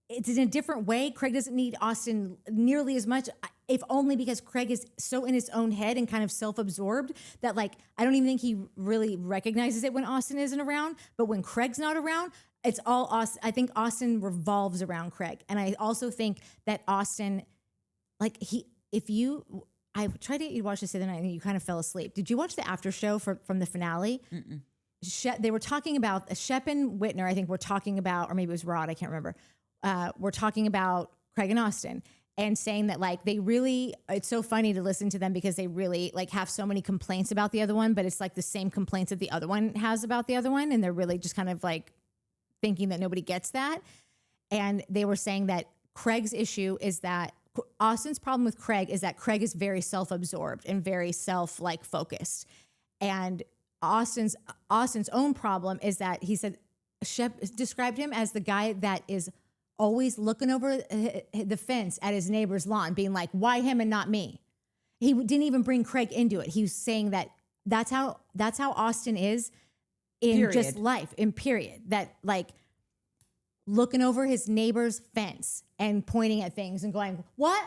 Speaker 2: it's in a different way. Craig doesn't need Austen nearly as much, if only because Craig is so in his own head and kind of self-absorbed that, like, I don't even think he really recognizes it when Austen isn't around. But when Craig's not around, it's all Austen. I think Austen revolves around Craig. And I also think that Austen, like, I tried to get you to watch this the other night and you kind of fell asleep. Did you watch the after show from the finale?
Speaker 1: Mm-mm.
Speaker 2: They were talking about, Shep and Whitner, I think were talking about, or maybe it was Rod, I can't remember. We're talking about Craig and Austen and saying that, like, they really, it's so funny to listen to them because they really, like, have so many complaints about the other one, but it's like the same complaints that the other one has about the other one. And they're really just kind of like thinking that nobody gets that. And they were saying that Craig's issue is that Austen's problem with Craig is that Craig is very self-absorbed and very focused. And Austen's own problem is that, he said, Shep described him as the guy that is always looking over the fence at his neighbor's lawn, being like, why him and not me? He didn't even bring Craig into it. He was saying that that's how Austen is in just life, in period. That, like, looking over his neighbor's fence and pointing at things and going, what?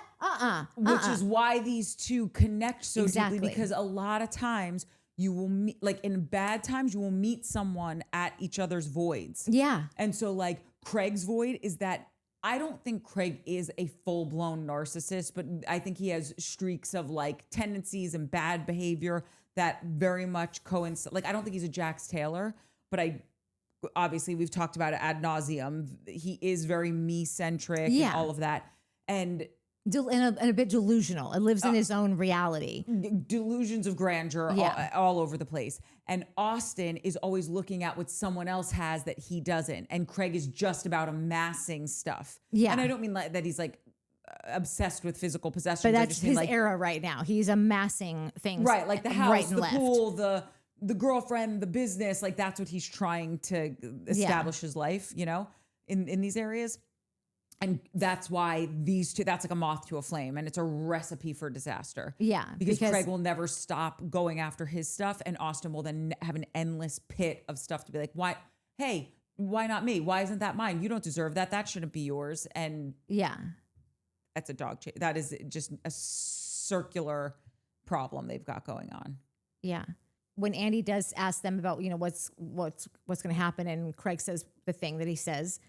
Speaker 1: Which is why these two connect so
Speaker 2: Exactly.
Speaker 1: deeply, because a lot of times you will meet, like, in bad times, you will meet someone at each other's voids.
Speaker 2: Yeah.
Speaker 1: And so, like, Craig's void is that I don't think Craig is a full-blown narcissist, but I think he has streaks of, like, tendencies and bad behavior that very much coincide. Like, I don't think he's a Jax Taylor, but obviously we've talked about it ad nauseum. He is very me-centric and all of that. And
Speaker 2: a bit delusional. It lives in his own reality.
Speaker 1: Delusions of grandeur all over the place. And Austen is always looking at what someone else has that he doesn't. And Craig is just about amassing stuff. Yeah. And I don't mean that he's, like, obsessed with physical possessions.
Speaker 2: But that's his era right now. He's amassing things.
Speaker 1: Right. Like the house,
Speaker 2: right and
Speaker 1: the
Speaker 2: left.
Speaker 1: pool, the girlfriend, the business. Like, that's what he's trying to establish his life, you know, in these areas. And that's why these two, that's like a moth to a flame, and it's a recipe for disaster.
Speaker 2: Yeah.
Speaker 1: Because Craig will never stop going after his stuff, and Austen will then have an endless pit of stuff to be like, why not me? Why isn't that mine? You don't deserve that. That shouldn't be yours. And that's a dog chase. That is just a circular problem they've got going on.
Speaker 2: Yeah. When Andy does ask them about, you know, what's going to happen, and Craig says the thing that he says,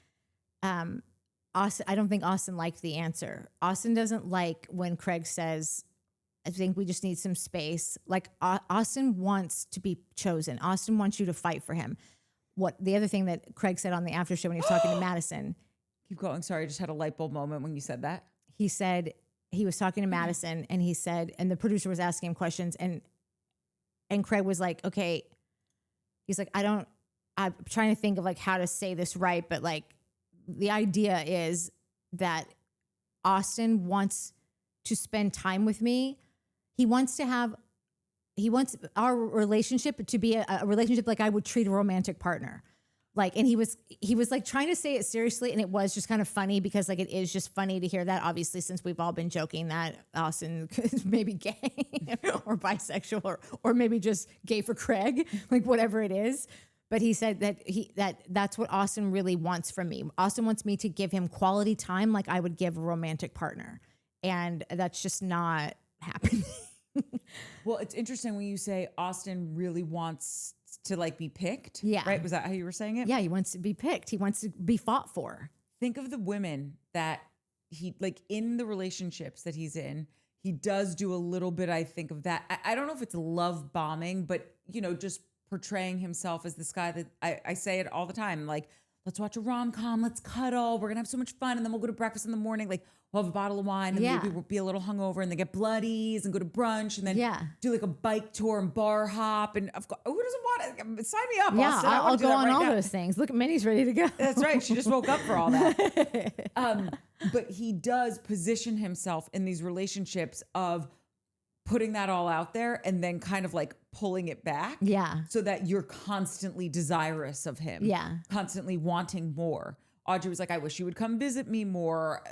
Speaker 2: Austen, I don't think Austen liked the answer. Austen doesn't like when Craig says, I think we just need some space. Like, Austen wants to be chosen. Austen wants you to fight for him. The other thing that Craig said on the after show when he was talking to Madison.
Speaker 1: Keep going. Sorry, I just had a light bulb moment when you said that.
Speaker 2: He said, he was talking to Madison, and he said, and the producer was asking him questions, and Craig was like, okay. He's like, I'm trying to think of, like, how to say this right, but, like, the idea is that Austen wants to spend time with me. He wants our relationship to be a relationship like I would treat a romantic partner. Like, and he was like trying to say it seriously, and it was just kind of funny because, like, it is just funny to hear that, obviously, since we've all been joking that Austen is maybe gay or bisexual or maybe just gay for Craig, like, whatever it is. But he said that that's what Austen really wants from me. Austen wants me to give him quality time like I would give a romantic partner. And that's just not happening.
Speaker 1: Well, it's interesting when you say Austen really wants to like be picked.
Speaker 2: Yeah.
Speaker 1: Right? Was that how you were saying it?
Speaker 2: Yeah, he wants to be picked. He wants to be fought for.
Speaker 1: Think of the women that he like in the relationships that he's in. He does do a little bit, I think, of that. I don't know if it's love bombing, but just portraying himself as this guy that I say it all the time. Like, let's watch a rom-com, let's cuddle, we're gonna have so much fun, and then we'll go to breakfast in the morning. Like, we'll have a bottle of wine, and maybe we'll be a little hungover, and then get bloodies and go to brunch, and then do like a bike tour and bar hop. And of course, who doesn't want it? Sign me up.
Speaker 2: Yeah,
Speaker 1: Austin.
Speaker 2: I'll go on all those things. Look, Minnie's ready to go.
Speaker 1: That's right. She just woke up for all that. But he does position himself in these relationships of putting that all out there and then kind of like pulling it back.
Speaker 2: Yeah.
Speaker 1: So that you're constantly desirous of him.
Speaker 2: Yeah.
Speaker 1: Constantly wanting more. Audrey was like, I wish you would come visit me more.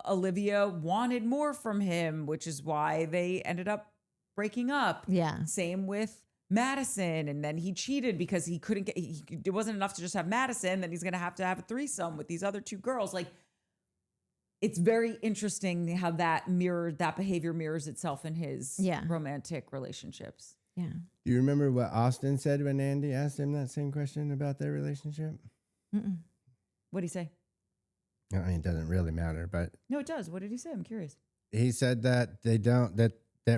Speaker 1: Olivia wanted more from him, which is why they ended up breaking up.
Speaker 2: Yeah.
Speaker 1: Same with Madison. And then he cheated because he couldn't get, it wasn't enough to just have Madison. Then he's going to have a threesome with these other two girls. Like, it's very interesting how that behavior mirrors itself in his romantic relationships.
Speaker 2: Yeah.
Speaker 3: Do you remember what Austen said when Andy asked him that same question about their relationship?
Speaker 2: Mm-mm.
Speaker 1: What did he say?
Speaker 3: I mean, it doesn't really matter, but
Speaker 1: No, it does. What did he say? I'm curious.
Speaker 3: he said that they don't, that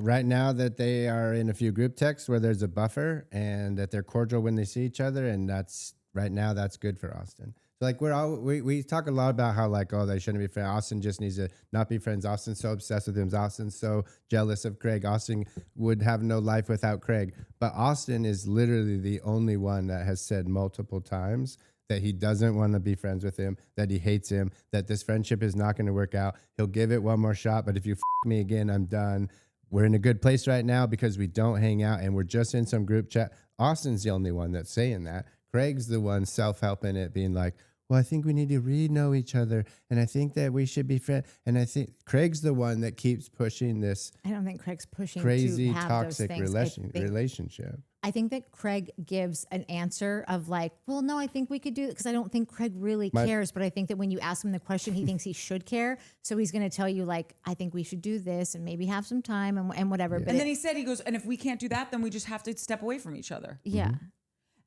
Speaker 3: right now that they are in a few group texts where there's a buffer and that they're cordial when they see each other. And that's right now that's good for Austen. So like we talk a lot about how like, oh, they shouldn't be friends. Austen just needs to not be friends. Austen's so obsessed with him. Austen's so jealous of Craig. Austen would have no life without Craig. But Austen is literally the only one that has said multiple times that he doesn't want to be friends with him, that he hates him, that this friendship is not going to work out. He'll give it one more shot, but if you me again, I'm done. We're in a good place right now because we don't hang out and we're just in some group chat. Austen's the only one that's saying that. Craig's the one self-helping it, being like, well, I think we need to know each other, and I think that we should be friends. And I think Craig's the one that keeps pushing this.
Speaker 2: I don't think Craig's pushing
Speaker 3: crazy,
Speaker 2: to have
Speaker 3: toxic
Speaker 2: those things.
Speaker 3: relationship.
Speaker 2: I think that Craig gives an answer of like, well, no, I think we could do it, because I don't think Craig really cares. But I think that when you ask him the question, he thinks he should care. So he's going to tell you like, I think we should do this and maybe have some time and whatever.
Speaker 3: Yeah.
Speaker 2: But
Speaker 1: and then he said, he goes, and if we can't do that, then we just have to step away from each other.
Speaker 2: Yeah.
Speaker 3: Mm-hmm.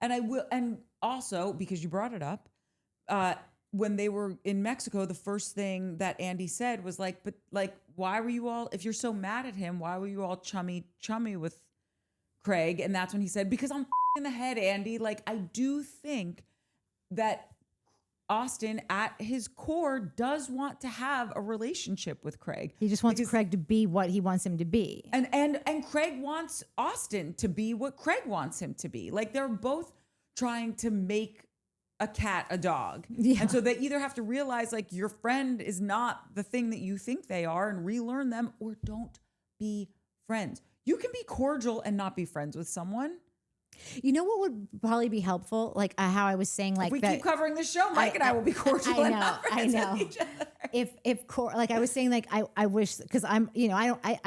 Speaker 1: And I will, and also because you brought it up, when they were in Mexico, the first thing that Andy said was like, but like, why were you all, if you're so mad at him, why were you all chummy with Craig? And that's when he said, because I'm in the head, Andy. Like, I do think that Austen at his core does want to have a relationship with Craig.
Speaker 2: He just wants Craig to be what he wants him to be.
Speaker 1: And Craig wants Austen to be what Craig wants him to be. Like, they're both trying to make a cat a dog.
Speaker 2: Yeah.
Speaker 1: And so they either have to realize like your friend is not the thing that you think they are and relearn them, or don't be friends. You can be cordial and not be friends with someone.
Speaker 2: You know what would probably be helpful? Like how I was saying, like
Speaker 1: if we
Speaker 2: that,
Speaker 1: keep covering this show, Mike and I will be cordial and not friends with each other.
Speaker 2: Like I was saying, like I wish, because I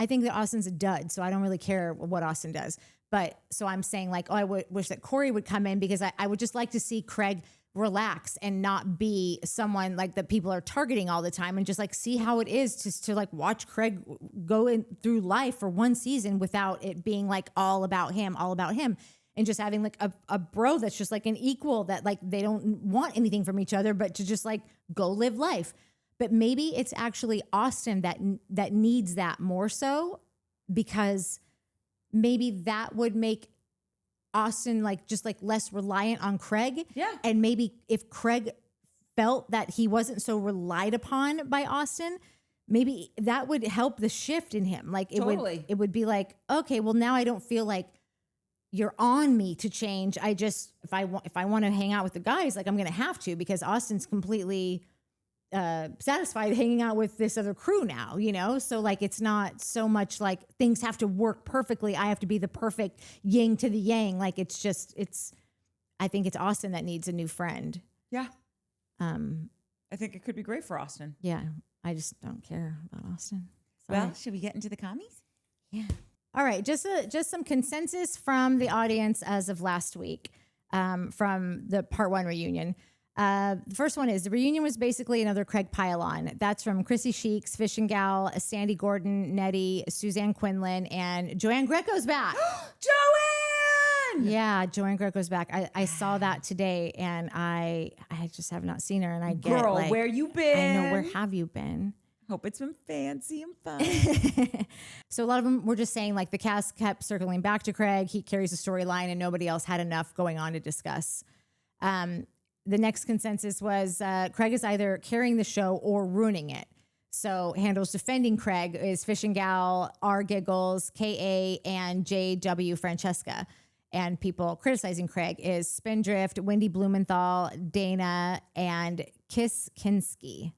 Speaker 2: think that Austen's a dud, so I don't really care what Austen does. But so I'm saying like, oh, I wish that Corey would come in, because I would just like to see Craig relax and not be someone like that people are targeting all the time, and just like see how it is just to like watch Craig go in through life for one season without it being like all about him, and just having like a bro that's just like an equal, that like they don't want anything from each other but to just like go live life. But maybe it's actually Austen that needs that more so, because maybe that would make Austen like just like less reliant on Craig.
Speaker 1: Yeah.
Speaker 2: And maybe if Craig felt that he wasn't so relied upon by Austen, maybe that would help the shift in him. Like it would be like, okay, well now I don't feel like you're on me to change. I just, if I want to hang out with the guys, like I'm going to have to, because Austen's completely satisfied hanging out with this other crew now, So like, it's not so much like things have to work perfectly. I have to be the perfect yin to the yang. Like I think it's Austen that needs a new friend.
Speaker 1: Yeah. I think it could be great for Austen.
Speaker 2: Yeah. I just don't care about Austen.
Speaker 1: Well, should we get into the commies?
Speaker 2: Yeah. All right. Just some consensus from the audience as of last week. from the part 1 reunion. The first one is the reunion was basically another Craig pile-on. That's from Chrissy Sheeks, Fish and Gal, Sandy Gordon, Nettie, Suzanne Quinlan, and Joanne Greco's back.
Speaker 1: Joanne!
Speaker 2: Yeah, Joanne Greco's back. I saw that today, and I just have not seen her. And I get
Speaker 1: Girl,
Speaker 2: like,
Speaker 1: where you been?
Speaker 2: I know, where have you been?
Speaker 1: Hope it's been fancy and fun.
Speaker 2: So a lot of them were just saying like the cast kept circling back to Craig. He carries a storyline, and nobody else had enough going on to discuss. The next consensus was Craig is either carrying the show or ruining it. So handles defending Craig is Fish and Gal, R. Giggles, K.A., and J.W. Francesca. And people criticizing Craig is Spindrift, Wendy Blumenthal, Dana, and Kiss Kinski.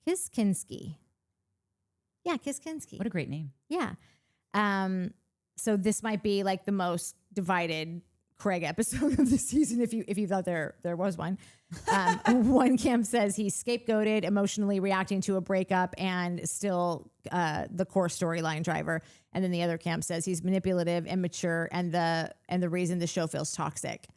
Speaker 2: Kiss Kinski. Yeah, Kiss Kinski.
Speaker 1: What a great name.
Speaker 2: Yeah. So this might be like the most divided Craig episode of the season, if you thought there was one. One camp says he's scapegoated, emotionally reacting to a breakup, and still the core storyline driver. And then the other camp says he's manipulative, immature, and the reason the show feels toxic.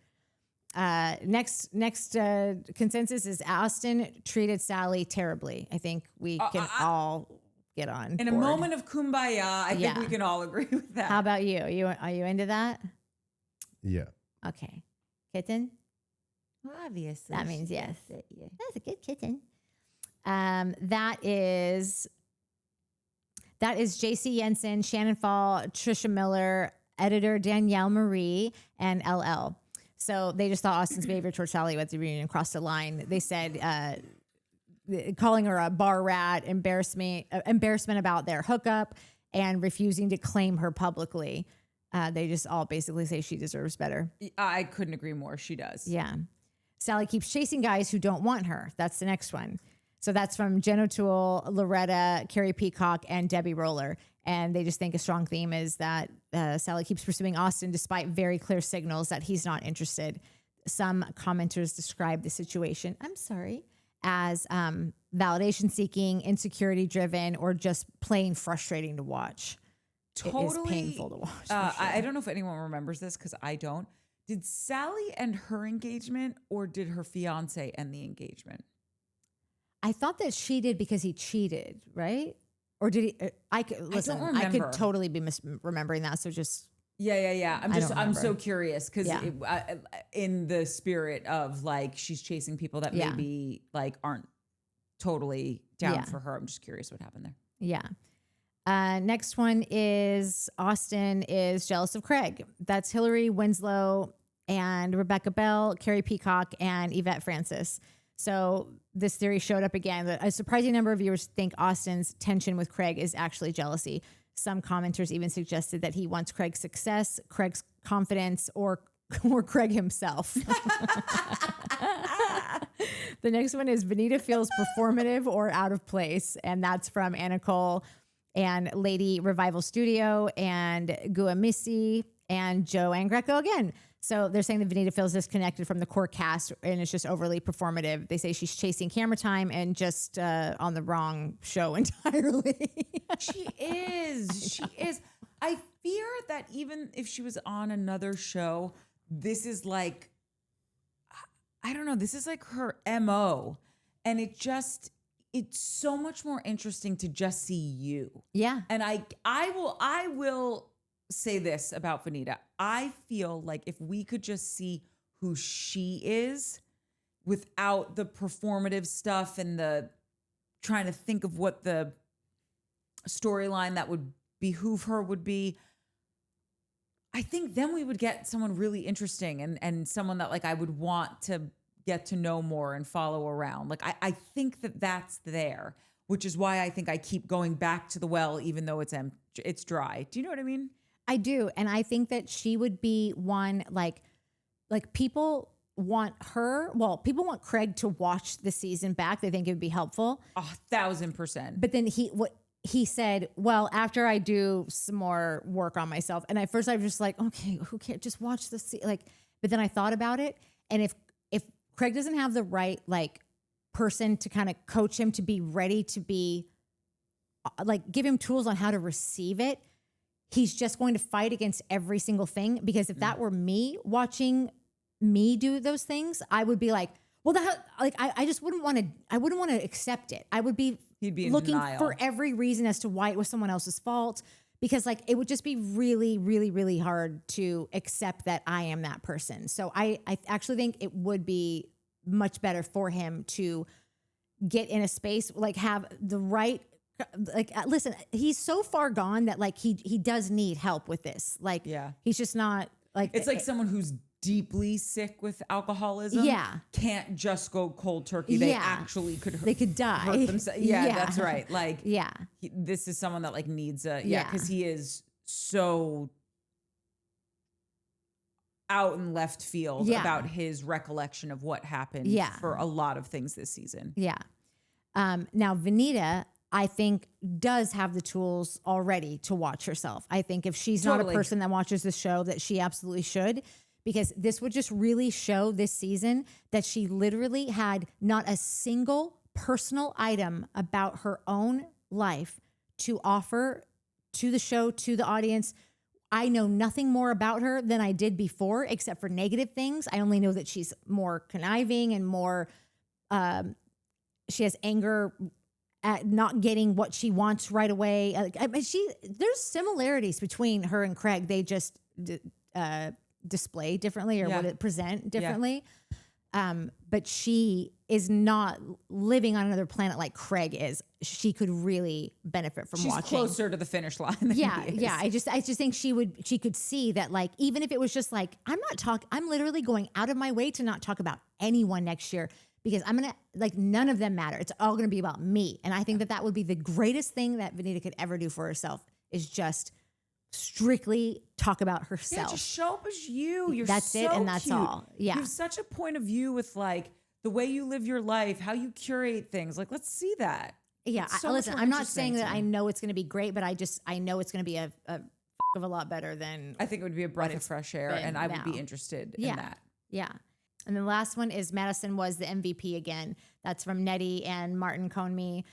Speaker 2: Next consensus is Austen treated Salley terribly. I think we can all get on
Speaker 1: In
Speaker 2: board.
Speaker 1: a moment of kumbaya, I think we can all agree with that.
Speaker 2: How about you? Are you into that?
Speaker 3: Yeah.
Speaker 2: Okay. Kitten?
Speaker 1: Well, obviously.
Speaker 2: That means yes.
Speaker 1: Yeah.
Speaker 2: That's a good kitten. That is JC Jensen, Shannon Fall, Trisha Miller, editor Danielle Marie, and LL. So they just thought Austen's behavior towards Salley at the reunion crossed the line. They said calling her a bar rat, embarrassment about their hookup, and refusing to claim her publicly. They just all basically say she deserves better.
Speaker 1: I couldn't agree more. She does.
Speaker 2: Yeah. Salley keeps chasing guys who don't want her. That's the next one. So that's from Jen O'Toole, Loretta, Carrie Peacock, and Debbie Roller. And they just think a strong theme is that Salley keeps pursuing Austen despite very clear signals that he's not interested. Some commenters describe the situation, as validation seeking, insecurity driven, or just plain frustrating to watch.
Speaker 1: Totally.
Speaker 2: It is painful to watch.
Speaker 1: I don't know if anyone remembers this because I don't. Did Salley end her engagement or did her fiance end the engagement?
Speaker 2: I thought that she did because he cheated, right? Or did he? I could totally be remembering that. So just
Speaker 1: Yeah. I'm so curious because
Speaker 2: Yeah.
Speaker 1: in the spirit of like she's chasing people that
Speaker 2: Yeah.
Speaker 1: maybe like aren't totally down
Speaker 2: Yeah.
Speaker 1: for her. I'm just curious what happened there.
Speaker 2: Yeah. Next one is Austen is jealous of Craig. That's Hillary Winslow and Rebecca Bell, Carrie Peacock, and Yvette Francis. So this theory showed up again. That a surprising number of viewers think Austen's tension with Craig is actually jealousy. Some commenters even suggested that he wants Craig's success, Craig's confidence, or Craig himself. The next one is Venita feels performative or out of place. And that's from Anna Cole and Lady Revival Studio and Guamisi and Joanne Greco again. So they're saying that Venita feels disconnected from the core cast and it's just overly performative. They say she's chasing camera time and just on the wrong show entirely.
Speaker 1: She is. I fear that even if she was on another show, this is like, I don't know, this is like her MO. And it's so much more interesting to just see you.
Speaker 2: Yeah.
Speaker 1: And I will say this about Venita. I feel like if we could just see who she is without the performative stuff and the trying to think of what the storyline that would behoove her would be, I think then we would get someone really interesting and someone that like I would want to get to know more and follow around. Like I think that that's there, which is why I think I keep going back to the well, even though it's dry. Do you know what I mean?
Speaker 2: I do. And I think that she would be one like people want her. Well, people want Craig to watch the season back. They think it would be helpful.
Speaker 1: 1,000%.
Speaker 2: But then he said, well, after I do some more work on myself. And at first I was just like, okay, who cares? Just watch the but then I thought about it. And if Craig doesn't have the right like person to kind of coach him to be ready to be like give him tools on how to receive it, he's just going to fight against every single thing. Because if that were me watching me do those things, I would be like, well, I just wouldn't want to. I wouldn't want to accept it. I would be
Speaker 1: He'd be in
Speaker 2: looking
Speaker 1: denial.
Speaker 2: for every reason as to why it was someone else's fault, because like it would just be really, really, really hard to accept that I am that person. So I actually think it would be much better for him to get in a space, like have the right, like, listen, he's so far gone that like he does need help with this. Like,
Speaker 1: Yeah.
Speaker 2: he's just not like,
Speaker 1: It's like someone who's deeply sick with alcoholism.
Speaker 2: Yeah.
Speaker 1: Can't just go cold turkey. They
Speaker 2: Yeah.
Speaker 1: actually could
Speaker 2: they could die.
Speaker 1: hurt themselves. Yeah, that's right. Like,
Speaker 2: Yeah.
Speaker 1: this is someone that like needs a,
Speaker 2: Yeah.
Speaker 1: because he is so out in left field
Speaker 2: Yeah.
Speaker 1: about his recollection of what happened
Speaker 2: Yeah.
Speaker 1: for a lot of things this season.
Speaker 2: Yeah. Now, Venita, I think, does have the tools already to watch herself. I think if she's not a
Speaker 1: Totally.
Speaker 2: person that watches the show, that she absolutely should, because this would just really show this season that she literally had not a single personal item about her own life to offer to the show, to the audience. I know nothing more about her than I did before, except for negative things. I only know that she's more conniving and more, she has anger at not getting what she wants right away. I mean, there's similarities between her and Craig. They just display differently, or
Speaker 1: Yeah.
Speaker 2: would it present differently. But she is not living on another planet like Craig is. She could really benefit from
Speaker 1: She's
Speaker 2: watching.
Speaker 1: closer to the finish line than
Speaker 2: Yeah,
Speaker 1: he is.
Speaker 2: yeah. I just think she could see that, like, even if it was just like, I'm literally going out of my way to not talk about anyone next year, because I'm gonna, like, none of them matter. It's all gonna be about me. And I think that would be the greatest thing that Venita could ever do for herself, is just strictly talk about
Speaker 1: Yeah,
Speaker 2: herself.
Speaker 1: just show up as you. You're
Speaker 2: That's
Speaker 1: so
Speaker 2: it, and that's
Speaker 1: cute.
Speaker 2: all. Yeah.
Speaker 1: You have such a point of view with like the way you live your life, how you curate things. Like, let's see that.
Speaker 2: Yeah,
Speaker 1: It's so much
Speaker 2: listen,
Speaker 1: more
Speaker 2: I'm not
Speaker 1: interesting
Speaker 2: saying
Speaker 1: to
Speaker 2: that
Speaker 1: me.
Speaker 2: I know it's going to be great, but I know it's going to be a of a lot better than
Speaker 1: I think it would be a breath of
Speaker 2: it's
Speaker 1: fresh air,
Speaker 2: been
Speaker 1: and I would be
Speaker 2: now.
Speaker 1: interested
Speaker 2: Yeah.
Speaker 1: in that.
Speaker 2: Yeah. And the last one is Madison was the MVP again. That's from Nettie and Martin Conme.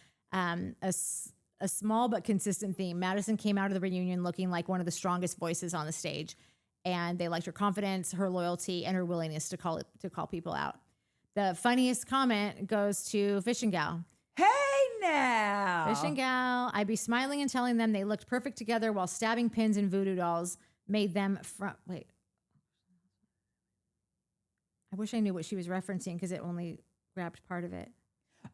Speaker 2: A small but consistent theme. Madison came out of the reunion looking like one of the strongest voices on the stage, and they liked her confidence, her loyalty, and her willingness to call people out. The funniest comment goes to Fishing Gal.
Speaker 1: Hey now.
Speaker 2: Fishing Gal, I'd be smiling and telling them they looked perfect together while stabbing pins and voodoo dolls made them wait. I wish I knew what she was referencing, because it only grabbed part of it.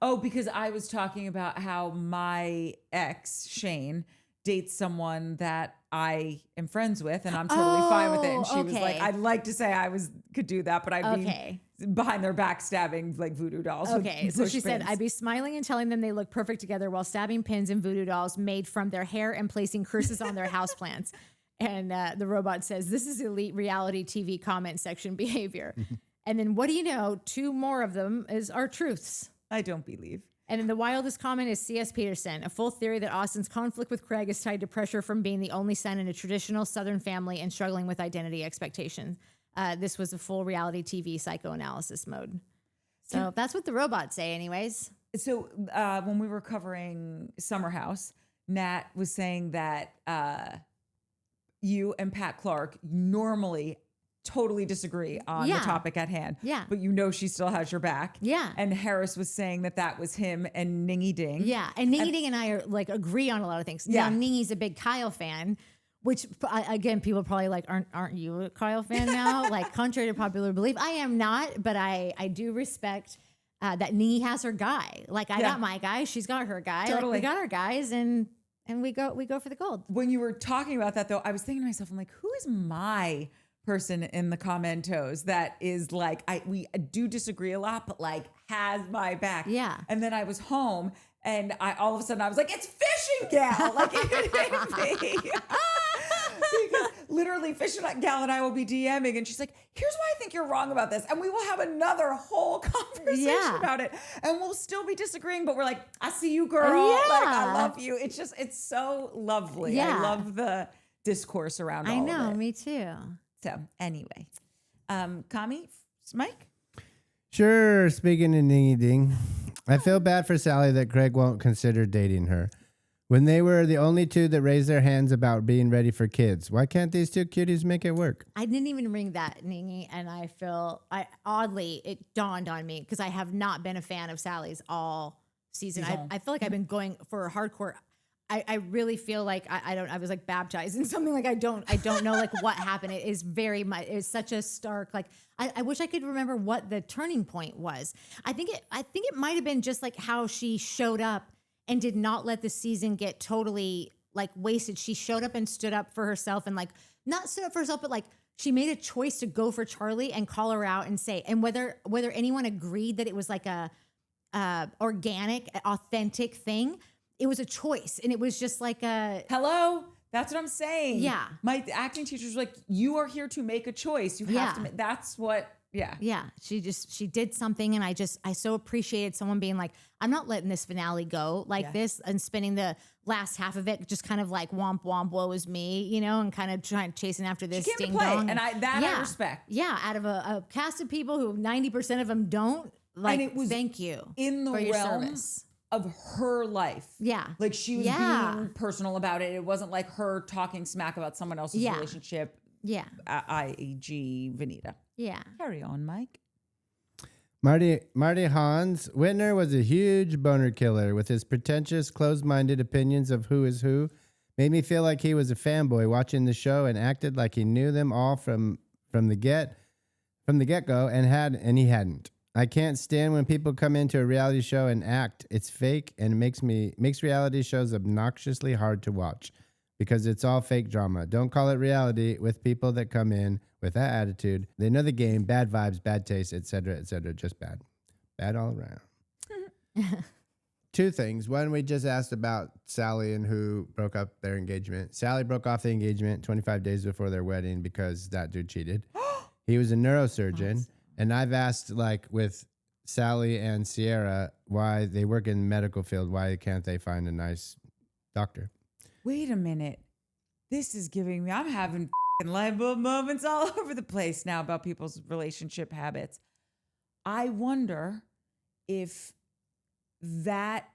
Speaker 1: Oh, because I was talking about how my ex, Shane, dates someone that I am friends with, and I'm totally fine with it. And she was like,
Speaker 2: okay.
Speaker 1: I'd like to say could do that, but I'd
Speaker 2: Okay.
Speaker 1: be behind their back stabbing like voodoo dolls. with
Speaker 2: Okay, so
Speaker 1: push
Speaker 2: she said,
Speaker 1: pins.
Speaker 2: I'd be smiling and telling them they look perfect together while stabbing pins and voodoo dolls made from their hair and placing curses on their houseplants. And the robot says, this is elite reality TV comment section behavior. And then, what do you know? 2 more of them are truths.
Speaker 1: I don't believe.
Speaker 2: And then the wildest comment is C.S. Peterson, a full theory that Austen's conflict with Craig is tied to pressure from being the only son in a traditional Southern family and struggling with identity expectations. This was a full reality TV psychoanalysis mode. So that's what the robots say anyways.
Speaker 1: So when we were covering Summer House, Nat was saying that you and Pat Clark normally totally disagree on the
Speaker 2: Yeah.
Speaker 1: topic at hand.
Speaker 2: Yeah.
Speaker 1: But you know she still has your back.
Speaker 2: Yeah.
Speaker 1: And Harris was saying that was him and Ningy Ding.
Speaker 2: Yeah, and Ningy Ding and I are like agree on a lot of things.
Speaker 1: Yeah.
Speaker 2: Now Ningy's a big Kyle fan, which again, people are probably like, aren't you a Kyle fan now? Like, contrary to popular belief, I am not, but I do respect that Ningy has her guy. Like, I got my guy, she's got her guy. Like,
Speaker 1: Totally.
Speaker 2: we got our guys, and we go for the gold.
Speaker 1: When you were talking about that though, I was thinking to myself, I'm like, who is my person in the commentos that is like, we do disagree a lot, but like has my back.
Speaker 2: Yeah.
Speaker 1: And then I was home and all of a sudden I was like, it's Fishing Gal. Like it hit me. Because literally Fishing Gal and I will be DMing and she's like, here's why I think you're wrong about this. And we will have another whole conversation about it. And we'll still be disagreeing, but we're like, I see you, girl.
Speaker 2: Yeah.
Speaker 1: Like, I love you. It's so lovely.
Speaker 2: Yeah.
Speaker 1: I love the discourse around all
Speaker 2: I know,
Speaker 1: of it.
Speaker 2: me too.
Speaker 1: So anyway, Kami, Mike?
Speaker 3: Sure. Speaking of Ningy Ding, I feel bad for Salley that Craig won't consider dating her. When they were the only two that raised their hands about being ready for kids, why can't these two cuties make it work?
Speaker 2: I didn't even ring that, Ningy, and oddly, it dawned on me because I have not been a fan of Sally's all season. I feel like I've been going for hardcore. I really feel like I was like baptized in something. Like I don't know like what happened. It is very much, it's such a stark, like I wish I could remember what the turning point was. I think it might have been just like how she showed up and did not let the season get totally like wasted. She showed up and stood up for herself, and like not stood up for herself, but like she made a choice to go for Charley and call her out and say, and whether anyone agreed that it was like a organic, authentic thing, it was a choice. And it was just like a
Speaker 1: hello. That's what I'm saying.
Speaker 2: Yeah.
Speaker 1: My acting teacher's like, you are here to make a choice. You have to make, that's what, yeah.
Speaker 2: Yeah. She did something. And I so appreciated someone being like, I'm not letting this finale go like this, and spending the last half of it just kind of like womp womp, woe is me, you know, and kind of chasing after this
Speaker 1: She came
Speaker 2: ding
Speaker 1: to play,
Speaker 2: dong.
Speaker 1: and I respect.
Speaker 2: Yeah. Out of a cast of people who 90% of them don't, like,
Speaker 1: And it was
Speaker 2: thank you
Speaker 1: in the
Speaker 2: for your
Speaker 1: realm
Speaker 2: service
Speaker 1: of her life.
Speaker 2: Yeah.
Speaker 1: Like she was being personal about it. It wasn't like her talking smack about someone else's relationship.
Speaker 2: Yeah.
Speaker 1: I.e.g. Venita.
Speaker 2: Yeah.
Speaker 1: Carry on, Mike.
Speaker 3: Marty Hans Whitner was a huge boner killer with his pretentious, closed-minded opinions of who is who. Made me feel like he was a fanboy watching the show and acted like he knew them all from the get-go, and he hadn't. I can't stand when people come into a reality show and act. It's fake, and it makes reality shows obnoxiously hard to watch because it's all fake drama. Don't call it reality with people that come in with that attitude. They know the game, bad vibes, bad taste, etc., just bad. Bad all around. Two things. One, we just asked about Salley and who broke up their engagement. Salley broke off the engagement 25 days before their wedding because that dude cheated. He was a neurosurgeon. Awesome. And I've asked, like, with Salley and Sierra, why they work in the medical field, why can't they find a nice doctor?
Speaker 1: Wait a minute. This is giving me, I'm having light bulb moments all over the place now about people's relationship habits. I wonder if that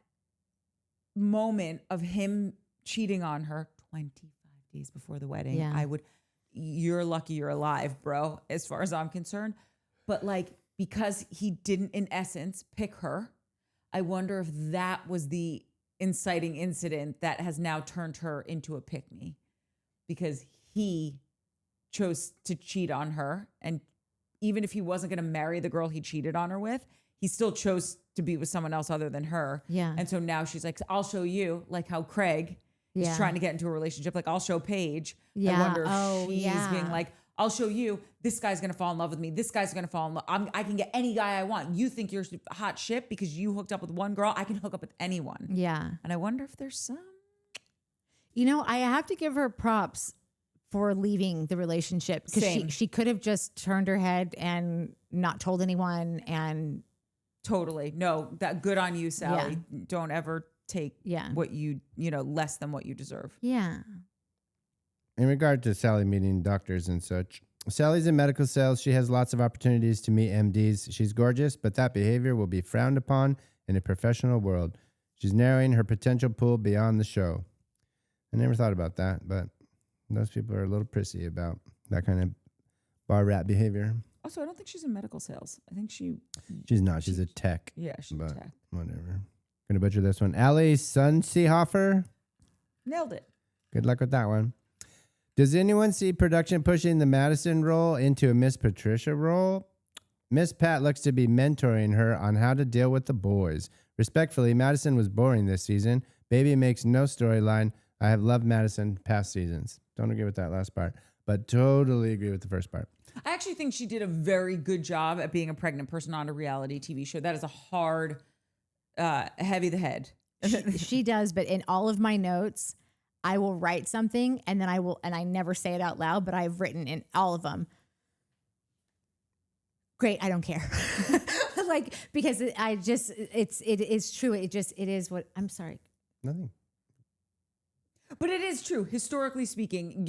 Speaker 1: moment of him cheating on her 25 days before the wedding, you're lucky you're alive, bro, as far as I'm concerned. But like, because he didn't, in essence, pick her, I wonder if that was the inciting incident that has now turned her into a pick-me, because he chose to cheat on her. And even if he wasn't going to marry the girl he cheated on her with, he still chose to be with someone else other than her. Yeah. And so now she's like, I'll show you, like how Craig is trying to get into a relationship. Like, I'll show Paige. Yeah. I wonder if she's being like, I'll show you, this guy's going to fall in love with me. This guy's going to fall in love. I can get any guy I want. You think you're hot shit because you hooked up with one girl. I can hook up with anyone. Yeah. And I wonder if there's some.
Speaker 2: You know, I have to give her props for leaving the relationship, because she could have just turned her head and not told anyone. And
Speaker 1: totally. No, that good on you, Salley. Yeah. Don't ever take what you less than what you deserve.
Speaker 2: Yeah.
Speaker 3: In regard to Salley meeting doctors and such, Sally's in medical sales. She has lots of opportunities to meet MDs. She's gorgeous, but that behavior will be frowned upon in a professional world. She's narrowing her potential pool beyond the show. I never thought about that, but those people are a little prissy about that kind of bar rat behavior.
Speaker 1: Also, I don't think she's in medical sales. I think
Speaker 3: she's not. She's a tech.
Speaker 1: Yeah, she's a tech.
Speaker 3: Whatever. Gonna butcher this one. Ali Sunseehofer.
Speaker 1: Nailed it.
Speaker 3: Good luck with that one. Does anyone see production pushing the Madison role into a Miss Patricia role? Miss Pat looks to be mentoring her on how to deal with the boys. Respectfully, Madison was boring this season. Baby makes no storyline. I have loved Madison past seasons. Don't agree with that last part, but totally agree with the first part.
Speaker 1: I actually think she did a very good job at being a pregnant person on a reality TV show. That is a hard, heavy the head.
Speaker 2: She does, but in all of my notes, I will write something and then I never say it out loud, but I've written in all of them, great, I don't care. Like, because it is true. It is what, I'm sorry.
Speaker 3: Nothing.
Speaker 1: But it is true. Historically speaking,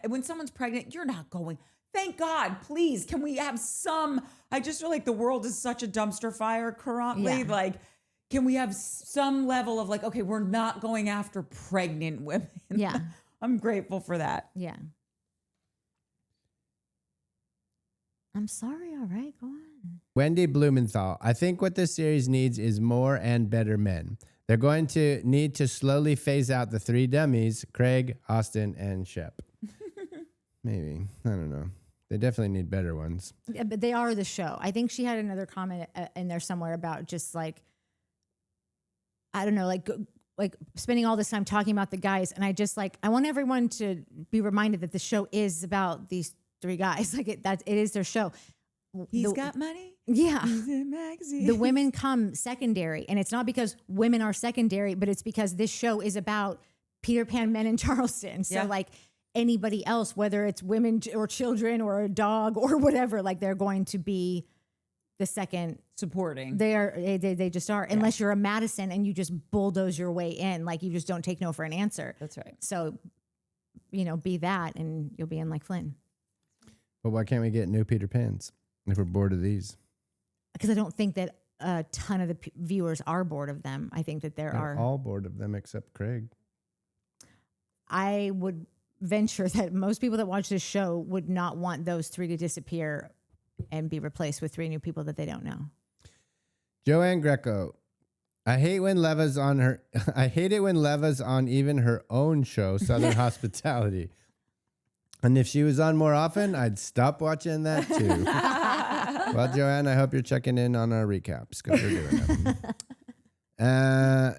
Speaker 1: when someone's pregnant, you're not going, thank God, please, can we have some, I just feel like the world is such a dumpster fire currently. Yeah. Like, can we have some level of like, okay, we're not going after pregnant women.
Speaker 2: Yeah.
Speaker 1: I'm grateful for that.
Speaker 2: Yeah. I'm sorry. All right, go on.
Speaker 3: Wendy Blumenthal. I think what this series needs is more and better men. They're going to need to slowly phase out the 3 dummies, Craig, Austen, and Shep. Maybe. I don't know. They definitely need better ones.
Speaker 2: Yeah, but they are the show. I think she had another comment in there somewhere about just like, I don't know, like spending all this time talking about the guys. And I just like, I want everyone to be reminded that the show is about these 3 guys. Like it is their show.
Speaker 1: He's got money.
Speaker 2: Yeah.
Speaker 1: He's in a magazine.
Speaker 2: The women come secondary. And it's not because women are secondary, but it's because this show is about Peter Pan men in Charleston. So like anybody else, whether it's women or children or a dog or whatever, like they're going to be the second
Speaker 1: supporting.
Speaker 2: They just are. Yeah. Unless you're a Madison and you just bulldoze your way in, like you just don't take no for an answer.
Speaker 1: That's right.
Speaker 2: So, be that and you'll be in like Flynn.
Speaker 3: But why can't we get new Peter Pans if we're bored of these?
Speaker 2: Because I don't think that a ton of the viewers are bored of them. I think that
Speaker 3: They're all bored of them except Craig.
Speaker 2: I would venture that most people that watch this show would not want those 3 to disappear and be replaced with 3 new people that they don't know.
Speaker 3: Joanne Greco. I hate it when Leva's on even her own show, Southern Hospitality. And if she was on more often, I'd stop watching that too. Well, Joanne, I hope you're checking in on our recaps because we're doing them.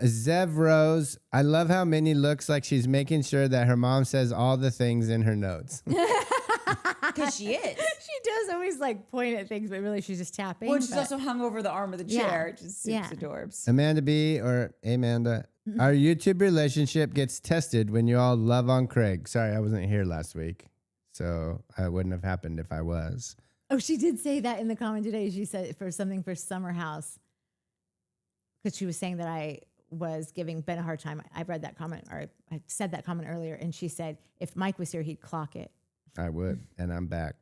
Speaker 3: Zev Rose. I love how Minnie looks like she's making sure that her mom says all the things in her notes.
Speaker 1: Because she is.
Speaker 2: She does always like point at things, but really she's just tapping.
Speaker 1: Well, she's also hung over the arm of the chair.
Speaker 2: Yeah.
Speaker 1: Just super adorbs.
Speaker 3: Amanda B or Amanda. Our YouTube relationship gets tested when you all love on Craig. Sorry, I wasn't here last week. So it wouldn't have happened if I was.
Speaker 2: Oh, she did say that in the comment today. She said for something for Summer House. Because she was saying that I was giving Ben a hard time. I read that comment, or I said that comment earlier, and she said, if Mike was here, he'd clock it.
Speaker 3: I would, and I'm back.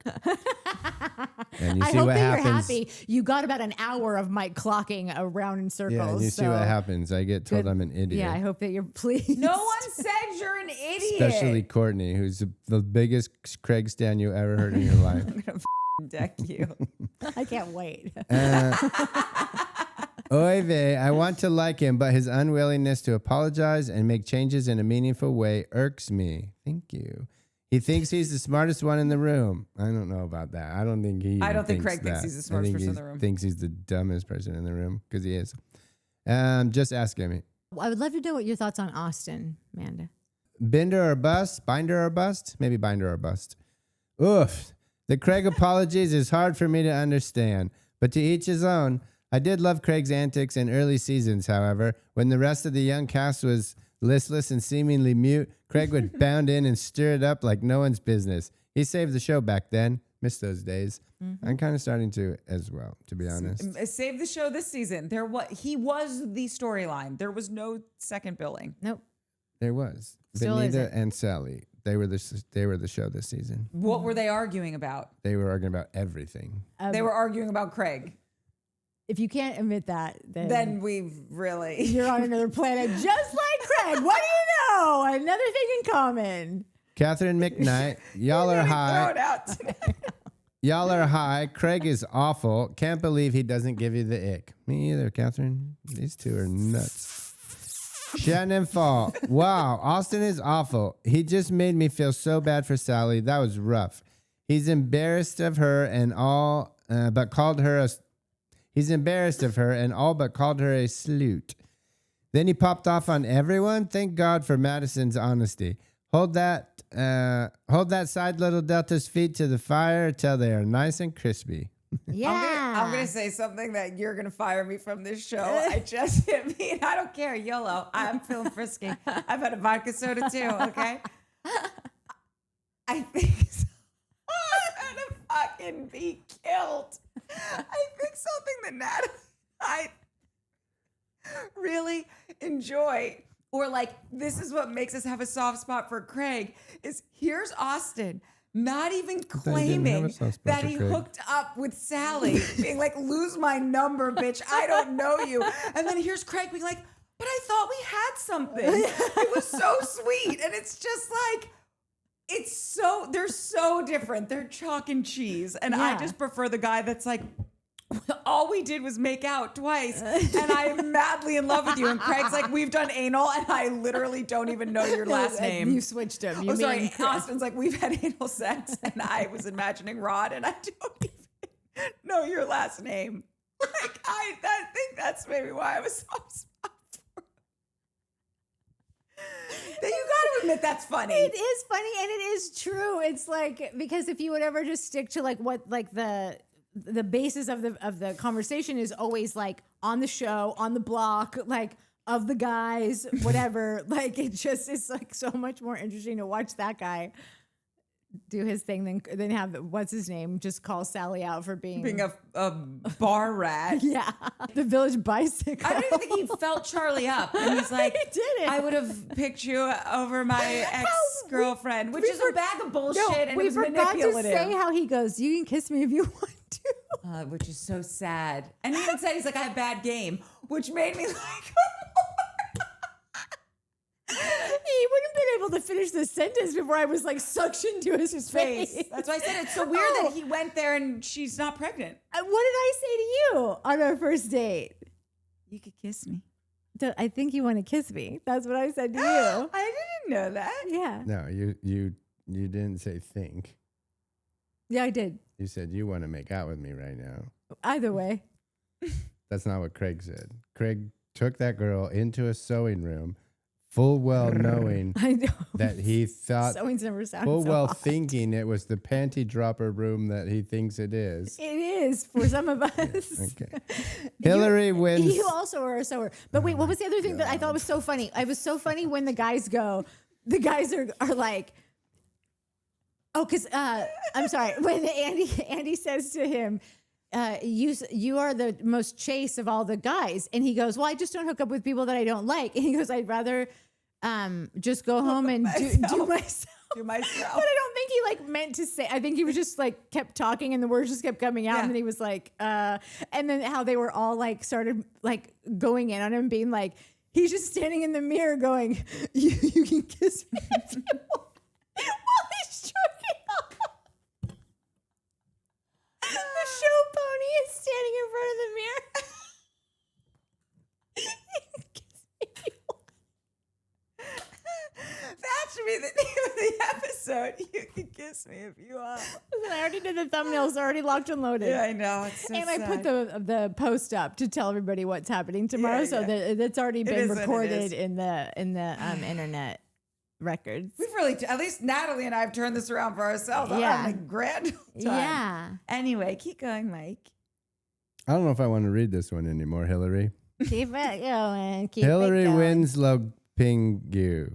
Speaker 3: And you
Speaker 2: I
Speaker 3: see
Speaker 2: hope
Speaker 3: what
Speaker 2: that
Speaker 3: happens.
Speaker 2: you're happy. You got about an hour of Mike clocking around in circles.
Speaker 3: Yeah, and you see what happens. I get told I'm an idiot.
Speaker 2: Yeah, I hope that you're pleased.
Speaker 1: No one said you're an idiot.
Speaker 3: Especially Courtney, who's the biggest Craig stan you ever heard in your life.
Speaker 1: I'm going to deck you.
Speaker 2: I can't wait.
Speaker 3: Oy vey, I want to like him, but his unwillingness to apologize and make changes in a meaningful way irks me. Thank you. He thinks he's the smartest one in the room. I don't know about that. I don't think he.
Speaker 1: I don't think Craig thinks he's the smartest person in the room.
Speaker 3: Thinks he's the dumbest person in the room because he is. Just ask him.
Speaker 2: I would love to know what your thoughts on Austen, Amanda.
Speaker 3: Binder or bust? Binder or bust? Maybe binder or bust. Oof. The Craig apologies is hard for me to understand, but to each his own. I did love Craig's antics in early seasons, however. When the rest of the young cast was listless and seemingly mute, Craig would bound in and stir it up like no one's business. He saved the show back then. Miss those days. Mm-hmm. I'm kind of starting to as well, to be honest.
Speaker 1: Save the show this season. He was the storyline. There was no second billing.
Speaker 2: Nope.
Speaker 3: There was.
Speaker 2: Still
Speaker 3: Venita
Speaker 2: isn't.
Speaker 3: and Salley. They were the show this season.
Speaker 1: What were they arguing about?
Speaker 3: They were arguing about everything.
Speaker 1: They were arguing about Craig.
Speaker 2: If you can't admit that,
Speaker 1: then we've really...
Speaker 2: You're on another planet just like Craig. What do you know? Another thing in common.
Speaker 3: Catherine McKnight, y'all are high.
Speaker 1: Throw it out today.
Speaker 3: Y'all are high. Craig is awful. Can't believe he doesn't give you the ick. Me either, Catherine. These two are nuts. Shannon Fall. Wow, Austen is awful. He just made me feel so bad for Salley. That was rough. He's embarrassed of her and all, but called her a... He's embarrassed of her and all but called her a sleut. Then he popped off on everyone. Thank God for Madison's honesty. Hold that side little Delta's feet to the fire till they are nice and crispy.
Speaker 2: Yeah.
Speaker 1: I'm gonna say something that you're gonna fire me from this show. I just hit me and I don't care. YOLO. I'm feeling frisky. I've had a vodka soda too, okay? I think I'm gonna fucking be killed. I think something that Nat I really enjoy, or like this is what makes us have a soft spot for Craig, is here's Austen not even
Speaker 3: thought you didn't have
Speaker 1: claiming
Speaker 3: a soft spot
Speaker 1: that
Speaker 3: for
Speaker 1: he
Speaker 3: Craig.
Speaker 1: hooked up with Salley, being like, lose my number, bitch. I don't know you. And then here's Craig being like, but I thought we had something. It was so sweet. And it's just like, they're so different. They're chalk and cheese. And I just prefer the guy that's like, all we did was make out twice and I am madly in love with you. And Craig's like, we've done anal and I literally don't even know your last name.
Speaker 2: You switched him.
Speaker 1: Oh, sorry. Austen's like, we've had anal sex and I was imagining Rod and I don't even know your last name. Like, I think that's maybe why I was so upset. You got to admit that's funny.
Speaker 2: It is funny and it is true. It's like, because if you would ever just stick to like what like the basis of the conversation is always like on the show, on the block, like of the guys, whatever. Like it just is like so much more interesting to watch that guy do his thing than have what's his name just call Salley out for being
Speaker 1: a bar rat.
Speaker 2: Yeah, the village bicycle.
Speaker 1: I don't even think he felt Charley up, and he's like,
Speaker 2: He didn't.
Speaker 1: I would have picked you over my ex-girlfriend, which is a bag of bullshit, and it
Speaker 2: we
Speaker 1: was
Speaker 2: forgot to
Speaker 1: manipulative.
Speaker 2: say how he goes, you can kiss me if you want to.
Speaker 1: Which is so sad. And he even said, he's like, I have bad game, which made me like,
Speaker 2: He wouldn't have been able to finish the sentence before I was like suctioned to his face.
Speaker 1: That's why I said it's so weird that he went there and she's not pregnant.
Speaker 2: What did I say to you on our first date?
Speaker 1: You could kiss me.
Speaker 2: I think you want to kiss me. That's what I said to you.
Speaker 1: I didn't know that.
Speaker 2: Yeah.
Speaker 3: No, you didn't say think.
Speaker 2: Yeah, I did.
Speaker 3: You said you want to make out with me right now.
Speaker 2: Either way.
Speaker 3: That's not what Craig said. Craig took that girl into a sewing room, full well knowing
Speaker 2: I know.
Speaker 3: that he thought,
Speaker 2: Sewing's never sounded
Speaker 3: full
Speaker 2: so
Speaker 3: well
Speaker 2: hot.
Speaker 3: thinking it was the panty dropper room that he thinks it is.
Speaker 2: It is for some of us.
Speaker 3: Okay. Hillary wins.
Speaker 2: You also are a sewer. But wait, what was the other thing that I thought was so funny? It was so funny when the guys are like, oh, because I'm sorry. When Andy says to him, you are the most chaste of all the guys. And he goes, well, I just don't hook up with people that I don't like. And he goes, I'd rather just go home and do myself.
Speaker 1: Do myself.
Speaker 2: But I don't think he like meant to say. I think he was just like kept talking and the words just kept coming out.
Speaker 1: Yeah.
Speaker 2: And then he was like, and then how they were all like started like going in on him, being like, he's just standing in the mirror going, you can kiss me if you want. While he's jerking off. The show pony is standing in front of the mirror. You can kiss me if you want.
Speaker 1: That should be the name of the episode. You can kiss me if you want.
Speaker 2: Listen, I already did the thumbnails, already locked and loaded.
Speaker 1: Yeah, I know. It's so
Speaker 2: And
Speaker 1: sad.
Speaker 2: I put the post up to tell everybody what's happening tomorrow,
Speaker 1: Yeah,
Speaker 2: so
Speaker 1: yeah.
Speaker 2: that it's already been
Speaker 1: is what it
Speaker 2: recorded
Speaker 1: is.
Speaker 2: in the internet records.
Speaker 1: We've really, at least Natalie and I have turned this around for ourselves. I'm
Speaker 2: Yeah.
Speaker 1: having a grand time.
Speaker 2: Yeah,
Speaker 1: Anyway, keep going, Mike.
Speaker 3: I don't know if I want to read this one anymore, Hillary.
Speaker 2: keep it going. Keep
Speaker 3: Hillary
Speaker 2: it going.
Speaker 3: wins Pingu.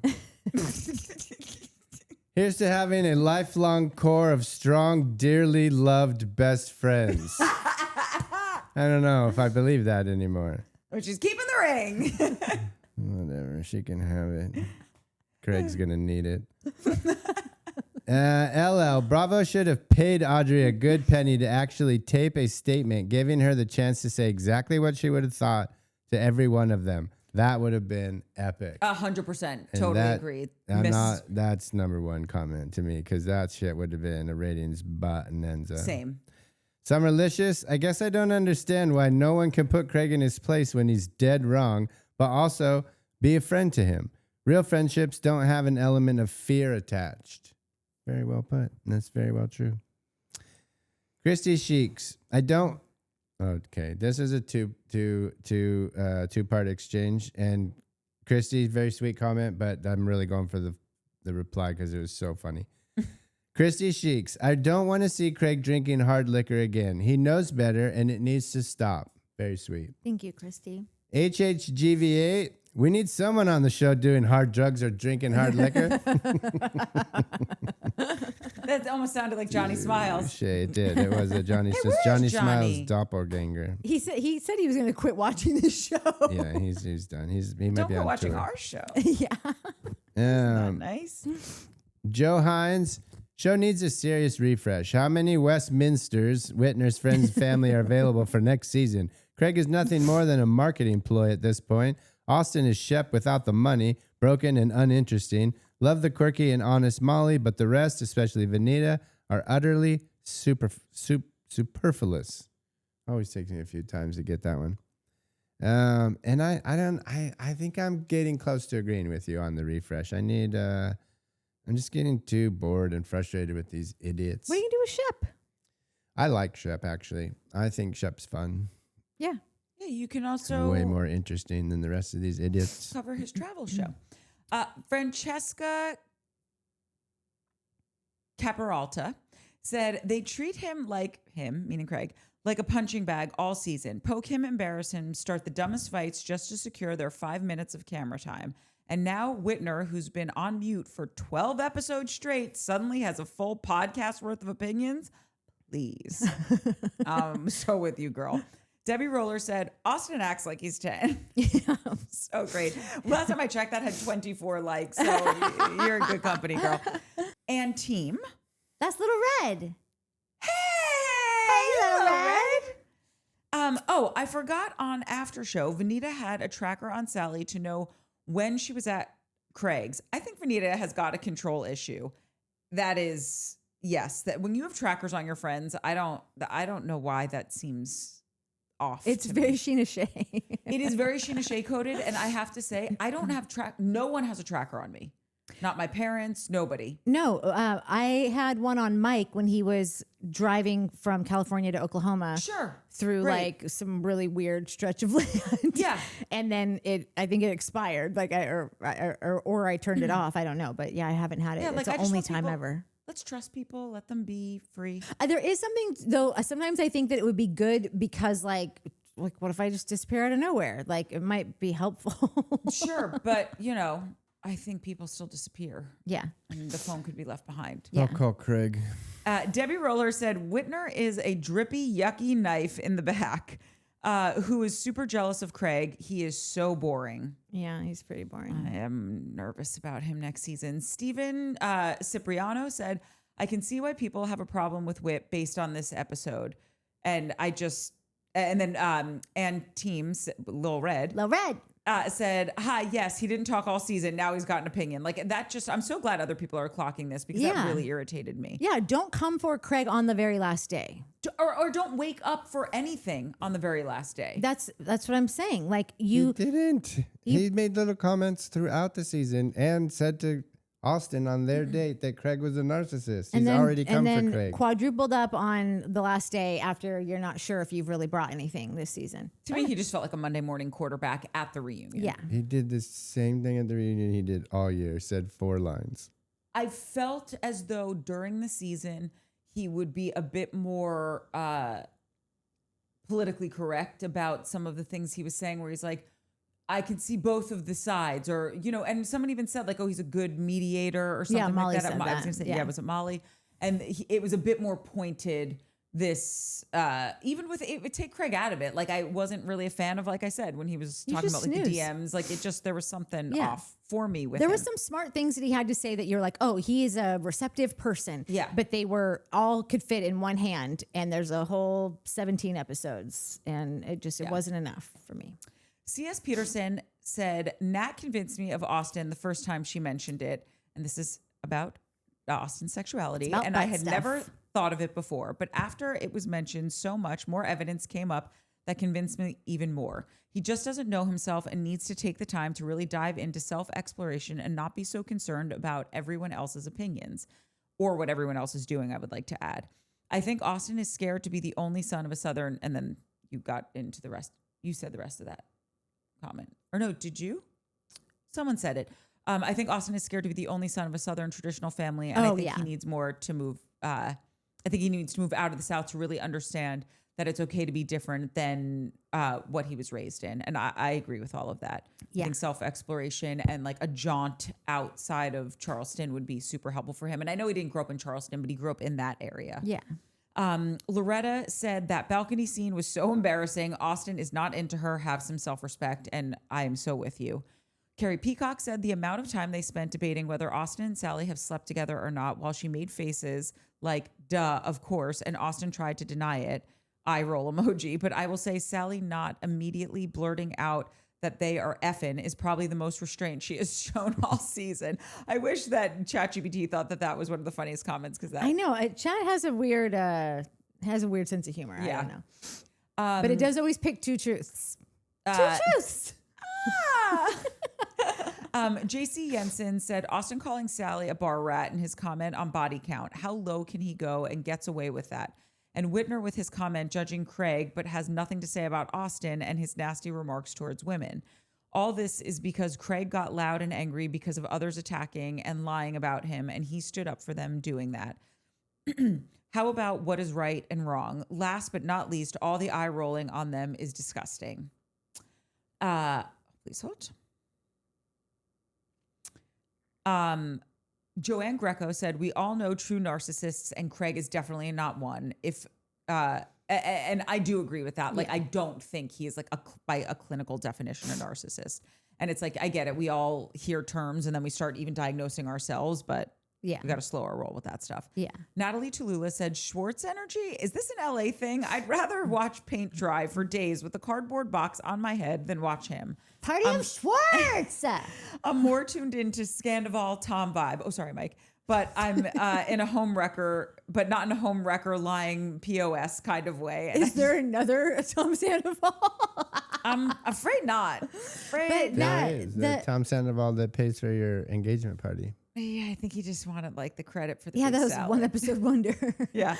Speaker 3: Here's to having a lifelong core of strong, dearly loved best friends. I don't know if I believe that anymore.
Speaker 1: Which is keeping the ring.
Speaker 3: Whatever, she can have it. Craig's gonna need it. LL, Bravo should have paid Audrey a good penny to actually tape a statement, giving her the chance to say exactly what she would have thought to every one of them. That would have been epic.
Speaker 1: 100%. Totally agree.
Speaker 3: That's number one comment to me, because that shit would have been a ratings bonanza.
Speaker 1: Same.
Speaker 3: Summerlicious, I guess I don't understand why no one can put Craig in his place when he's dead wrong, but also be a friend to him. Real friendships don't have an element of fear attached. Very well put. That's very well true. Christy Sheiks, I don't. Okay, this is a two-part exchange, and Christy, very sweet comment, but I'm really going for the reply because it was so funny. Christy Sheiks, I don't want to see Craig drinking hard liquor again. He knows better, and it needs to stop. Very sweet.
Speaker 2: Thank you, Christy.
Speaker 3: HHGV8, we need someone on the show doing hard drugs or drinking hard liquor.
Speaker 1: That almost sounded like Johnny Smiles.
Speaker 3: Shit, it did. It was a Johnny.
Speaker 1: Hey, where's
Speaker 3: Johnny
Speaker 1: Johnny?
Speaker 3: Smiles doppelganger.
Speaker 2: He said he was going to quit watching this show.
Speaker 3: Yeah, he's done. He might
Speaker 1: Don't
Speaker 3: be
Speaker 1: go
Speaker 3: on
Speaker 1: watching
Speaker 3: tour.
Speaker 1: our show.
Speaker 2: Yeah.
Speaker 1: Not nice.
Speaker 3: Joe Hines, Show needs a serious refresh. How many Westminsters, Whitner's friends and family are available for next season? Craig is nothing more than a marketing ploy at this point. Austen is Shep without the money, broken and uninteresting. Love the quirky and honest Molly, but the rest, especially Venita, are utterly superfluous. Always takes me a few times to get that one. And I think I'm getting close to agreeing with you on the refresh. I'm just getting too bored and frustrated with these idiots.
Speaker 2: What are you gonna do with Shep?
Speaker 3: I like Shep, actually. I think Shep's fun.
Speaker 2: Yeah.
Speaker 1: Yeah, you can also
Speaker 3: Way more interesting than the rest of these idiots.
Speaker 1: cover his travel show. Francesca Caparalta said they treat him, meaning Craig, like a punching bag all season. Poke him, embarrass him, start the dumbest fights just to secure their 5 minutes of camera time. And now Whitner, who's been on mute for 12 episodes straight, suddenly has a full podcast worth of opinions. Please. I'm so with you, girl. Debbie Roller said, Austen acts like he's 10.
Speaker 2: Yeah.
Speaker 1: So great. Last time I checked, that had 24 likes. So you're in good company, girl. And team.
Speaker 2: That's Little Red.
Speaker 1: Hey,
Speaker 2: Little Red.
Speaker 1: I forgot on After Show, Venita had a tracker on Salley to know when she was at Craig's. I think Venita has got a control issue. That is, yes, that when you have trackers on your friends, I don't know why that seems off.
Speaker 2: It's
Speaker 1: to
Speaker 2: very
Speaker 1: me.
Speaker 2: Sheena Shea.
Speaker 1: It is very Sheena Shea coded, and I have to say, I don't have no one has a tracker on me. Not my parents, nobody.
Speaker 2: No, I had one on Mike when he was driving from California to Oklahoma.
Speaker 1: Sure.
Speaker 2: Through
Speaker 1: Great.
Speaker 2: like some really weird stretch of land.
Speaker 1: Yeah.
Speaker 2: And then I think it expired, like or I turned it off. I don't know, but yeah, I haven't had it.
Speaker 1: Yeah,
Speaker 2: It's
Speaker 1: like,
Speaker 2: the
Speaker 1: I just
Speaker 2: only
Speaker 1: want
Speaker 2: time
Speaker 1: people-
Speaker 2: ever.
Speaker 1: Let's trust people. Let them be free.
Speaker 2: There is something though. Sometimes I think that it would be good because like what if I just disappear out of nowhere? Like it might be helpful.
Speaker 1: Sure, but I think people still disappear.
Speaker 2: Yeah.
Speaker 1: And the phone could be left behind.
Speaker 2: Yeah.
Speaker 3: I'll call Craig.
Speaker 1: Debbie Roller said Whitner is a drippy, yucky knife in the back who is super jealous of Craig. He is so boring.
Speaker 2: Yeah, he's pretty boring.
Speaker 1: I am nervous about him next season. Steven Cipriano said, I can see why people have a problem with Whit based on this episode. And teams, Lil Red.
Speaker 2: Lil Red.
Speaker 1: Said, hi, yes, he didn't talk all season. Now he's got an opinion. Like that I'm so glad other people are clocking this because that really irritated me.
Speaker 2: Yeah, don't come for Craig on the very last day.
Speaker 1: Or don't wake up for anything on the very last day.
Speaker 2: That's what I'm saying. Like
Speaker 3: He didn't. He made little comments throughout the season and said to Austen on their date that Craig was a narcissist. He's already come for Craig.
Speaker 2: Quadrupled up on the last day after you're not sure if you've really brought anything this season.
Speaker 1: To me, he just felt like a Monday morning quarterback at the reunion.
Speaker 2: Yeah.
Speaker 3: He did the same thing at the reunion he did all year, said 4 lines.
Speaker 1: I felt as though during the season, he would be a bit more politically correct about some of the things he was saying, where he's like, I can see both of the sides, or, and someone even said like, oh, he's a good mediator or something
Speaker 2: Yeah, Molly
Speaker 1: like that.
Speaker 2: said
Speaker 1: I was
Speaker 2: that.
Speaker 1: gonna say,
Speaker 2: Yeah.
Speaker 1: was it Molly? And it was a bit more pointed. This, even with it would take Craig out of it. Like I wasn't really a fan of, like I said, when he was
Speaker 2: You
Speaker 1: talking
Speaker 2: just
Speaker 1: about like the
Speaker 2: snooze.
Speaker 1: DMs, like it just, there was something
Speaker 2: Yeah.
Speaker 1: off for me with
Speaker 2: There
Speaker 1: him.
Speaker 2: was some smart things that he had to say that you're like, oh, he is a receptive person.
Speaker 1: Yeah.
Speaker 2: But they were all could fit in one hand, and there's a whole 17 episodes, and it wasn't enough for me.
Speaker 1: C.S. Peterson said, Nat convinced me of Austen the first time she mentioned it. And this is about Austen's sexuality.
Speaker 2: about
Speaker 1: And I
Speaker 2: butt
Speaker 1: had
Speaker 2: stuff.
Speaker 1: never thought of it before. But after it was mentioned so much, more evidence came up that convinced me even more. He just doesn't know himself and needs to take the time to really dive into self-exploration and not be so concerned about everyone else's opinions or what everyone else is doing, I would like to add. I think Austen is scared to be the only son of a Southern, and then you got into the rest. You said the rest of that comment. Or no, did you? Someone said it. I think Austen is scared to be the only son of a Southern traditional family, and I think he needs more to move. I think he needs to move out of the South to really understand that it's okay to be different than what he was raised in. And I agree with all of that.
Speaker 2: Yeah.
Speaker 1: I think self-exploration and like a jaunt outside of Charleston would be super helpful for him. And I know he didn't grow up in Charleston, but he grew up in that area.
Speaker 2: Yeah.
Speaker 1: Loretta said that balcony scene was so embarrassing. Austen is not into her. Have some self-respect. And I am so with you. Carrie Peacock said the amount of time they spent debating whether Austen and Salley have slept together or not, while she made faces like, duh, of course, and Austen tried to deny it, eye roll emoji. But I will say Salley not immediately blurting out that they are effing is probably the most restraint she has shown all season. I wish that ChatGPT thought that that was one of the funniest comments, because that
Speaker 2: I know Chat has a weird sense of humor.
Speaker 1: Yeah.
Speaker 2: I don't know, but it does always pick two truths. Two truths.
Speaker 1: JC Jensen said Austen calling Salley a bar rat in his comment on body count. How low can he go and gets away with that? And Whitner with his comment judging Craig, but has nothing to say about Austen and his nasty remarks towards women. All this is because Craig got loud and angry because of others attacking and lying about him, and he stood up for them doing that. How about what is right and wrong? Last but not least, all the eye rolling on them is disgusting. Please hold. Joanne Greco said, we all know true narcissists, and Craig is definitely not one. And I do agree with that. Like, I don't think he is like by a clinical definition a narcissist. And it's like, I get it. We all hear terms and then we start even diagnosing ourselves, but
Speaker 2: Yeah.
Speaker 1: we got to slow our roll with that stuff.
Speaker 2: Yeah.
Speaker 1: Natalie Tallulah said, Schwartz energy? Is this an LA thing? I'd rather watch paint dry for days with a cardboard box on my head than watch him.
Speaker 2: Party of Schwartz.
Speaker 1: I'm more tuned into Scandival Tom vibe. Oh, sorry, Mike. But I'm in a home wrecker, but not in a home wrecker lying POS kind of way. And
Speaker 2: Is there another Tom Sandoval?
Speaker 1: I'm afraid not.
Speaker 2: But
Speaker 3: There is. The Tom Sandoval that pays for your engagement party.
Speaker 1: Yeah, I think he just wanted like the credit for the
Speaker 2: Yeah,
Speaker 1: big
Speaker 2: that was
Speaker 1: salad.
Speaker 2: one episode wonder.
Speaker 1: Yeah.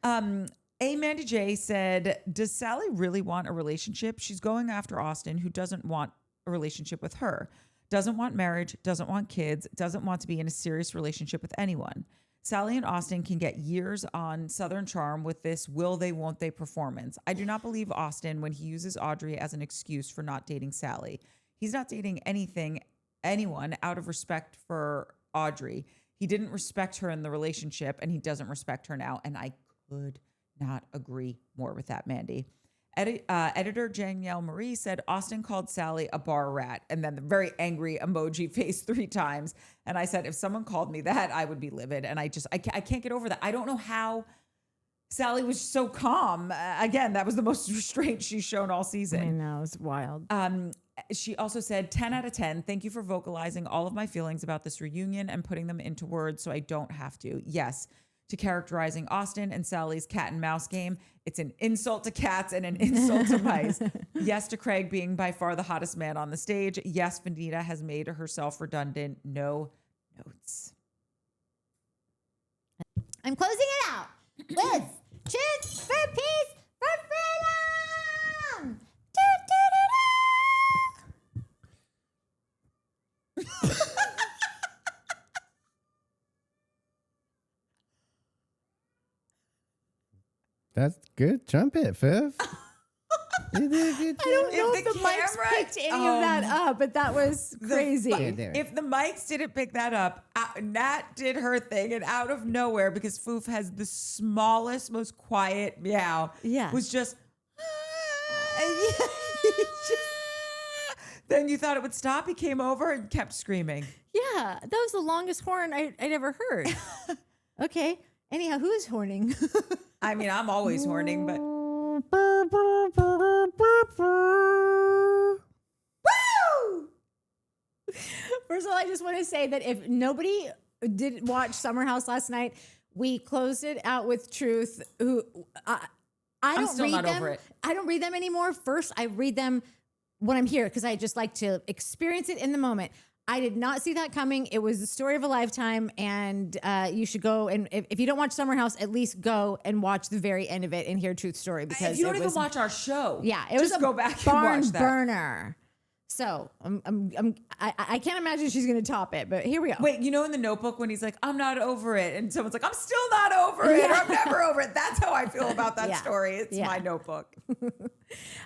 Speaker 1: A Mandy J said, does Salley really want a relationship? She's going after Austen, who doesn't want a relationship with her, doesn't want marriage, doesn't want kids, doesn't want to be in a serious relationship with anyone. Salley and Austen can get years on Southern Charm with this will they, won't they performance. I do not believe Austen when he uses Audrey as an excuse for not dating Salley. He's not dating anyone out of respect for Audrey. He didn't respect her in the relationship, and he doesn't respect her now. And I could not agree more with that, Mandy. Editor Danielle Marie said Austen called Salley a bar rat, and then the very angry emoji face 3 times. And I said, if someone called me that, I would be livid. And I can't get over that. I don't know how Salley was so calm. Again, that was the most restraint she's shown all season.
Speaker 2: I know, it's wild.
Speaker 1: She also said 10 out of 10. Thank you for vocalizing all of my feelings about this reunion and putting them into words so I don't have to. Yes, to characterizing Austen and Salley's cat and mouse game. It's an insult to cats and an insult to mice. Yes, to Craig being by far the hottest man on the stage. Yes, Venita has made herself redundant. No notes.
Speaker 2: I'm closing it out with Choose for Peace for Freedom.
Speaker 3: That's good trumpet, Fifth. You did a good job.
Speaker 2: I don't know
Speaker 1: If
Speaker 2: if
Speaker 1: the
Speaker 2: the mics
Speaker 1: camera-
Speaker 2: picked any of that up, but that was crazy.
Speaker 1: If the mics didn't pick that up, Nat did her thing, and out of nowhere, because Foof has the smallest, most quiet meow,
Speaker 2: Yeah.
Speaker 1: was just. Then you thought it would stop. He came over and kept screaming.
Speaker 2: Yeah, that was the longest horn I'd ever heard. Okay. Anyhow, who's horning?
Speaker 1: I mean, I'm always horning, but. Woo!
Speaker 2: First of all, I just want to say that if nobody did watch Summer House last night, we closed it out with Truth, who I don't
Speaker 1: still
Speaker 2: read
Speaker 1: not
Speaker 2: them.
Speaker 1: over it.
Speaker 2: I don't read them anymore. First, I read them when I'm here because I just like to experience it in the moment. I did not see that coming. It was the story of a lifetime, and you should go and if you don't watch Summer House, at least go and watch the very end of it and hear Truth's story because
Speaker 1: If you don't
Speaker 2: it
Speaker 1: even
Speaker 2: was,
Speaker 1: watch our show,
Speaker 2: yeah, it was
Speaker 1: just
Speaker 2: a
Speaker 1: go back and
Speaker 2: barn
Speaker 1: watch that.
Speaker 2: burner. So I can't imagine she's going to top it, but here we go.
Speaker 1: Wait, you know in the Notebook when he's like, I'm not over it, and someone's like, I'm still not over it, or I'm never over it. That's how I feel about that
Speaker 2: Yeah.
Speaker 1: story. It's
Speaker 2: Yeah.
Speaker 1: my Notebook.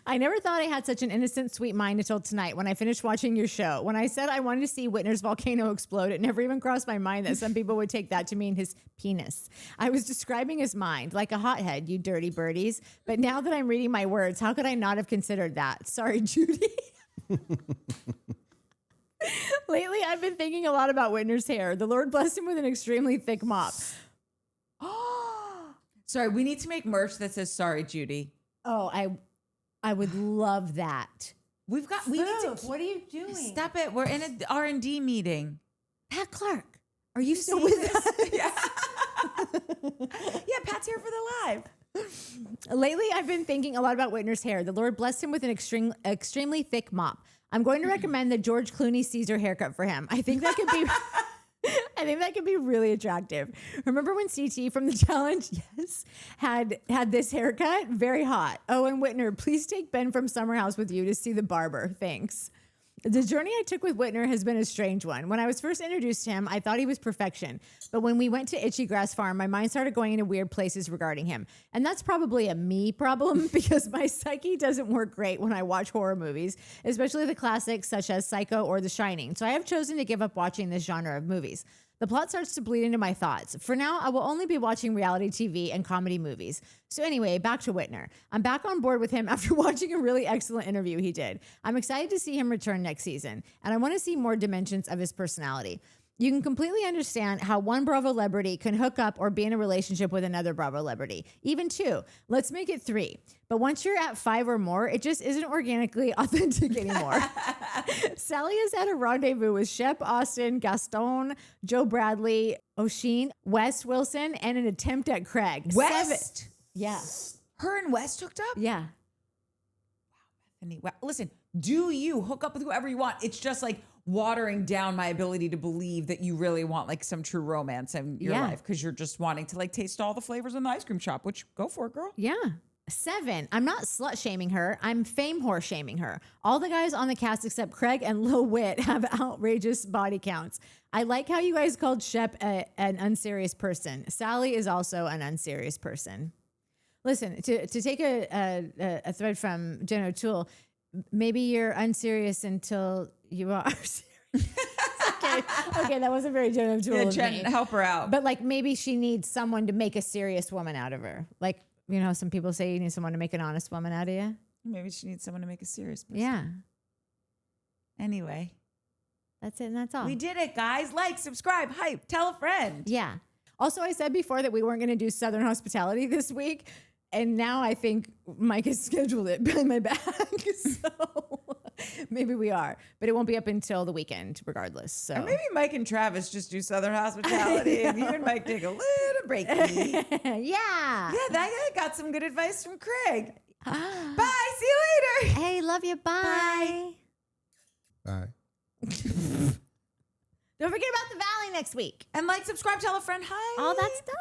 Speaker 2: I never thought I had such an innocent, sweet mind until tonight when I finished watching your show. When I said I wanted to see Whitner's volcano explode, it never even crossed my mind that some people would take that to mean his penis. I was describing his mind like a hothead, you dirty birdies. But now that I'm reading my words, how could I not have considered that? Sorry, Judy. Lately, I've been thinking a lot about Whitner's hair. The Lord blessed him with an extremely thick mop.
Speaker 1: Sorry, we need to make merch that says "Sorry, Judy."
Speaker 2: Oh, I would love that.
Speaker 1: We need to.
Speaker 2: What are you doing?
Speaker 1: Stop it. We're in an R&D meeting.
Speaker 2: Pat Clark, are you still with us?
Speaker 1: Yeah. Yeah, Pat's here for the live.
Speaker 2: Lately, I've been thinking a lot about Whitner's hair. The Lord blessed him with an extremely thick mop. I'm going to recommend the George Clooney Caesar haircut for him. I think that could be... I think that could be really attractive. Remember when CT from the challenge, had this haircut? Very hot. Oh, and Whitner, please take Ben from Summer House with you to see the barber. Thanks. The journey I took with Whitner has been a strange one. When I was first introduced to him, I thought he was perfection. But when we went to Itchy Grass Farm, my mind started going into weird places regarding him. And that's probably a me problem because my psyche doesn't work great when I watch horror movies, especially the classics such as Psycho or The Shining. So I have chosen to give up watching this genre of movies. The plot starts to bleed into my thoughts. For now, I will only be watching reality TV and comedy movies. So anyway, back to Whitner. I'm back on board with him after watching a really excellent interview he did. I'm excited to see him return next season, and I want to see more dimensions of his personality. You can completely understand how one Bravo celebrity can hook up or be in a relationship with another Bravo celebrity. Even 2. Let's make it 3. But once you're at 5 or more, it just isn't organically authentic anymore. Salley has had a rendezvous with Shep, Austen, Gaston, Joe Bradley, O'Sheen, West Wilson, and an attempt at Craig.
Speaker 1: West?
Speaker 2: 7. Yeah.
Speaker 1: Her and West hooked up?
Speaker 2: Yeah.
Speaker 1: Wow. Listen, do you hook up with whoever you want? It's just like watering down my ability to believe that you really want like some true romance in your life because you're just wanting to like taste all the flavors in the ice cream shop, which go for it, girl.
Speaker 2: Yeah. 7, I'm not slut shaming her. I'm fame whore shaming her. All the guys on the cast except Craig and Lil Wit have outrageous body counts. I like how you guys called Shep an unserious person. Salley is also an unserious person. Listen, to take a thread from Jen O'Toole, maybe you're unserious until you are serious. Okay, that wasn't very Jen O'Toole of
Speaker 1: Jen,
Speaker 2: me.
Speaker 1: help her out.
Speaker 2: But like maybe she needs someone to make a serious woman out of her. Like, you know, some people say you need someone to make an honest woman out of you.
Speaker 1: Maybe she needs someone to make a serious person.
Speaker 2: Yeah.
Speaker 1: Anyway.
Speaker 2: That's it and that's all.
Speaker 1: We did it, guys. Like, subscribe, hype, tell a friend.
Speaker 2: Yeah. Also, I said before that we weren't going to do Southern Hospitality this week. And now I think Mike has scheduled it behind my back. So maybe we are. But it won't be up until the weekend regardless. So
Speaker 1: Or maybe Mike and Travis just do Southern Hospitality and you and Mike take a little break.
Speaker 2: yeah.
Speaker 1: Yeah, that got some good advice from Craig. Bye. See you later.
Speaker 2: Hey, love you. Bye.
Speaker 3: Bye.
Speaker 2: Don't forget about the Valley next week.
Speaker 1: And like, subscribe, tell a friend. Hi.
Speaker 2: All that's done.